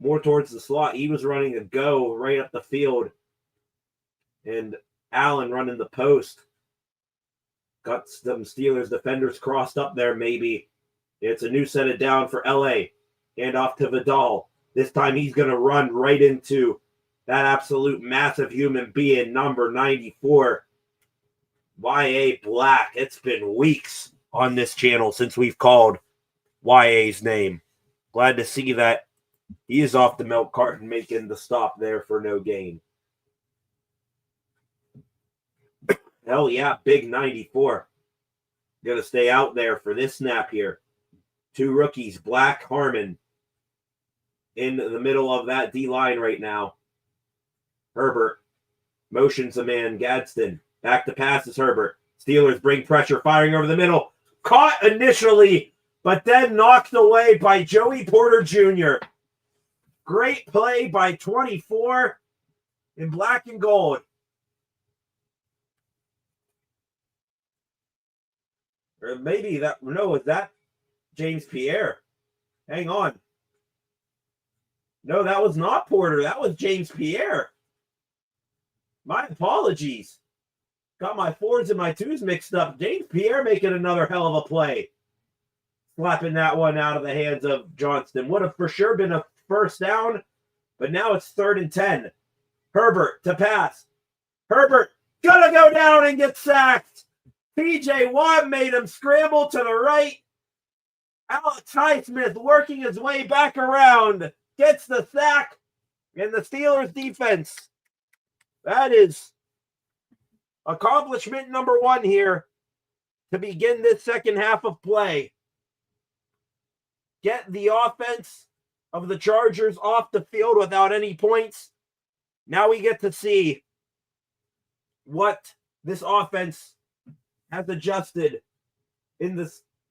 more towards the slot, he was running a go right up the field. And Allen running the post. Got some Steelers defenders crossed up there, maybe. It's a new set of down for LA. Hand off to Vidal. This time he's going to run right into that absolute massive human being, number 94, Y.A. Black. It's been weeks on this channel since we've called Y.A.'s name. Glad to see that he is off the milk carton, making the stop there for no gain. Hell yeah, big 94. Going to stay out there for this snap here. Two rookies, Black, Harmon, in the middle of that D-line right now. Herbert motions a man, Gadsden. Back to pass is Herbert. Steelers bring pressure, firing over the middle. Caught initially, but then knocked away by Joey Porter Jr. Great play by 24 in black and gold. Or maybe that, no, is that James Pierre? Hang on. No, that was not Porter. That was James Pierre. My apologies. Got my 4s and my 2s mixed up. James Pierre making another hell of a play. Slapping that one out of the hands of Johnston. Would have for sure been a first down, but now it's 3rd and 10. Herbert to pass. Herbert gonna go down and get sacked. P.J. Watt made him scramble to the right. Alex Highsmith working his way back around. Gets the sack. And the Steelers defense. That is accomplishment number 1 here to begin this second half of play. Get the offense of the Chargers off the field without any points. Now we get to see what this offense has adjusted in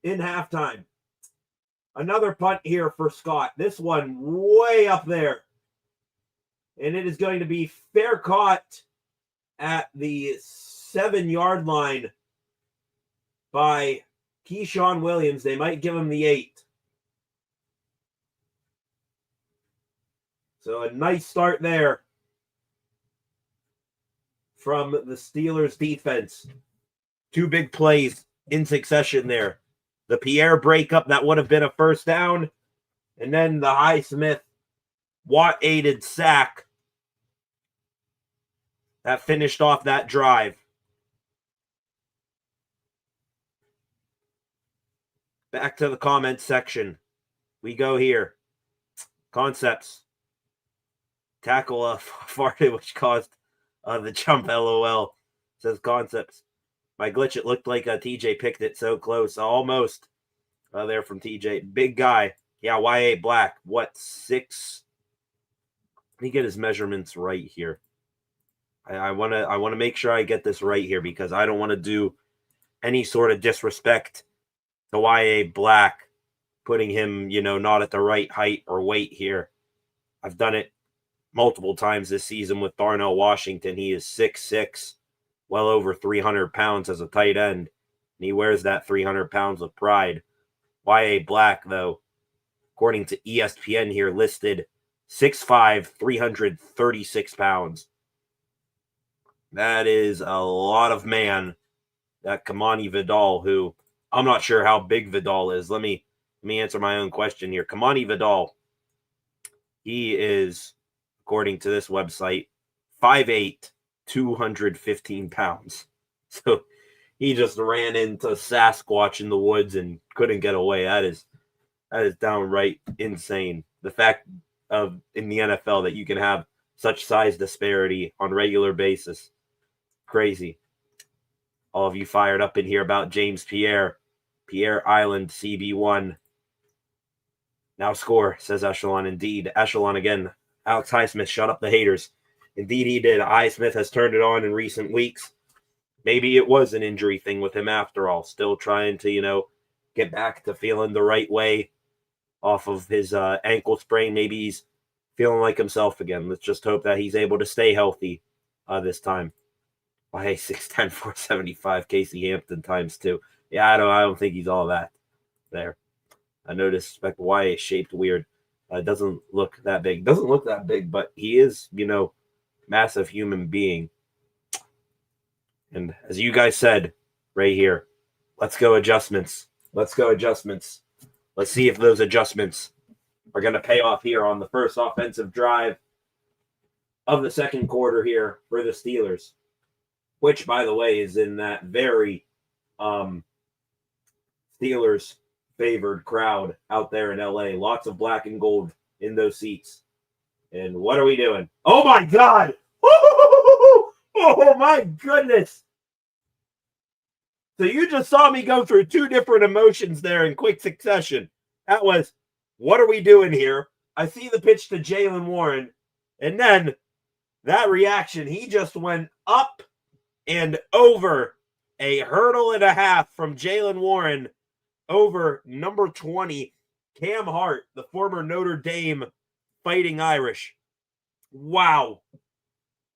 halftime. Another punt here for Scott. This one way up there. And it is going to be fair caught at the 7-yard line by Keyshawn Williams. They might give him the 8. So a nice start there from the Steelers defense. 2 big plays in succession there. The Pierre breakup, that would have been a first down. And then the Highsmith Watt-aided sack that finished off that drive. Back to the comments section. We go here. Concepts. Tackle farted, which caused the jump, LOL. Says Concepts. My glitch, it looked like TJ picked it so close. Almost there from TJ. Big guy. Yeah, Y.A. Black. What, 6? Let me get his measurements right here. I want to make sure I get this right here because I don't want to do any sort of disrespect to Y.A. Black, putting him, not at the right height or weight here. I've done it multiple times this season with Darnell Washington. He is 6'6", well over 300 pounds as a tight end, and he wears that 300 pounds with pride. Y.A. Black, though, according to ESPN here, listed 6'5", 336 pounds. That is a lot of man. That Kamani Vidal, who I'm not sure how big Vidal is. Let me answer my own question here. Kamani Vidal, he is, according to this website, 5'8", 215 pounds. So he just ran into Sasquatch in the woods and couldn't get away. That is downright insane. The fact of in the NFL that you can have such size disparity on a regular basis. Crazy. All of you fired up in here about James Pierre. Pierre Island, CB1. Now score, says Echelon. Indeed, Echelon again. Alex Highsmith, shut up the haters. Indeed, he did. Highsmith has turned it on in recent weeks. Maybe it was an injury thing with him after all. Still trying to, get back to feeling the right way. off of his ankle sprain. Maybe he's feeling like himself again. Let's just hope that he's able to stay healthy this time. Well, hey, 6'10", 475, Casey Hampton times 2. Yeah, I don't think he's all that there. I noticed why it's shaped weird. Doesn't look that big. Doesn't look that big, but he is, massive human being. And as you guys said right here, let's go adjustments. Let's go adjustments. Let's see if those adjustments are going to pay off here on the first offensive drive of the second quarter here for the Steelers, which, by the way, is in that very Steelers favored crowd out there in LA. Lots of black and gold in those seats. And what are we doing? Oh my God! Oh my goodness! So you just saw me go through two different emotions there in quick succession. That was, what are we doing here? I see the pitch to Jaylen Warren, and then that reaction, he just went up and over a hurdle and a half from Jaylen Warren over number 20, Cam Hart, the former Notre Dame Fighting Irish. Wow.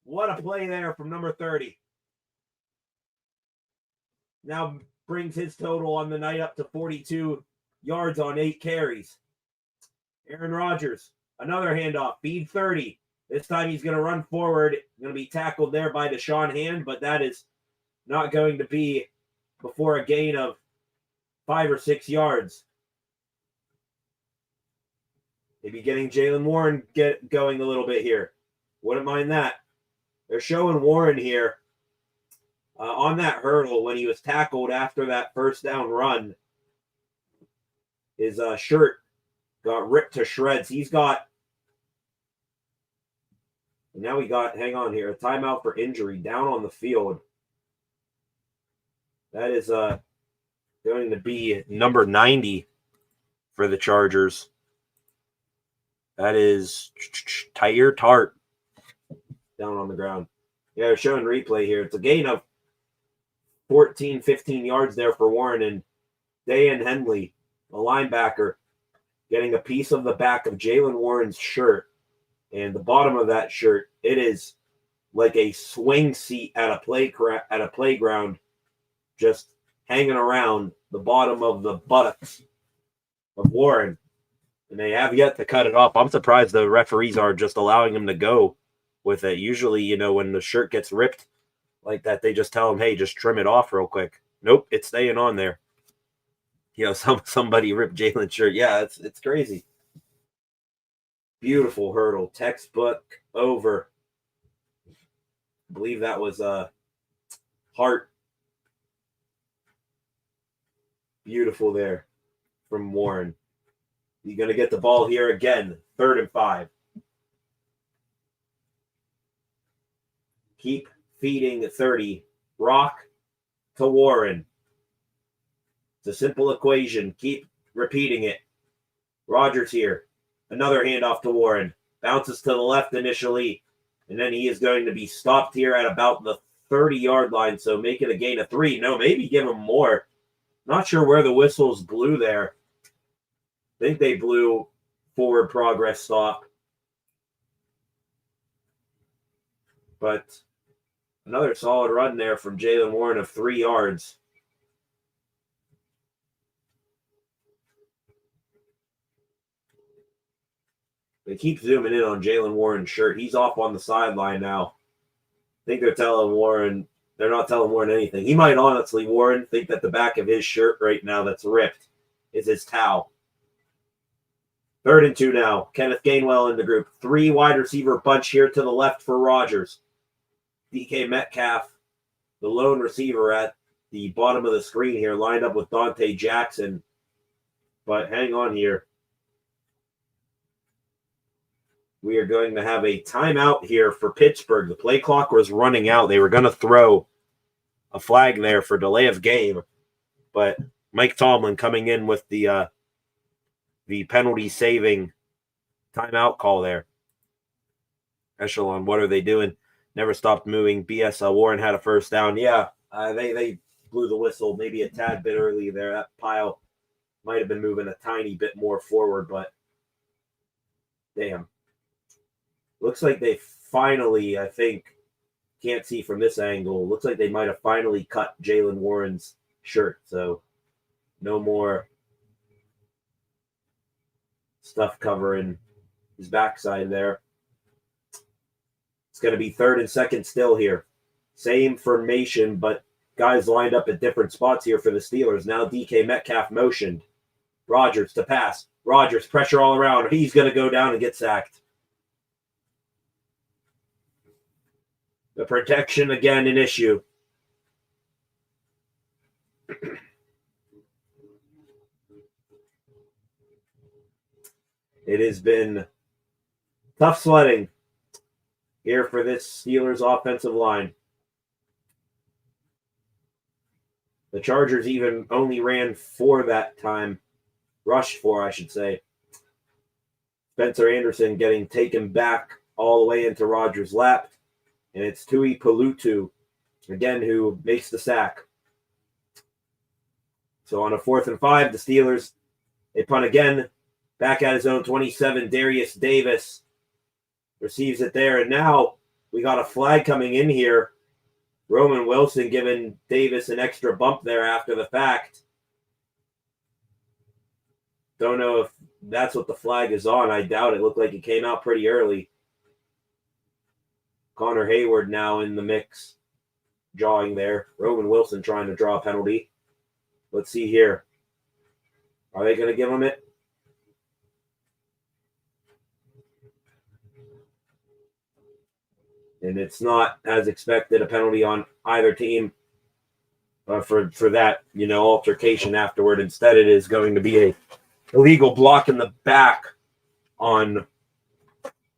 What a play there from number 30. Now brings his total on the night up to 42 yards on 8 carries. Aaron Rodgers, another handoff, feed 30. This time he's going to run forward. Going to be tackled there by Deshaun Hand, but that is not going to be before a gain of 5 or 6 yards. Maybe getting Jaylen Warren going a little bit here. Wouldn't mind that. They're showing Warren here on that hurdle when he was tackled after that first down run. His shirt got ripped to shreds. Now we got, hang on here, a timeout for injury down on the field. That is going to be number 90 for the Chargers. That is Tyre Tart down on the ground. Yeah, they're showing replay here. It's a gain of 14, 15 yards there for Warren, and Dayan Henley, a linebacker, getting a piece of the back of Jaylen Warren's shirt. And the bottom of that shirt, it is like a swing seat at a playground, just hanging around the bottom of the buttocks of Warren. And they have yet to cut it off. I'm surprised the referees are just allowing him to go with it. Usually, when the shirt gets ripped like that, they just tell him, hey, just trim it off real quick. Nope, it's staying on there. Somebody ripped Jalen's shirt. Yeah, it's crazy. Beautiful hurdle. Textbook over. I believe that was Hart. Beautiful there from Warren. He's going to get the ball here again. 3rd and 5. Keep feeding 30. Rock to Warren. It's a simple equation. Keep repeating it. Rodgers here. Another handoff to Warren. Bounces to the left initially, and then he is going to be stopped here at about the 30-yard line, so make it a gain of 3. No, maybe give him more. Not sure where the whistles blew there. I think they blew forward progress stop. But another solid run there from Jaylen Warren of 3 yards. They keep zooming in on Jaylen Warren's shirt. He's off on the sideline now. I think they're telling Warren, they're not telling Warren anything. He might honestly, Warren, think that the back of his shirt right now that's ripped is his towel. 3rd and 2 now. Kenneth Gainwell in the group. 3 wide receiver bunch here to the left for Rodgers. DK Metcalf, the lone receiver at the bottom of the screen here, lined up with Dante Jackson. But hang on here. We are going to have a timeout here for Pittsburgh. The play clock was running out. They were going to throw a flag there for delay of game, but Mike Tomlin coming in with the penalty-saving timeout call there. Echelon, what are they doing? Never stopped moving. BS, Warren had a first down. Yeah, they blew the whistle maybe a tad bit early there. That pile Might have been moving a tiny bit more forward, but damn. Looks like they finally, I think, can't see from this angle. Looks like they might have finally cut Jaylen Warren's shirt. So no more stuff covering his backside there. It's going to be 3rd and 2nd still here. Same formation, but guys lined up at different spots here for the Steelers. Now DK Metcalf motioned. Rodgers to pass. Rodgers, pressure all around. He's going to go down and get sacked. The protection, again, an issue. It has been tough sledding here for this Steelers offensive line. The Chargers even only ran 4 that time. Rushed 4, I should say. Spencer Anderson getting taken back all the way into Rodgers' lap. And it's Tui Pelutu, again, who makes the sack. So on a 4th and 5, the Steelers, they punt again. Back at his own 27, Darius Davis receives it there. And now we got a flag coming in here. Roman Wilson giving Davis an extra bump there after the fact. Don't know if that's what the flag is on. I doubt it. Looked like it came out pretty early. Connor Hayward now in the mix, jawing there. Roman Wilson trying to draw a penalty. Let's see here. Are they going to give him it? And it's not, as expected, a penalty on either team for that, altercation afterward. Instead, it is going to be a illegal block in the back on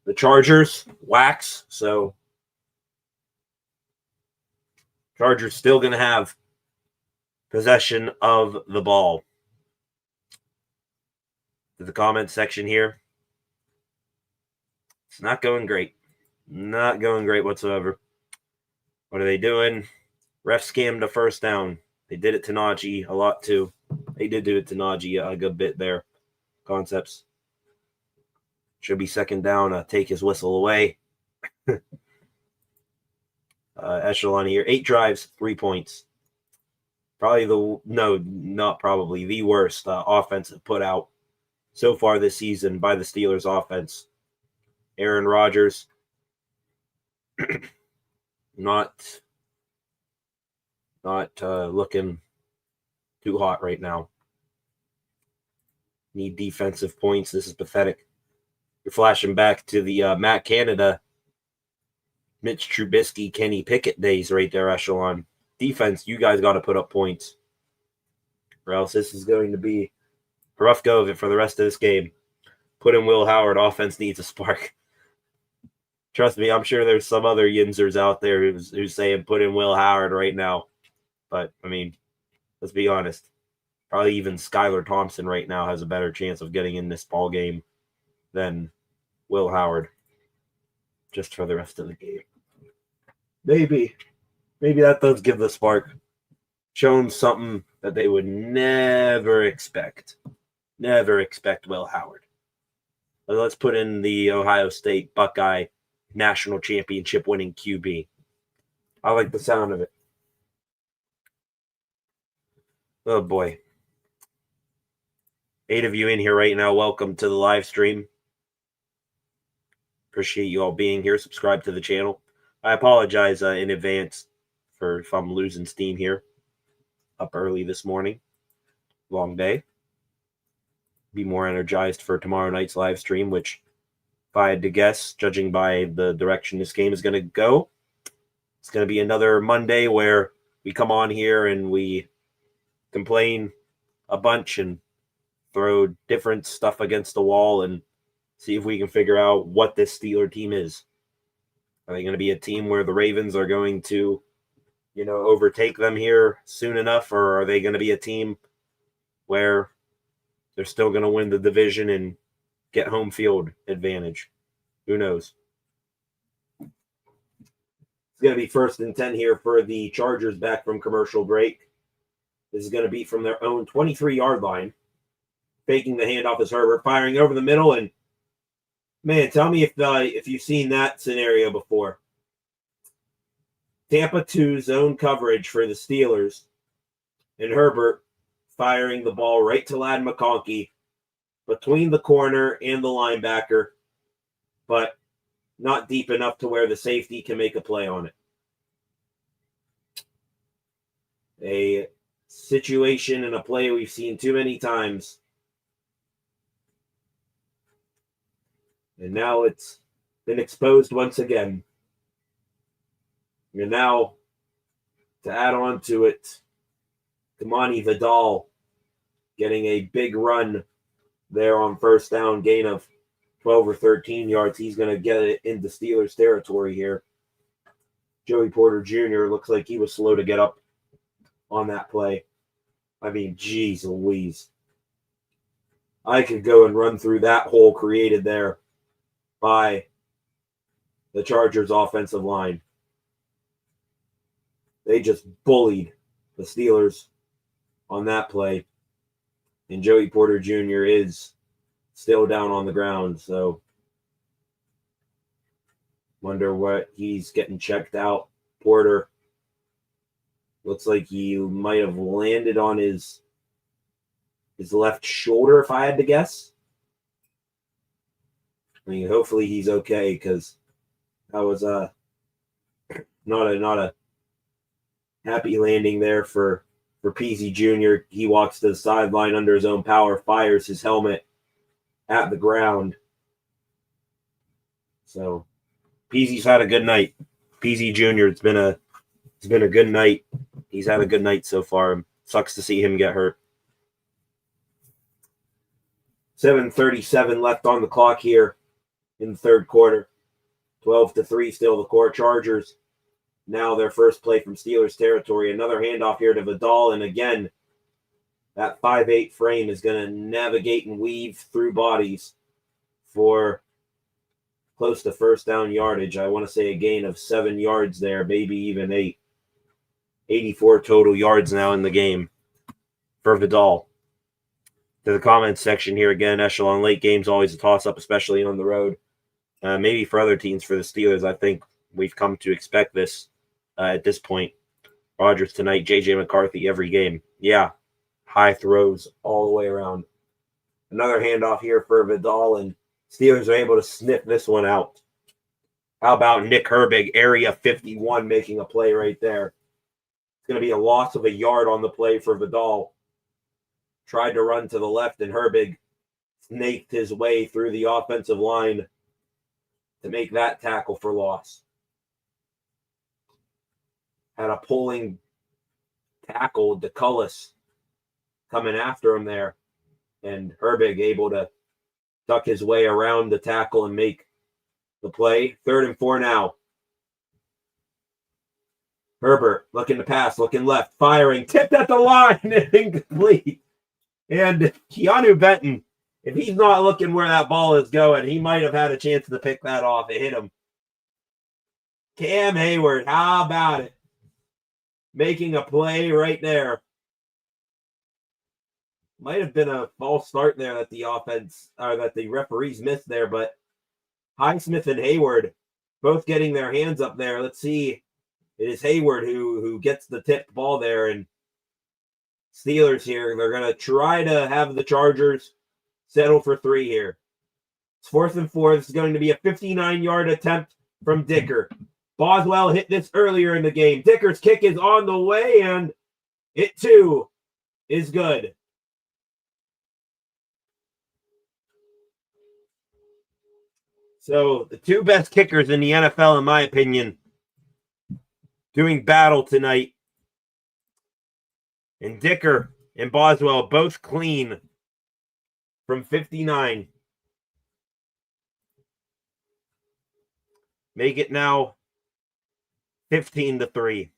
the Chargers. Wax. So Chargers still going to have possession of the ball. To the comment section here. It's not going great. Not going great whatsoever. What are they doing? Ref scammed a first down. They did it to Najee a lot too. They did do it to Najee a good bit there. Concepts. Should be 2nd down. Take his whistle away. Echelon here. 8 drives, 3 points. Not probably the worst offensive put out so far this season by the Steelers offense. Aaron Rodgers. Not looking too hot right now. Need defensive points. This is pathetic. You're flashing back to the Matt Canada, Mitch Trubisky, Kenny Pickett days right there, Echelon. Defense, you guys got to put up points. Or else this is going to be a rough go of it for the rest of this game. Put in Will Howard. Offense needs a spark. Trust me, I'm sure there's some other Yinzers out there who's saying put in Will Howard right now. But, I mean, let's be honest. Probably even Skylar Thompson right now has a better chance of getting in this ball game than Will Howard. Just for the rest of the game. Maybe that does give the spark. Show them something that they would never expect. Never expect Will Howard. But let's put in the Ohio State Buckeye national championship winning QB. I like the sound of it. Oh boy. 8 of you in here right now. Welcome to the live stream. Appreciate you all being here. Subscribe to the channel. I apologize in advance for if I'm losing steam here. Up early this morning. Long day. Be more energized for tomorrow night's live stream, which, if I had to guess, judging by the direction this game is going to go, it's going to be another Monday where we come on here and we complain a bunch and throw different stuff against the wall and see if we can figure out what this Steeler team is. Are they going to be a team where the Ravens are going to, overtake them here soon enough? Or are they going to be a team where they're still going to win the division and get home field advantage? Who knows? It's going to be 1st and 10 here for the Chargers back from commercial break. This is going to be from their own 23-yard line. faking the handoff is Herbert, firing over the middle. And, man, tell me if you've seen that scenario before. Tampa 2 zone coverage for the Steelers. And Herbert firing the ball right to Ladd McConkey between the corner and the linebacker, but not deep enough to where the safety can make a play on it. A situation and a play we've seen too many times. And now it's been exposed once again. And now, to add on to it, Damani Vidal getting a big run there on first down, gain of 12 or 13 yards. He's going to get it into Steelers territory here. Joey Porter Jr. looks like he was slow to get up on that play. I mean, geez Louise. I could go and run through that hole created there by the Chargers offensive line. They just bullied the Steelers on that play. And Joey Porter Jr. is still down on the ground, so wonder what he's getting checked out. Porter looks like he might have landed on his left shoulder, if I had to guess. I mean, hopefully he's okay, because that was not a happy landing there for Peasy Jr. He walks to the sideline under his own power, fires his helmet at the ground. So Peasy's had a good night. Peasy Jr. It's been a good night. He's had a good night so far. Sucks to see him get hurt. 7:37 left on the clock here in the third quarter. 12-3 still the core Chargers. Now their first play from Steelers territory. Another handoff here to Vidal. And again, that 5'8" frame is going to navigate and weave through bodies for close to first down yardage. I want to say a gain of 7 yards there, maybe even 8. 84 total yards now in the game for Vidal. To the comments section here again, Echelon late games always a toss-up, especially on the road. Maybe for other teams. For the Steelers, I think we've come to expect this at this point. Rodgers tonight, J.J. McCarthy every game. Yeah, high throws all the way around. Another handoff here for Vidal, and Steelers are able to sniff this one out. How about Nick Herbig, area 51, making a play right there? It's going to be a loss of a yard on the play for Vidal. Tried to run to the left, and Herbig snaked his way through the offensive line to make that tackle for loss. Had a pulling tackle, DeCullis, coming after him there, and Herbig able to duck his way around the tackle and make the play. 3rd and 4 now. Herbert looking to pass, looking left, firing, tipped at the line, and incomplete. And Keanu Benton, if he's not looking where that ball is going, he might have had a chance to pick that off. It hit him. Cam Hayward, how about it? Making a play right there. Might have been a false start there that the offense, or that the referees missed there, but Highsmith and Hayward both getting their hands up there. Let's see. It is Hayward who gets the tipped ball there, and Steelers here, they're going to try to have the Chargers settle for 3 here. It's 4th and 4. This is going to be a 59-yard attempt from Dicker. Boswell hit this earlier in the game. Dicker's kick is on the way, and it too is good. So the two best kickers in the NFL, in my opinion, doing battle tonight. And Dicker and Boswell both clean from 59. Make it now 15-3.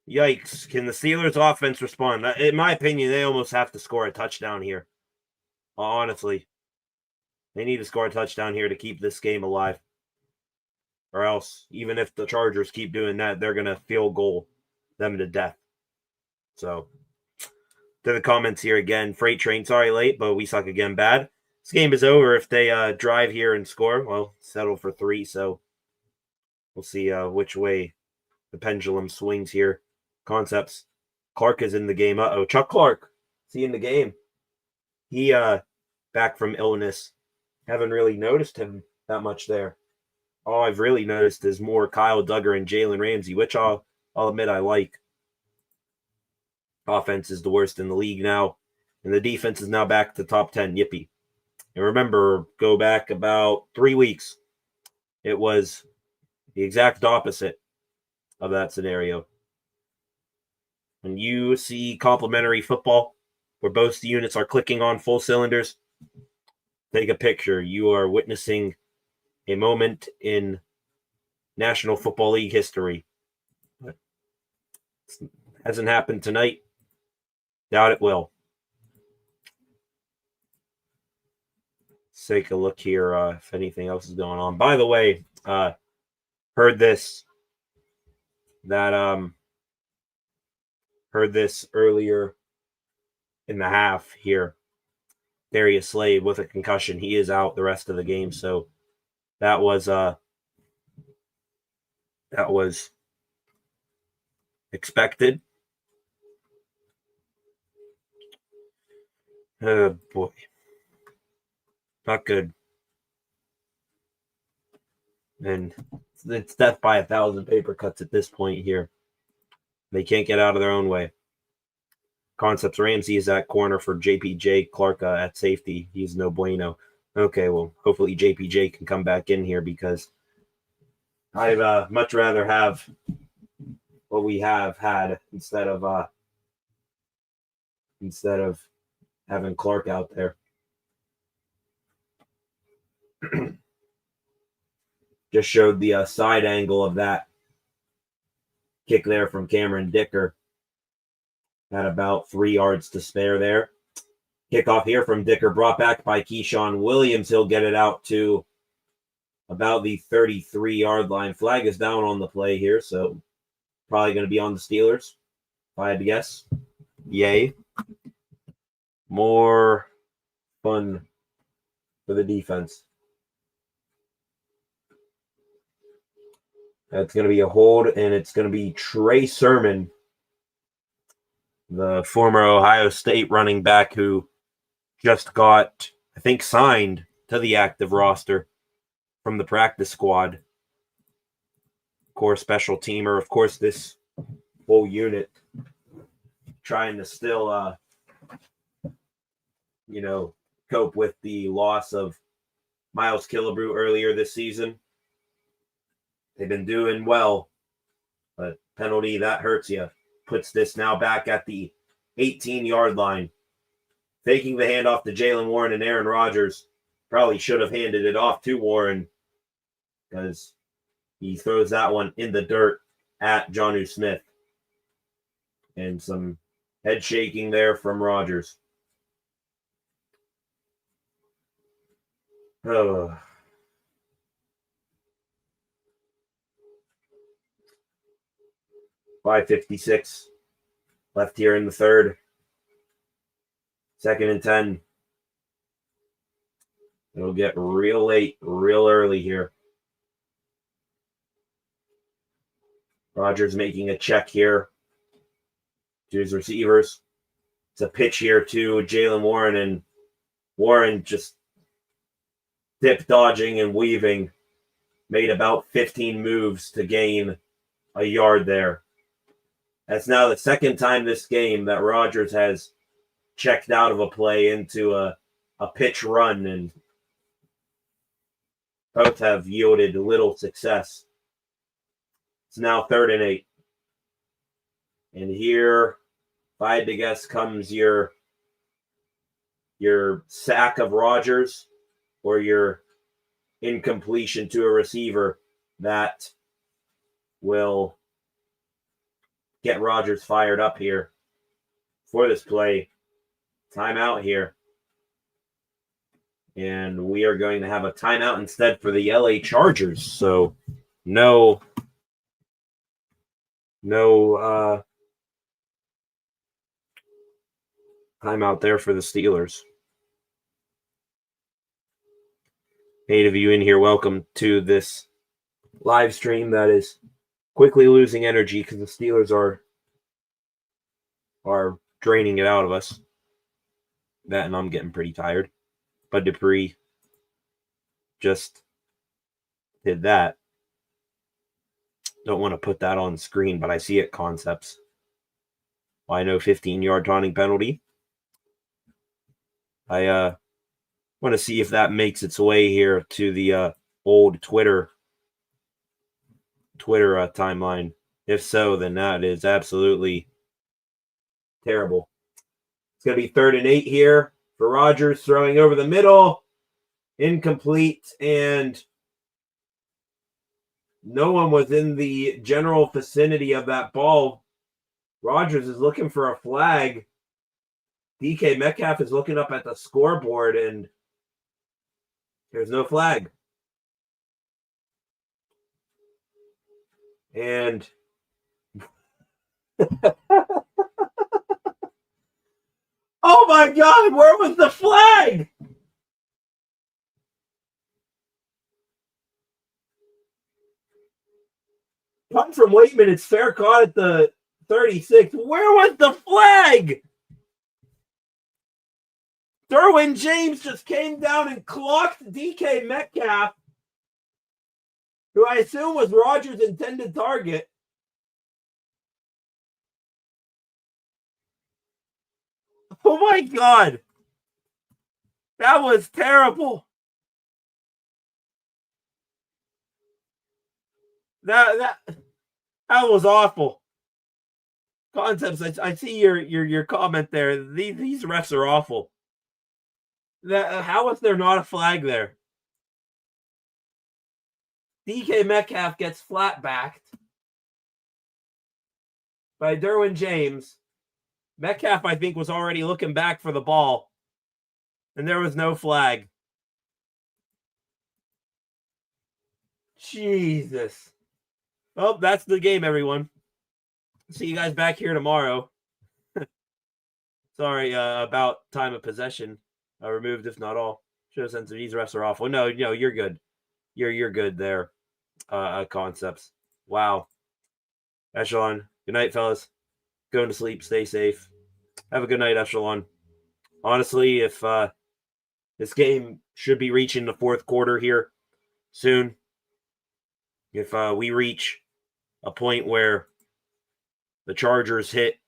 Yikes. Can the Steelers offense respond? In my opinion, they almost have to score a touchdown here. Honestly. They need to score a touchdown here to keep this game alive. Or else, even if the Chargers keep doing that, they're going to field goal them to death. So, to the comments here again, Freight Train, sorry late, but we suck again bad. This game is over if they drive here and score. Well, settle for 3, so we'll see which way the pendulum swings here. Concepts. Clark is in the game. Uh-oh, Chuck Clark. Is he in the game? He back from illness. Haven't really noticed him that much there. All I've really noticed is more Kyle Duggar and Jalen Ramsey, which I'll admit I like. Offense is the worst in the league now, and the defense is now back to top 10. Yippee. And remember, go back about 3 weeks. It was the exact opposite of that scenario. When you see complementary football, where both units are clicking on full cylinders, take a picture. You are witnessing a moment in National Football League history. But it hasn't happened tonight. Doubt it will. Let's take a look here if anything else is going on. By the way, heard this earlier in the half here. Darius Slade with a concussion. He is out the rest of the game, so that was expected. Oh boy. Not good. And it's death by 1,000 paper cuts at this point here. They can't get out of their own way. Concepts. Ramsey is at corner for JPJ. Clark at safety. He's no bueno. Okay, well, hopefully JPJ can come back in here because I'd much rather have what we have had instead of having Clark out there. Just showed the side angle of that kick there from Cameron Dicker. Had about 3 yards to spare there. Kickoff here from Dicker, brought back by Keyshawn Williams. He'll get it out to about the 33-yard line. Flag is down on the play here, so probably going to be on the Steelers, if I had to guess. Yay. More fun for the defense. That's going to be a hold, and it's going to be Trey Sermon, the former Ohio State running back who just got, I think, signed to the active roster from the practice squad. Of course, special teamer. Of course, this whole unit trying to still, cope with the loss of Miles Killebrew earlier this season. They've been doing well, but penalty, that hurts you. Puts this now back at the 18-yard line. Faking the handoff to Jalen Warren and Aaron Rodgers. Probably should have handed it off to Warren because he throws that one in the dirt at Jonnu Smith. And some head shaking there from Rodgers. Oh. .556 left here in the third. 2nd and 10. It'll get real late, real early here. Rodgers making a check here to his receivers. It's a pitch here to Jalen Warren, and Warren just dip dodging and weaving. Made about 15 moves to gain a yard there. That's now the second time this game that Rodgers has checked out of a play into a pitch run, and both have yielded little success. It's now 3rd and 8. And here, if I had to guess, comes your sack of Rodgers or your incompletion to a receiver that will get Rodgers fired up here for this play. Timeout here. And we are going to have a timeout instead for the LA Chargers. So no Timeout there for the Steelers. 8 of you in here, welcome to this live stream that is quickly losing energy because the Steelers are draining it out of us. That, and I'm getting pretty tired. But Dupree just did that. Don't want to put that on screen, but I see it, concepts. I know 15-yard taunting penalty. I want to see if that makes its way here to the old Twitter timeline. If so, then that is absolutely terrible. It's going to be 3rd and 8 here for Rodgers, throwing over the middle. Incomplete, and no one was in the general vicinity of that ball. Rodgers is looking for a flag. DK Metcalf is looking up at the scoreboard, and there's no flag. And oh my God, where was the flag? Punt from Waitman, it's fair caught at the 36. Where was the flag? Derwin James just came down and clocked DK Metcalf, who I assume was Rodgers' intended target. Oh my God. That was terrible. That was awful. Concepts, I see your comment there. These refs are awful. How is there not a flag there? DK Metcalf gets flat-backed by Derwin James. Metcalf, I think, was already looking back for the ball, and there was no flag. Jesus. Well, that's the game, everyone. See you guys back here tomorrow. Sorry about time of possession. Removed, if not all. Show sense of these refs are awful. No, you're good. You're good there. Concepts. Wow. Echelon. Good night, fellas. Going to sleep. Stay safe. Have a good night, Echelon. Honestly, if this game should be reaching the 4th quarter here soon. If we reach a point where the Chargers hit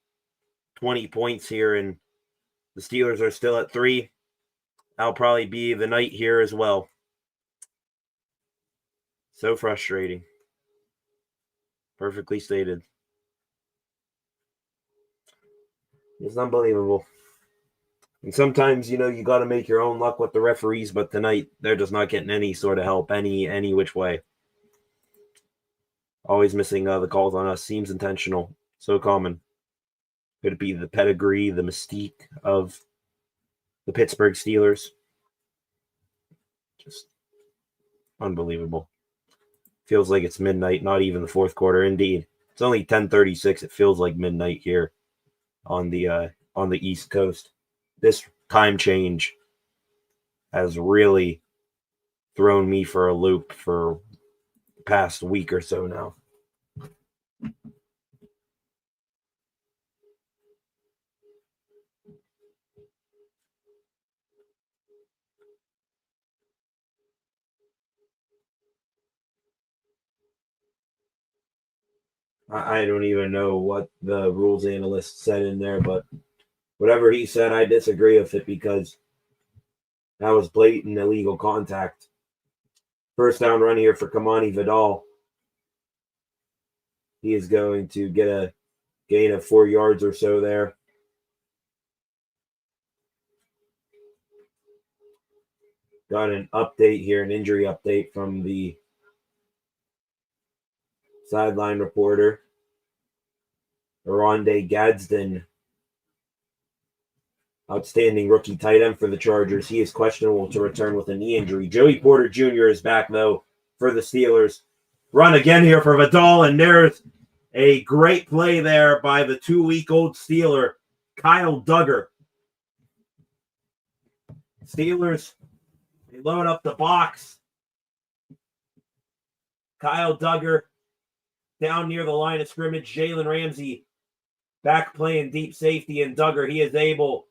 20 points here and the Steelers are still at 3, that'll probably be the night here as well. So frustrating. Perfectly stated. It's unbelievable. And sometimes, you got to make your own luck with the referees, but tonight they're just not getting any sort of help, any which way. Always missing the calls on us. Seems intentional. So common. Could it be the pedigree, the mystique of the Pittsburgh Steelers? Just unbelievable. Feels like it's midnight, not even the 4th quarter. Indeed. It's only 10:36. It feels like midnight here on the East Coast. This time change has really thrown me for a loop for the past week or so now. I don't even know what the rules analyst said in there, but whatever he said, I disagree with it because that was blatant illegal contact. First down run here for Kamani Vidal. He is going to get a gain of 4 yards or so there. Got an update here, an injury update from the sideline reporter. Aronde Gadsden, outstanding rookie tight end for the Chargers. He is questionable to return with a knee injury. Joey Porter Jr. is back, though, for the Steelers. Run again here for Vidal, and there's a great play there by the 2-week-old Steeler, Kyle Duggar. Steelers, they load up the box. Kyle Duggar down near the line of scrimmage. Jalen Ramsey back playing deep safety, and Duggar, he is able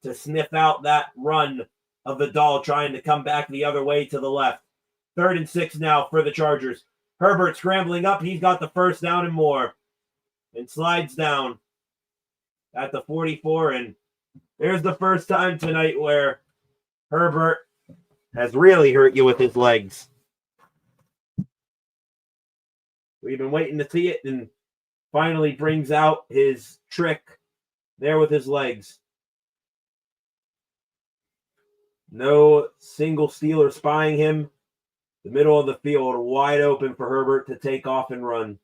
to sniff out that run of the Doll trying to come back the other way to the left. 3rd and 6 now for the Chargers. Herbert scrambling up. He's got the first down and more. And slides down at the 44. And there's the first time tonight where Herbert has really hurt you with his legs. We've been waiting to see it, and finally brings out his trick there with his legs. No single Steeler spying him. The middle of the field wide open for Herbert to take off and run.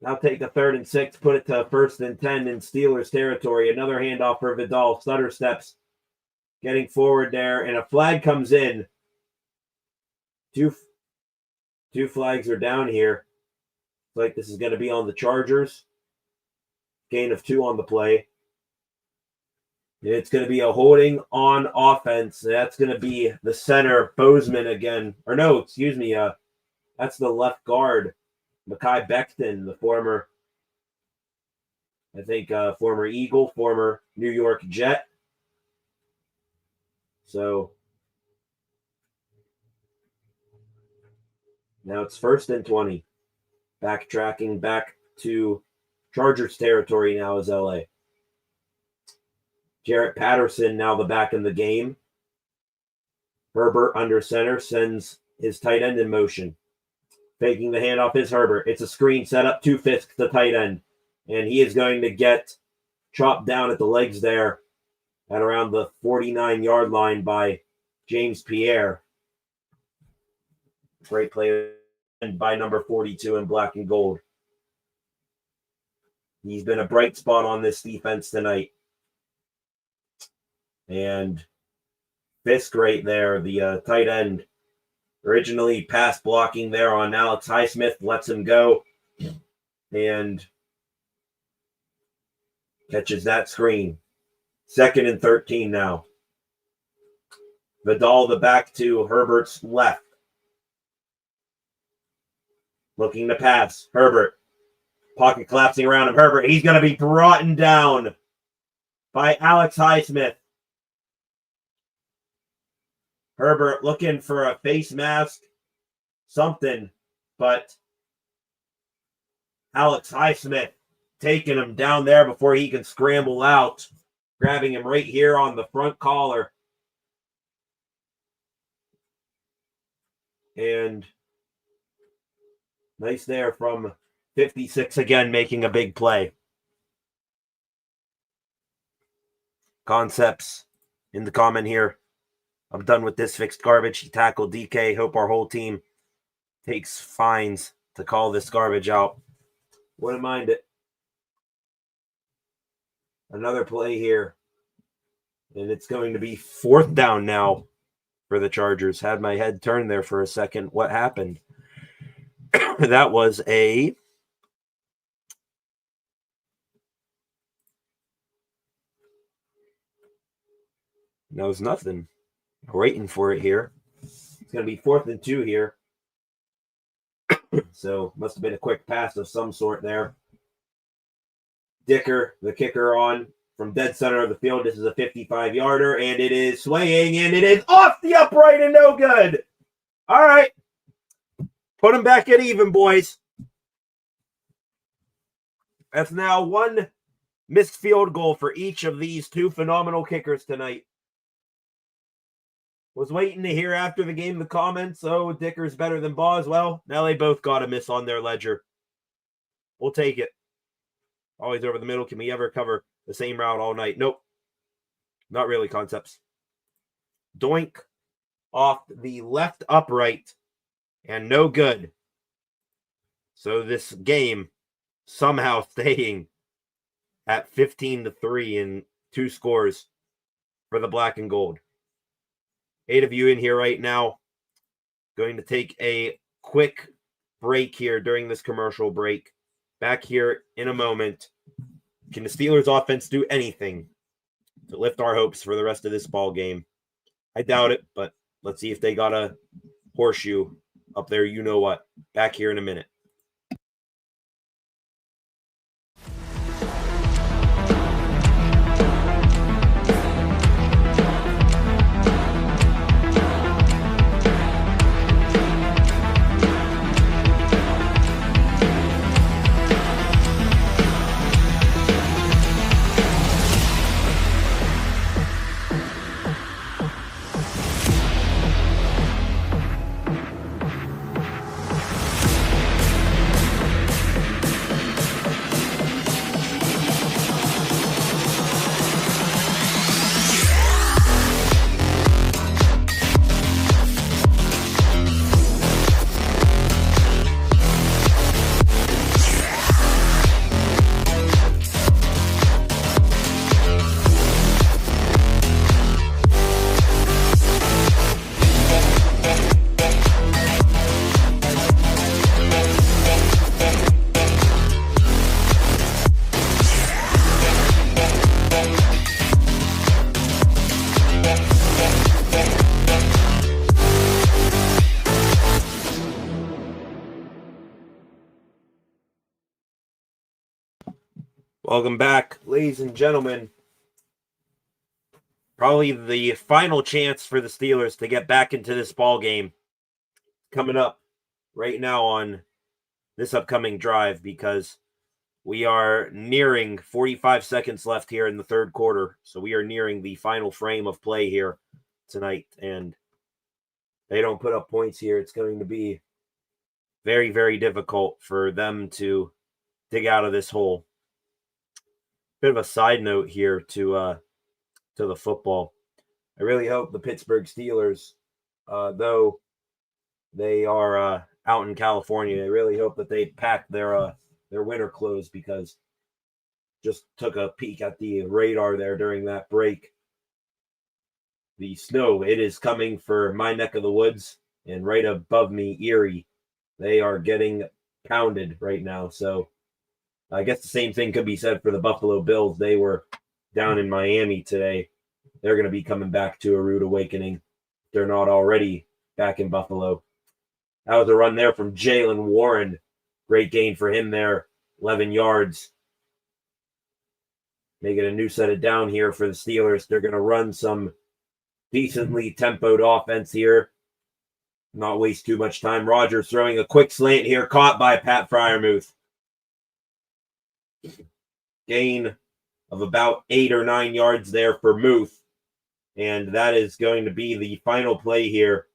Now take the 3rd and 6, put it to 1st and 10 in Steelers territory. Another handoff for Vidal. Stutter steps getting forward there, and a flag comes in. Two flags are down here. Looks like this is going to be on the Chargers. Gain of 2 on the play. It's going to be a holding on offense. That's going to be the center, Bozeman again. Or no, excuse me. That's the left guard, Mekhi Becton, the former, I think, former Eagle, former New York Jet. So now it's 1st and 20. Backtracking back to Chargers territory now is LA. Jarrett Patterson now the back in the game. Herbert under center sends his tight end in motion. Faking the handoff is Herbert. It's a screen set up to Fisk, the tight end. And he is going to get chopped down at the legs there at around the 49-yard line by James Pierre. Great play by number 42 in black and gold. He's been a bright spot on this defense tonight. And Fisk right there, the tight end, originally pass blocking there on Alex Highsmith, lets him go and catches that screen. 2nd and 13 now. Vidal the back to Herbert's left. Looking to pass. Herbert. Pocket collapsing around him. Herbert, he's going to be brought down by Alex Highsmith. Herbert looking for a face mask, something, but Alex Highsmith taking him down there before he can scramble out, grabbing him right here on the front collar. And nice there from 56 again, making a big play. Concepts in the comment here. I'm done with this fixed garbage. He tackled DK. Hope our whole team takes fines to call this garbage out. Wouldn't mind it. Another play here. And it's going to be 4th down now for the Chargers. Had my head turned there for a second. What happened? That was a... That was nothing. Waiting for it here. It's going to be 4th and 2 here. So must have been a quick pass of some sort there. Dicker, the kicker, on from dead center of the field. This is a 55-yarder, and it is swaying, and it is off the upright and no good. All right. Put them back at even, boys. That's now 1 missed field goal for each of these 2 phenomenal kickers tonight. Was waiting to hear after the game the comments, oh, Dicker's better than Boz. Well, now they both got a miss on their ledger. We'll take it. Always over the middle. Can we ever cover the same route all night? Nope. Not really, concepts. Doink off the left upright and no good. So this game somehow staying at 15-3 in 2 scores for the black and gold. 8 of you in here right now. Going to take a quick break here during this commercial break. Back here in a moment Can the Steelers offense do anything to lift our hopes for the rest of this ball game? I doubt it, but let's see if they got a horseshoe up there. You know what? Back here in a minute. Welcome back, ladies and gentlemen. Probably the final chance for the Steelers to get back into this ball game coming up right now on this upcoming drive, because we are nearing 45 seconds left here in the third quarter. So we are nearing the final frame of play here tonight. And they don't put up points here, it's going to be very, very difficult for them to dig out of this hole. Bit of a side note here to the football. I really hope the Pittsburgh Steelers, though they are out in California, I really hope that they pack their winter clothes, because just took a peek at the radar there during that break. The snow, it is coming for my neck of the woods, and right above me, Erie. They are getting pounded right now, so I guess the same thing could be said for the Buffalo Bills. They were down in Miami today. They're going to be coming back to a rude awakening. They're not already back in Buffalo. That was a run there from Jaylen Warren. Great gain for him there, 11 yards. Making a new set of down here for the Steelers. They're going to run some decently tempoed offense here. Not waste too much time. Rodgers throwing a quick slant here, caught by Pat Freiermuth. Gain of about 8 or 9 yards there for Muth. And that is going to be the final play here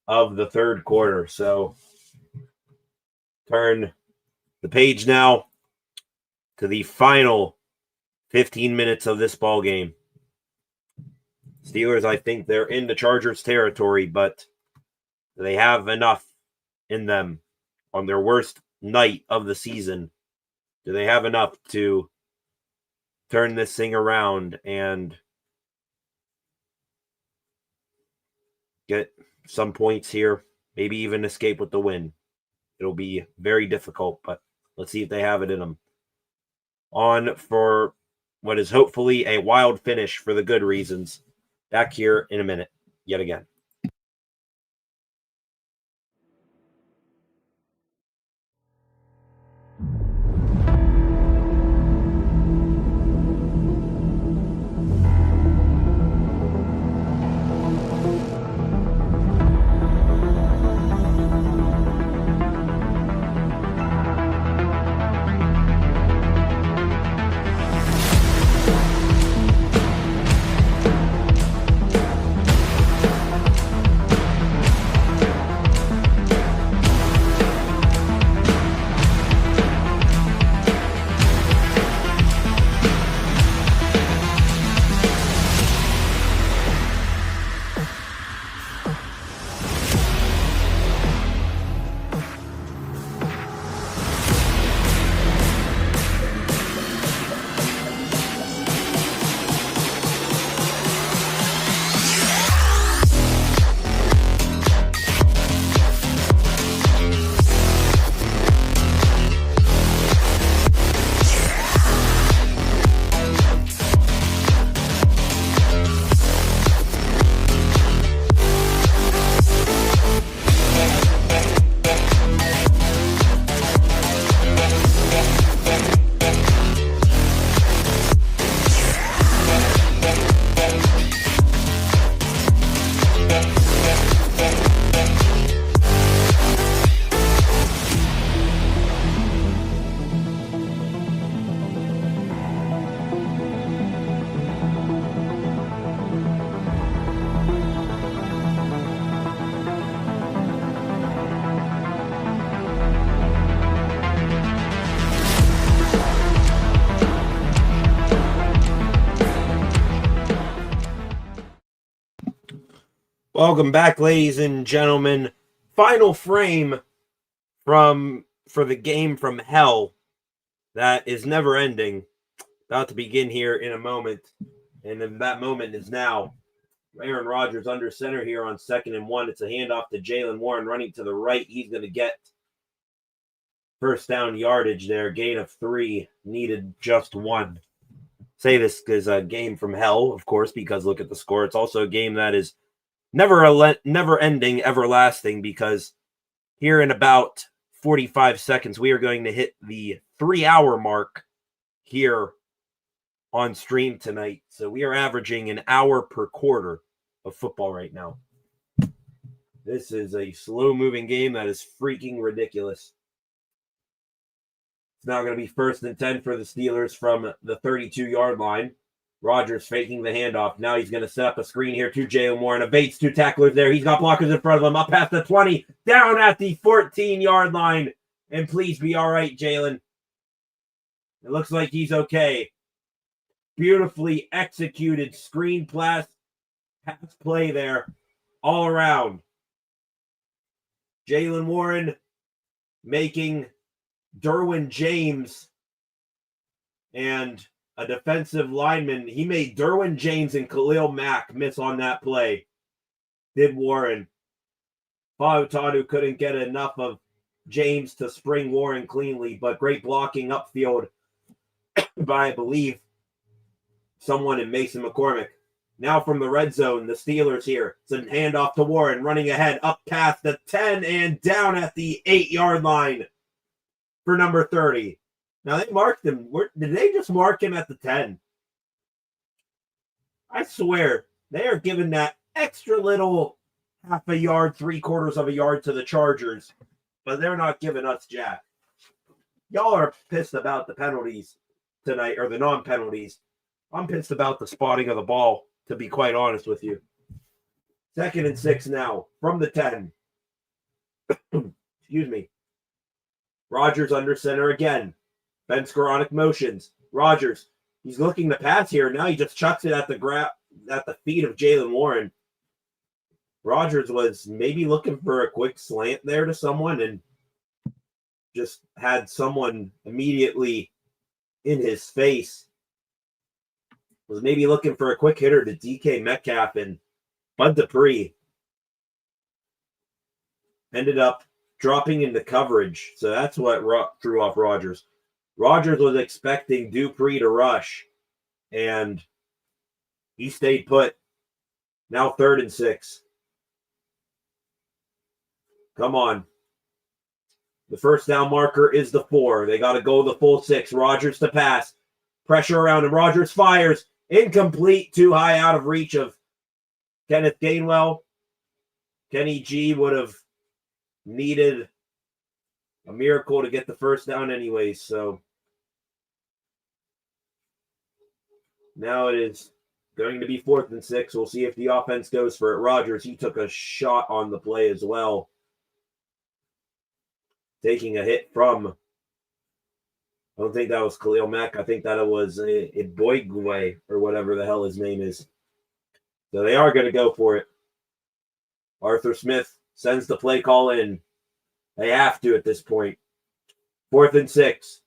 of the third quarter. So turn the page now to the final 15 minutes of this ball game. Steelers, I think they're in the Chargers territory, but they have enough in them on their worst night of the season. Do they have enough to turn this thing around and get some points here, maybe even escape with the win? It'll be very difficult, but let's see if they have it in them. On for what is hopefully a wild finish for the good reasons. Back here in a minute, yet again. Welcome back, ladies and gentlemen. Final frame for the game from hell that is never ending. About to begin here in a moment. And then that moment is now. Aaron Rodgers under center here on 2nd and 1. It's a handoff to Jaylen Warren running to the right. He's going to get first down yardage there. Gain of 3. Needed just 1. Say this is a game from hell, of course, because look at the score. It's also a game that is never ending, everlasting, because here in about 45 seconds, we are going to hit the 3-hour mark here on stream tonight. So we are averaging an hour per quarter of football right now. This is a slow-moving game that is freaking ridiculous. It's now going to be 1st and 10 for the Steelers from the 32-yard line. Rodgers faking the handoff. Now he's going to set up a screen here to Jaylen Warren. Evades 2 tacklers there. He's got blockers in front of him. Up past the 20. Down at the 14-yard line. And please be all right, Jaylen. It looks like he's okay. Beautifully executed screen pass play there all around. Jaylen Warren making Derwin James and a defensive lineman. He made Derwin James and Khalil Mack miss on that play. Did Warren. Fautanu couldn't get enough of James to spring Warren cleanly, but great blocking upfield by, I believe, someone in Mason McCormick. Now from the red zone, the Steelers here. It's a handoff to Warren, running ahead, up past the 10 and down at the 8-yard line for number 30. Now, they marked him. Did they just mark him at the 10? I swear, they are giving that extra little half a yard, 3/4 of a yard to the Chargers, but they're not giving us jack. Y'all are pissed about the penalties tonight, or the non-penalties. I'm pissed about the spotting of the ball, to be quite honest with you. 2nd and 6 now from the 10. Excuse me. Rodgers under center again. Ben Skoranek motions. Rodgers, he's looking to pass here. Now he just chucks it at the feet of Jaylen Warren. Rodgers was maybe looking for a quick slant there to someone and just had someone immediately in his face. Was maybe looking for a quick hitter to DK Metcalf, and Bud Dupree ended up dropping into coverage. So that's what threw off Rodgers. Rodgers was expecting Dupree to rush, and he stayed put. Now 3rd and 6. Come on. The first down marker is the 4. They got to go the full 6. Rodgers to pass. Pressure around him. Rodgers fires. Incomplete. Too high out of reach of Kenneth Gainwell. Kenny G would have needed a miracle to get the first down anyways. So now it is going to be 4th and 6. We'll see if the offense goes for it. Rodgers, he took a shot on the play as well. Taking a hit from, I don't think that was Khalil Mack. I think that it was Iboigwe or whatever the hell his name is. So they are going to go for it. Arthur Smith sends the play call in. They have to at this point. 4th and 6.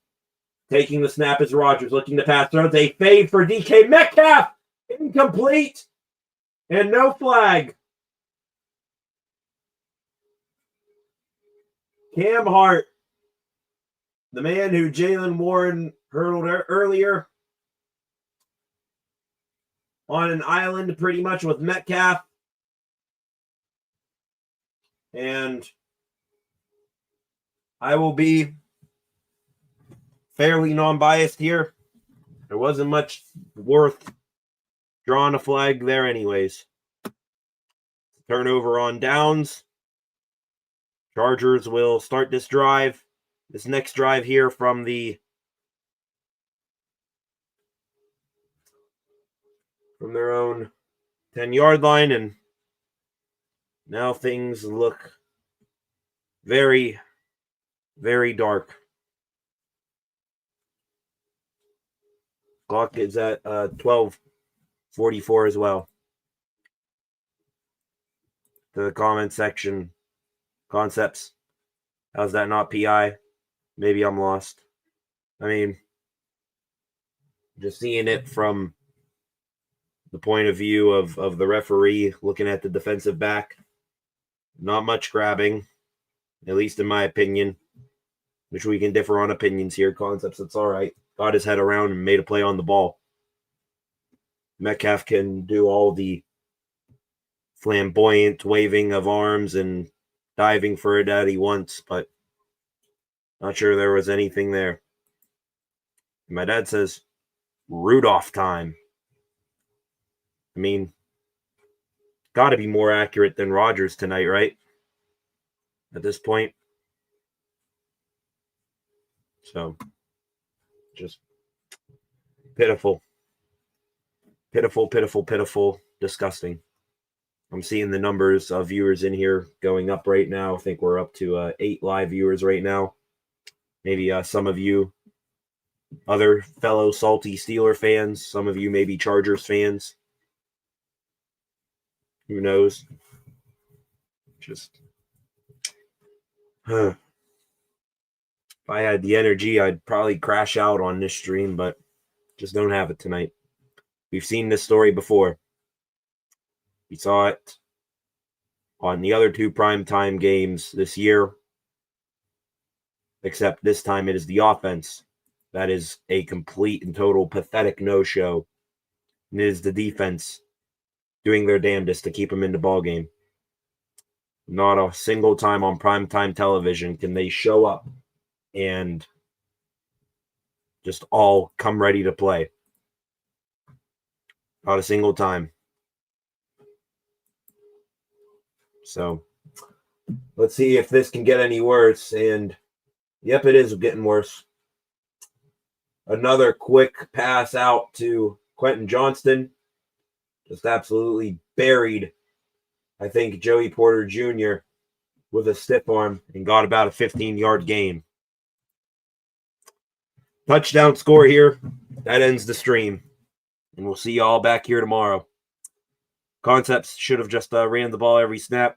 Taking the snap is Rodgers, looking to pass. Throws a fade for DK Metcalf. Incomplete. And no flag. Cam Hart, the man who Jaylen Warren hurdled earlier on an island pretty much with Metcalf. And I will be fairly non-biased here. There wasn't much worth drawing a flag there anyways. Turnover on downs. Chargers will start this drive. This next drive here from their own 10-yard line, and now things look very, very dark. Clock is at 12:44 as well. to the comment section. Concepts. How's that not PI? Maybe I'm lost. I mean, just seeing it from the point of view of the referee looking at the defensive back. Not much grabbing, at least in my opinion, which we can differ on opinions here. Concepts, it's all right. Got his head around and made a play on the ball. Metcalf can do all the flamboyant waving of arms and diving for it that he wants, but not sure there was anything there. My dad says, Rudolph time. I mean, got to be more accurate than Rodgers tonight, right? At this point. So, just pitiful. Pitiful, pitiful, pitiful. Disgusting. I'm seeing the numbers of viewers in here going up right now. I think we're up to 8 live viewers right now. Maybe some of you, other fellow salty Steeler fans, some of you maybe Chargers fans. Who knows? Just, if I had the energy, I'd probably crash out on this stream, but just don't have it tonight. We've seen this story before. We saw it on the other 2 primetime games this year, except this time it is the offense that is a complete and total pathetic no-show. And it is the defense doing their damnedest to keep them in the ballgame. Not a single time on primetime television can they show up and just all come ready to play. Not a single time. So, let's see if this can get any worse. And, yep, it is getting worse. Another quick pass out to Quentin Johnston. Just absolutely buried, I think, Joey Porter Jr. with a stiff arm and got about a 15-yard gain. Touchdown score here. That ends the stream. And we'll see you all back here tomorrow. Concepts should have just ran the ball every snap.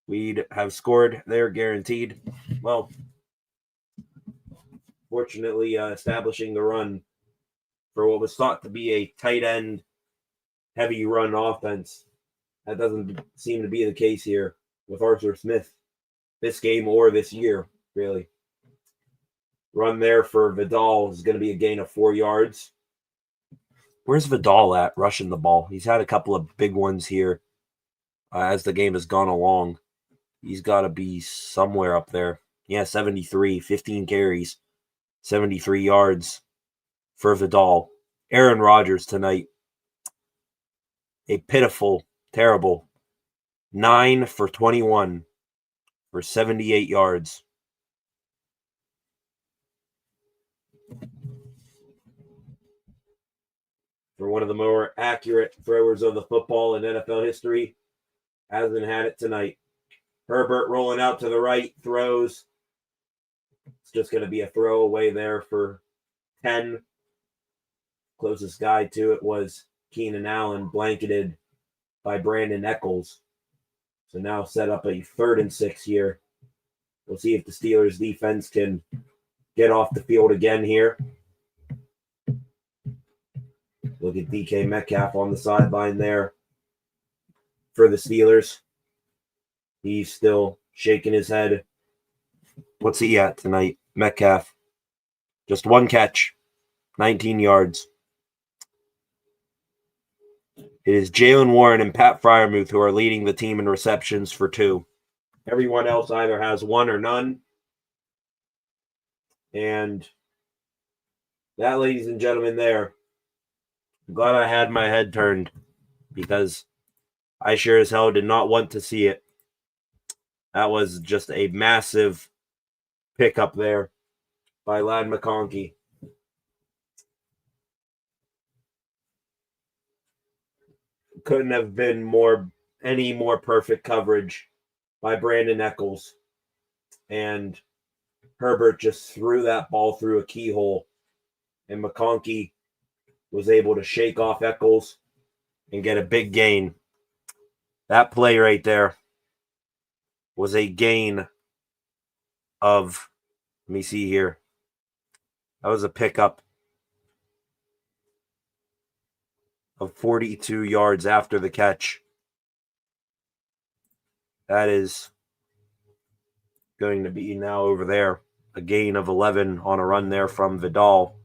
We'd have scored there, guaranteed. Well, fortunately, establishing the run for what was thought to be a tight end, heavy run offense. That doesn't seem to be the case here with Arthur Smith this game or this year, really. Run there for Vidal is going to be a gain of 4 yards. Where's Vidal at rushing the ball? He's had a couple of big ones here as the game has gone along. He's got to be somewhere up there. Yeah, 73, 15 carries, 73 yards for Vidal. Aaron Rodgers tonight. A pitiful, terrible 9 for 21 for 78 yards. For one of the more accurate throwers of the football in NFL history, hasn't had it tonight. Herbert rolling out to the right, throws. It's just going to be a throwaway there for 10. Closest guy to it was Keenan Allen, blanketed by Brandon Eccles. So now set up a 3rd and 6 here. We'll see if the Steelers defense can get off the field again here. Look at DK Metcalf on the sideline there for the Steelers. He's still shaking his head. What's he at tonight? Metcalf. Just 1 catch, 19 yards. It is Jalen Warren and Pat Freiermuth who are leading the team in receptions for 2. Everyone else either has 1 or none. And that, ladies and gentlemen, there. I'm glad I had my head turned because I sure as hell did not want to see it. That was just a massive pickup there by Ladd McConkey. Couldn't have been any more perfect coverage by Brandon Eccles. And Herbert just threw that ball through a keyhole. And McConkey was able to shake off Eccles and get a big gain. That play right there, was a gain of, let me see here. That was a pickup of 42 yards after the catch. That is going to be now over there. A gain of 11 on a run there from Vidal.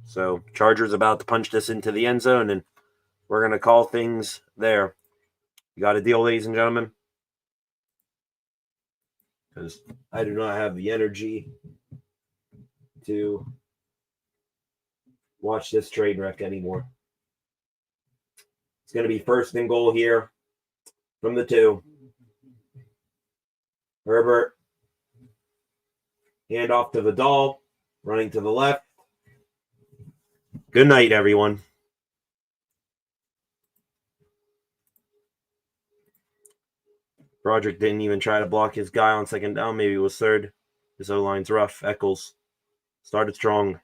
So Chargers about to punch this into the end zone, and we're going to call things there. You got a deal, ladies and gentlemen? Because I do not have the energy to watch this train wreck anymore. It's going to be first and goal here from the 2. Herbert. Hand off to Vidal. Running to the left. Good night, everyone. Broderick didn't even try to block his guy on second down. Maybe it was third. His O-line's rough. Eccles started strong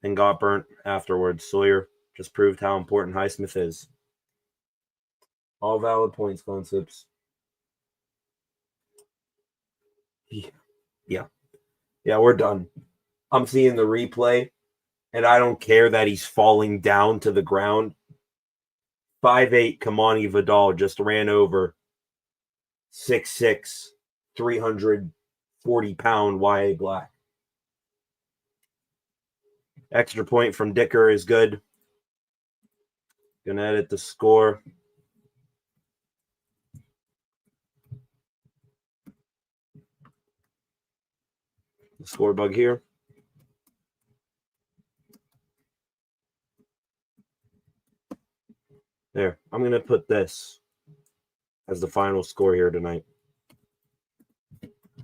and got burnt afterwards. Sawyer just proved how important Highsmith is. All valid points, concepts. Yeah, we're done. I'm seeing the replay, and I don't care that he's falling down to the ground. 5'8" Kamani Vidal just ran over 6'6", 340-pound Y.A. Black. Extra point from Dicker is good. Gonna edit the score. The score bug here. There. I'm gonna put this as the final score here tonight.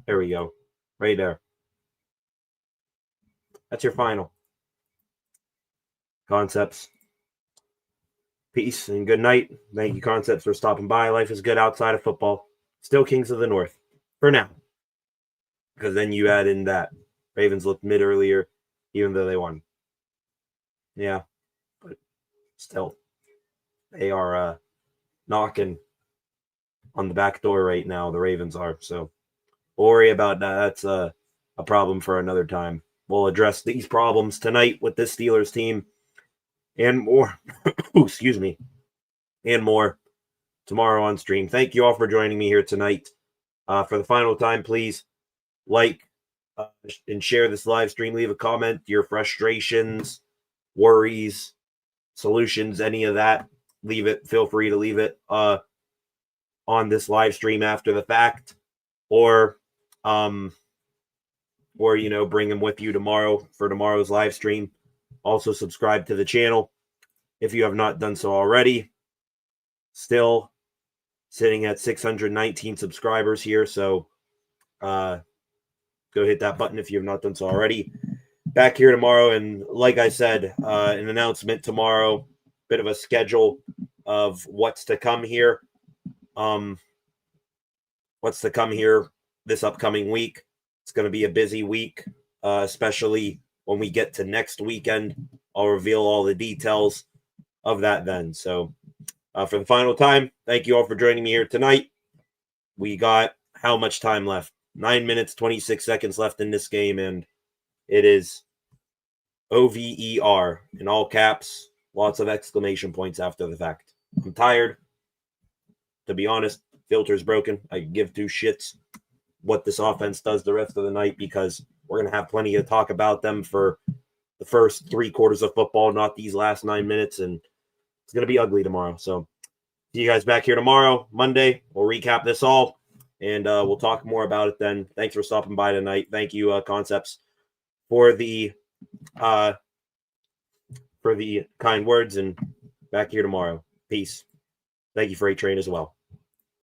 There we go. Right there. That's your final. Concepts. Peace and good night. Thank you, Concepts, for stopping by. Life is good outside of football. Still Kings of the North. For now. Because then you add in that Ravens looked mid earlier, even though they won. Yeah. But still. They are knocking on the back door right now. The Ravens are. So we'll worry about that. That's a problem for another time. We'll address these problems tonight with this Steelers team and more. Excuse me. And more tomorrow on stream. Thank you all for joining me here tonight. For the final time, please like and share this live stream. Leave a comment, your frustrations, worries, solutions, any of that. Leave it. Feel free to leave it on this live stream after the fact, or bring them with you tomorrow for tomorrow's live stream. Also subscribe to the channel if you have not done so already. Still sitting at 619 subscribers here, so go hit that button if you have not done so already. Back here tomorrow, and like I said, an announcement tomorrow, bit of a schedule of what's to come here. What's to come here this upcoming week. It's going to be a busy week, especially when we get to next weekend. I'll reveal all the details of that then. So for the final time, thank you all for joining me here tonight. We got how much time left? 9 minutes, 26 seconds left in this game, and it is OVER in all caps, lots of exclamation points after the fact. I'm tired. To be honest, filter's broken. I give two shits what this offense does the rest of the night, because we're going to have plenty to talk about them for the first 3 quarters of football, not these last 9 minutes, and it's going to be ugly tomorrow. So see you guys back here tomorrow, Monday. We'll recap this all, and we'll talk more about it then. Thanks for stopping by tonight. Thank you, Concepts, for the kind words, and back here tomorrow. Peace. Thank you for A-Train as well.